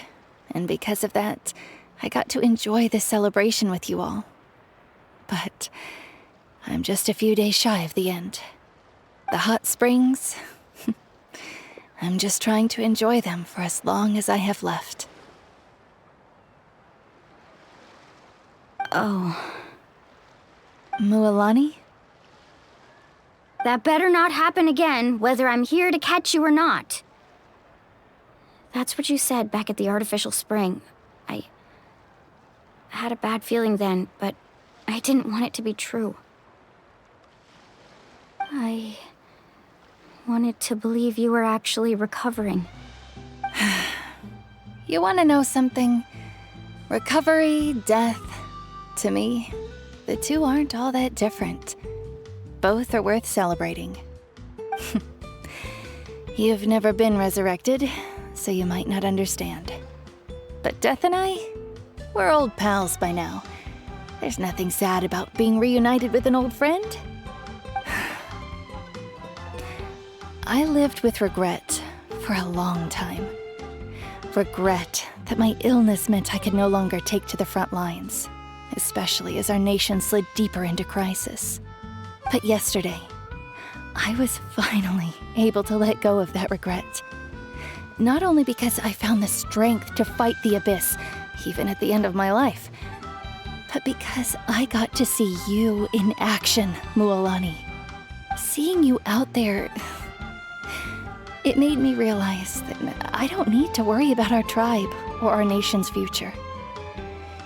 and because of that, I got to enjoy this celebration with you all. But I'm just a few days shy of the end. The hot springs, I'm just trying to enjoy them for as long as I have left. Oh. Mualani? That better not happen again, whether I'm here to catch you or not. That's what you said back at the artificial spring. I had a bad feeling then, but I didn't want it to be true. I wanted to believe you were actually recovering. You want to know something? Recovery, death, to me, the two aren't all that different. Both are worth celebrating. You've never been resurrected, so you might not understand. But Death and I, we're old pals by now. There's nothing sad about being reunited with an old friend. I lived with regret for a long time. Regret that my illness meant I could no longer take to the front lines, especially as our nation slid deeper into crisis. But yesterday, I was finally able to let go of that regret. Not only because I found the strength to fight the abyss, even at the end of my life, but because I got to see you in action, Mualani. Seeing you out there, it made me realize that I don't need to worry about our tribe or our nation's future.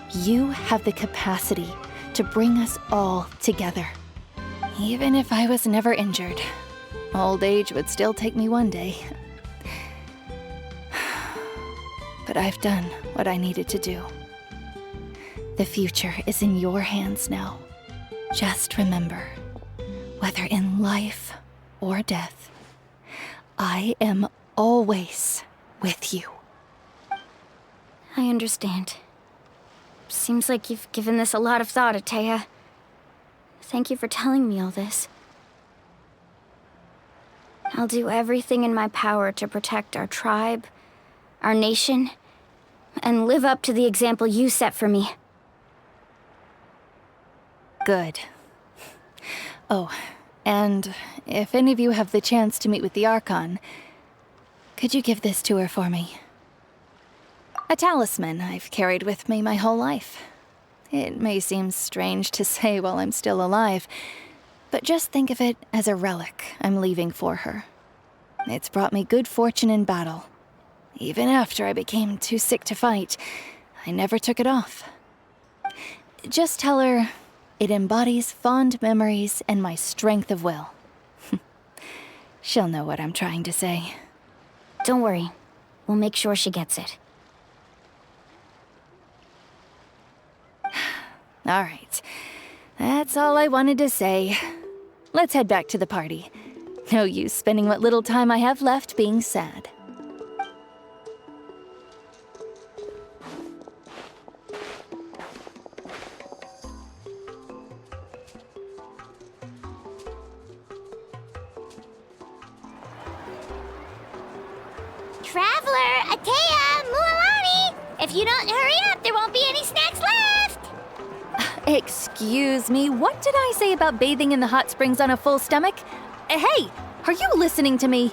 You have the capacity to bring us all together. Even if I was never injured, old age would still take me one day. But I've done what I needed to do. The future is in your hands now. Just remember, whether in life or death, I am always with you. I understand. Seems like you've given this a lot of thought, Atea. Thank you for telling me all this. I'll do everything in my power to protect our tribe, our nation, and live up to the example you set for me. Good. Oh, and if any of you have the chance to meet with the Archon, could you give this to her for me? A talisman I've carried with me my whole life. It may seem strange to say while I'm still alive, but just think of it as a relic I'm leaving for her. It's brought me good fortune in battle. Even after I became too sick to fight, I never took it off. Just tell her it embodies fond memories and my strength of will. She'll know what I'm trying to say. Don't worry. We'll make sure she gets it. All right. That's all I wanted to say. Let's head back to the party. No use spending what little time I have left being sad. Traveler, Atea, Mualani! If you don't hurry up, there won't be any snacks left! Excuse me, what did I say about bathing in the hot springs on a full stomach? Hey, are you listening to me?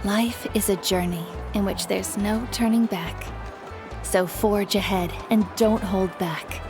Life is a journey, in which there's no turning back. So forge ahead and don't hold back.